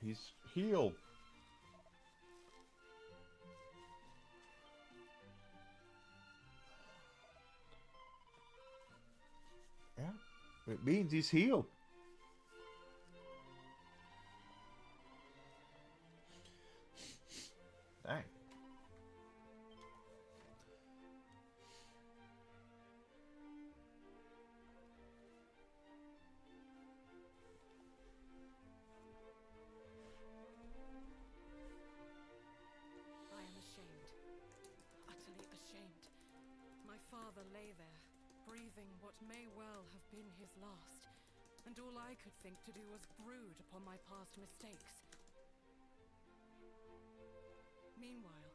[SPEAKER 1] He's healed. Yeah. It means he's healed. Dang.
[SPEAKER 6] I am ashamed. Utterly ashamed. My father lay there, breathing what may well have been his last, and all I could think to do was brood upon my past mistakes. Meanwhile,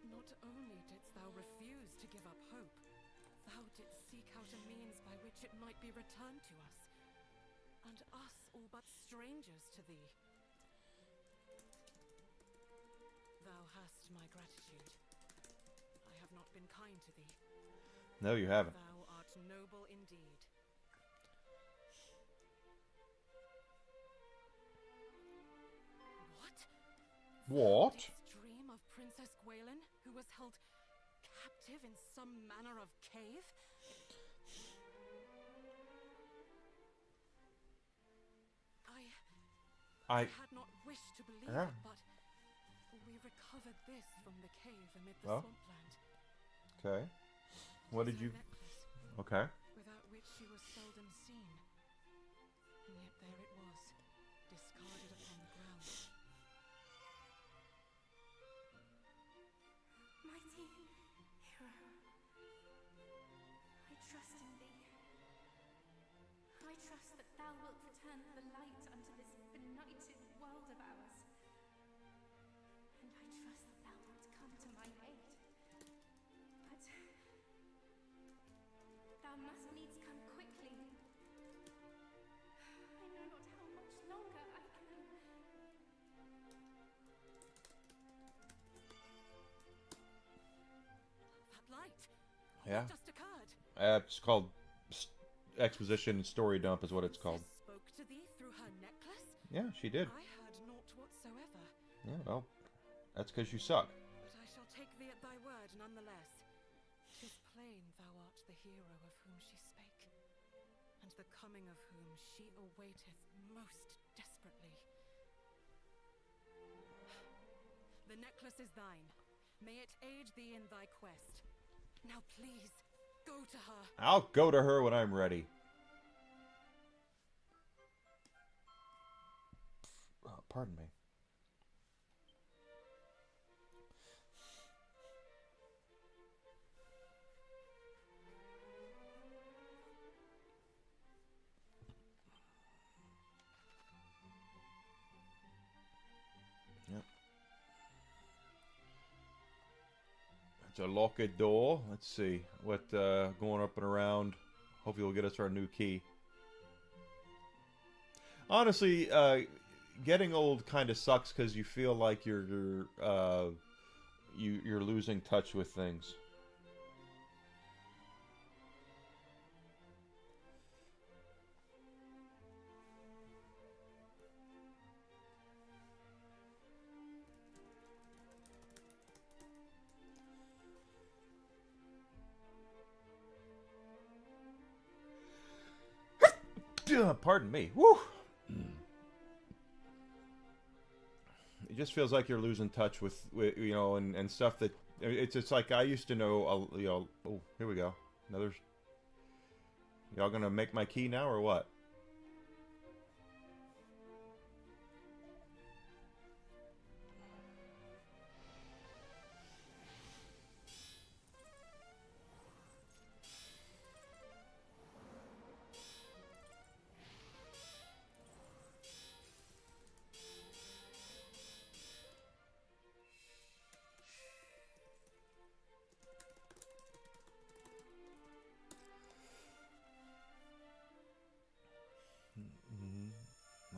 [SPEAKER 6] not only didst thou refuse to give up hope, thou didst seek out a means by which it might be returned to us, and us all but strangers to thee. Thou hast my gratitude. I have not been kind to thee.
[SPEAKER 1] No, you haven't.
[SPEAKER 6] Thou art noble indeed.
[SPEAKER 1] What?
[SPEAKER 6] This dream of Princess Gwaelin, who was held captive in some manner of cave? I had not wished to believe it, but we recovered this from the cave amid the swampland.
[SPEAKER 1] Okay. What did you...
[SPEAKER 6] Necklace,
[SPEAKER 1] Okay.
[SPEAKER 6] without which she was seldom seen. And yet there it was, discarded upon the ground.
[SPEAKER 3] Mighty hero, I trust in thee. I trust that thou wilt return the light unto this benighted world of ours. And I trust that thou wilt come to my aid. But thou must needs come quickly. I know not how much longer I can.
[SPEAKER 6] That light!
[SPEAKER 1] Yeah.
[SPEAKER 6] What just occurred?
[SPEAKER 1] It's called exposition story dump is what it's called.
[SPEAKER 6] Princess spoke to thee through her necklace?
[SPEAKER 1] Yeah, she did.
[SPEAKER 6] I heard naught whatsoever.
[SPEAKER 1] Yeah, well, that's because you suck.
[SPEAKER 6] But I shall take thee at thy word nonetheless. 'Tis plain thou art the hero of whom she spake, and the coming of whom she awaiteth most desperately. The necklace is thine. May it aid thee in thy quest. Now please, go to her.
[SPEAKER 1] I'll go to her when I'm ready. Pardon me. Yep. It's a locked door. Let's see what going up and around. Hopefully, will get us our new key. Honestly, getting old kind of sucks because you feel like you're losing touch with things. Pardon me. Woo. It just feels like you're losing touch with you know, and stuff that it's like I used to know. You know, oh, here we go. Another. Y'all gonna make my key now or what?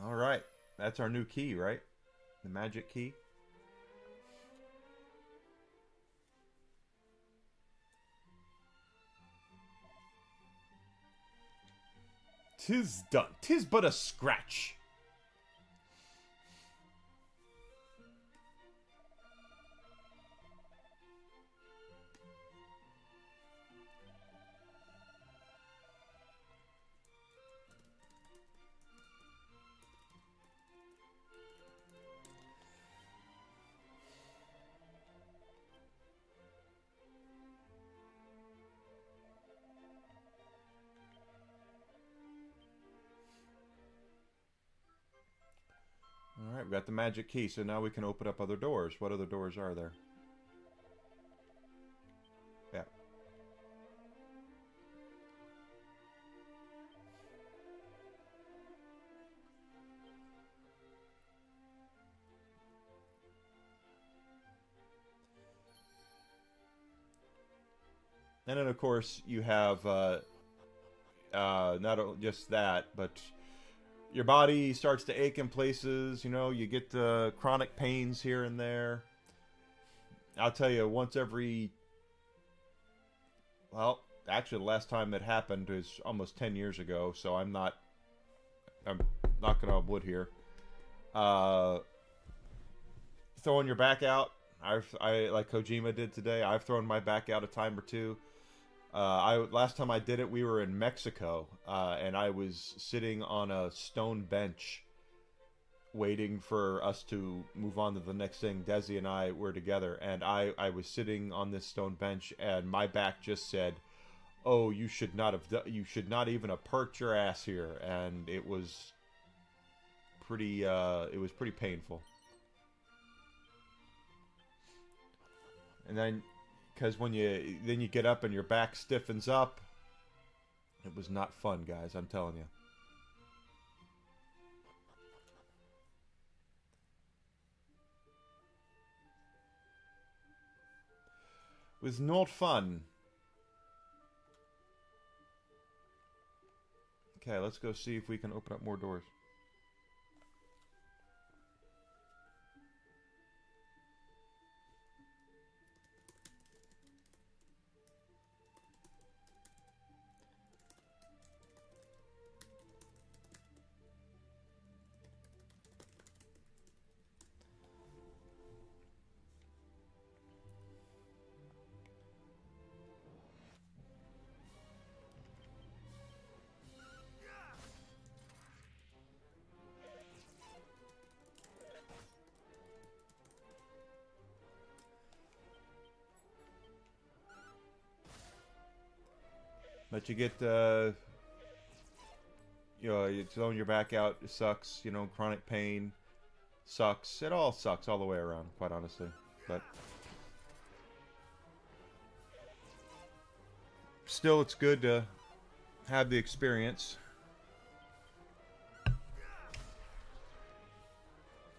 [SPEAKER 1] All right, that's our new key, right? The magic key. "'Tis done. 'Tis but a scratch." Alright, we got the magic key, so now we can open up other doors. What other doors are there? Yeah. And then, of course, you have not just that, but your body starts to ache in places. You know, you get chronic pains here and there. I'll tell you, once every... Well, actually, the last time it happened is almost 10 years ago, so I'm not knocking on wood here. Throwing your back out. I like Kojima did today. I've thrown my back out a time or two. Last time I did it, we were in Mexico, and I was sitting on a stone bench, waiting for us to move on to the next thing. Desi and I were together, and I was sitting on this stone bench, and my back just said, "Oh, you should not even have perked your ass here," and it was pretty painful. And then, because when you get up and your back stiffens up, it was not fun, guys. I'm telling you. It was not fun. Okay, let's go see if we can open up more doors. But you get, you know, it's throwing your back out. It sucks. You know, chronic pain sucks. It all sucks all the way around, quite honestly. But still, it's good to have the experience.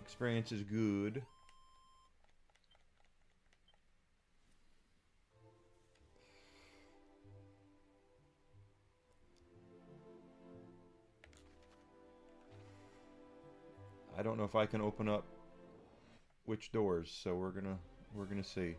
[SPEAKER 1] Experience is good. I don't know if I can open up which doors, so we're gonna see.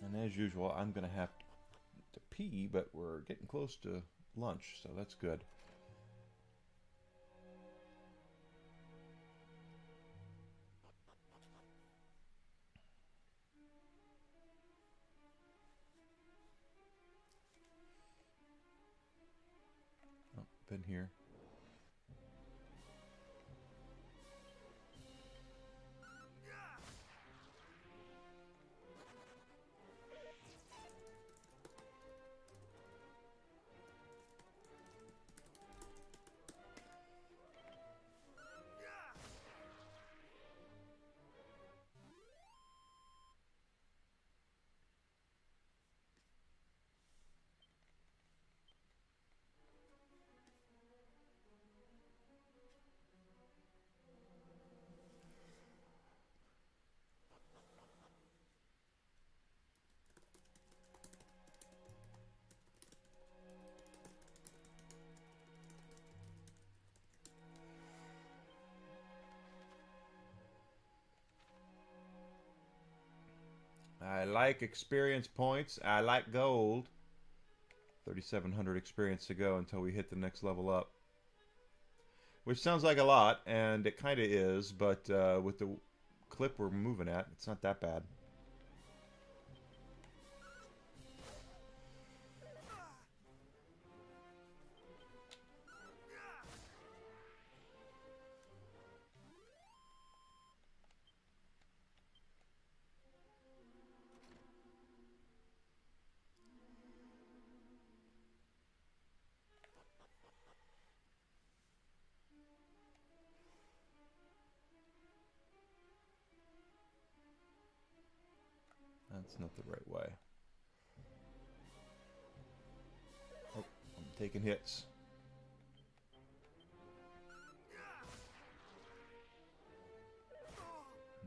[SPEAKER 1] And as usual, I'm going to have to pee, but we're getting close to lunch, so that's good. Oh, been here. I like experience points. I like gold. 3,700 experience to go until we hit the next level up. Which sounds like a lot, and it kind of is, but with the clip we're moving at, it's not that bad. That's not the right way. Oh, I'm taking hits.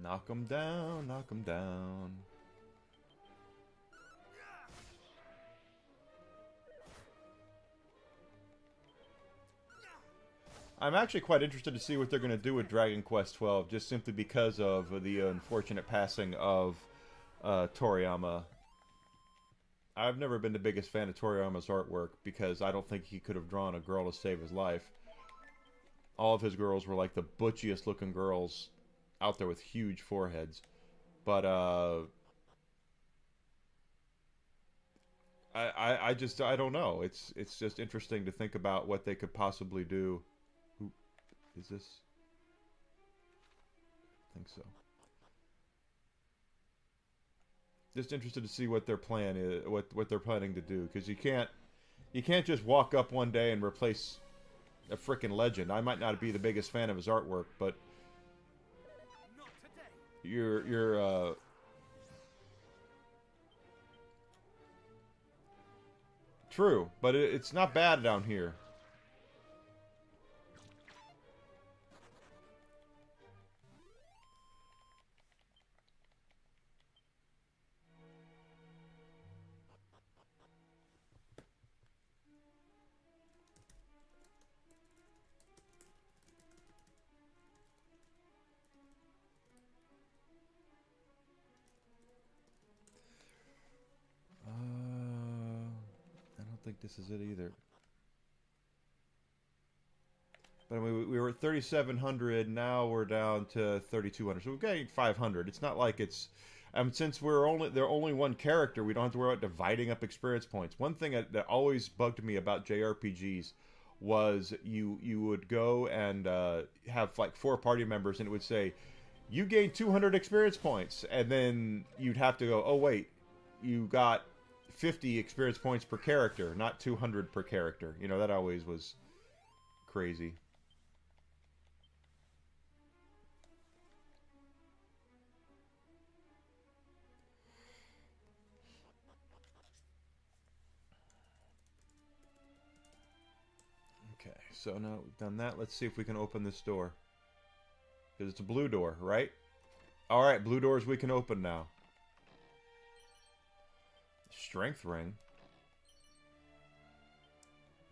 [SPEAKER 1] Knock 'em down, knock 'em down. I'm actually quite interested to see what they're going to do with Dragon Quest 12, just simply because of the unfortunate passing of Toriyama. I've never been the biggest fan of Toriyama's artwork because I don't think he could have drawn a girl to save his life. All of his girls were like the butchiest looking girls out there with huge foreheads. But I don't know. It's just interesting to think about what they could possibly do. Who is this? I think so. Just interested to see what their plan is, what they're planning to do, because you can't just walk up one day and replace a freaking legend. I might not be the biggest fan of his artwork, but you're true, but it's not bad down here. think this is it either. But I mean, we were at 3,700. Now we're down to 3,200. So we're getting 500. It's not like it's. Since they're only one character, we don't have to worry about dividing up experience points. One thing that always bugged me about JRPGs was you would go and have like 4 party members, and it would say, you gained 200 experience points, and then you'd have to go, oh wait, you got 50 experience points per character, not 200 per character. You know, that always was crazy. Okay, so now we've done that. Let's see if we can open this door. Because it's a blue door, right? Alright, blue doors we can open now. Strength ring.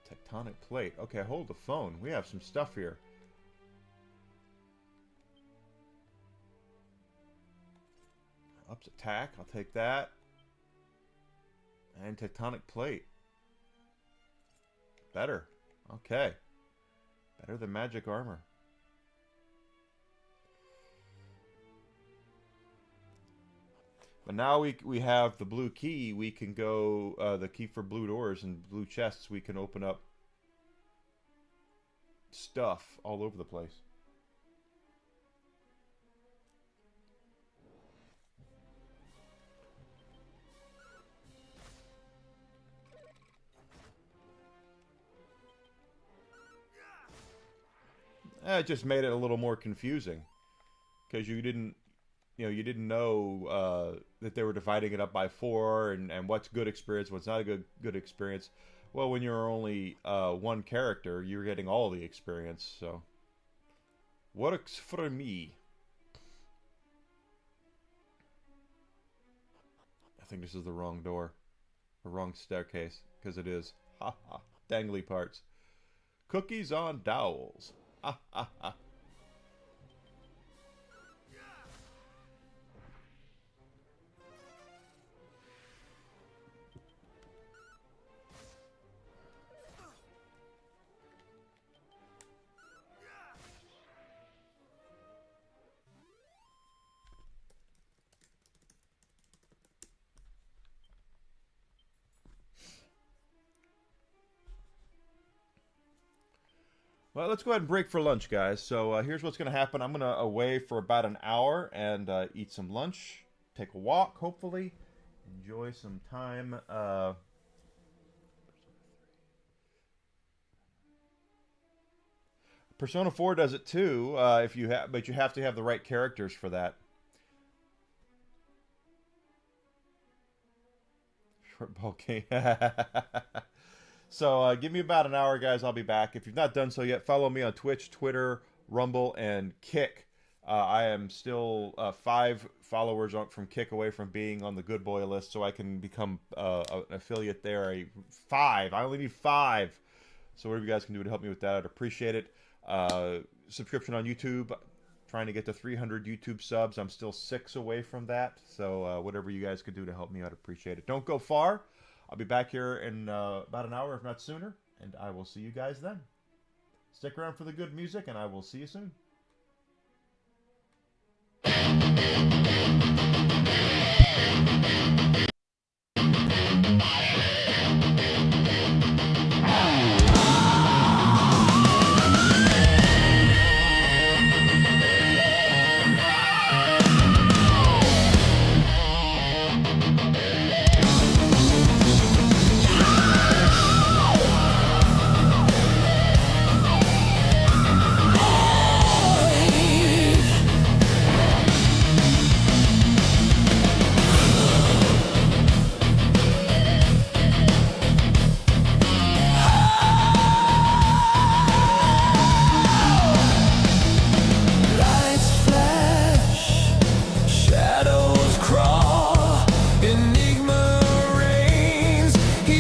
[SPEAKER 1] Tectonic plate. Okay, hold the phone. We have some stuff here. Ups attack. I'll take that. And tectonic plate. Better. Okay. Better than magic armor. But now we have the blue key. We can go, the key for blue doors and blue chests. We can open up stuff all over the place. It just made it a little more confusing. Because you didn't know that they were dividing it up by 4 and what's good experience, what's not a good experience. Well, when you're only one character, you're getting all the experience, so works for me. I think this is the wrong door, the wrong staircase, because it is. Ha ha, dangly parts. Cookies on dowels. Ha ha ha. Well, let's go ahead and break for lunch, guys. So here's what's going to happen. I'm going to away for about an hour and eat some lunch, take a walk, hopefully, enjoy some time. Persona 4 does it too, but you have to have the right characters for that. Short ball game. So give me about an hour, guys. I'll be back. If you've not done so yet, follow me on Twitch, Twitter, Rumble, and Kick. I am still 5 followers from Kick away from being on the good boy list, so I can become an affiliate there. 5. I only need 5. So whatever you guys can do to help me with that, I'd appreciate it. Subscription on YouTube. Trying to get to 300 YouTube subs. I'm still 6 away from that. So whatever you guys could do to help me, I'd appreciate it. Don't go far. I'll be back here in about an hour, if not sooner, and I will see you guys then. Stick around for the good music, and I will see you soon.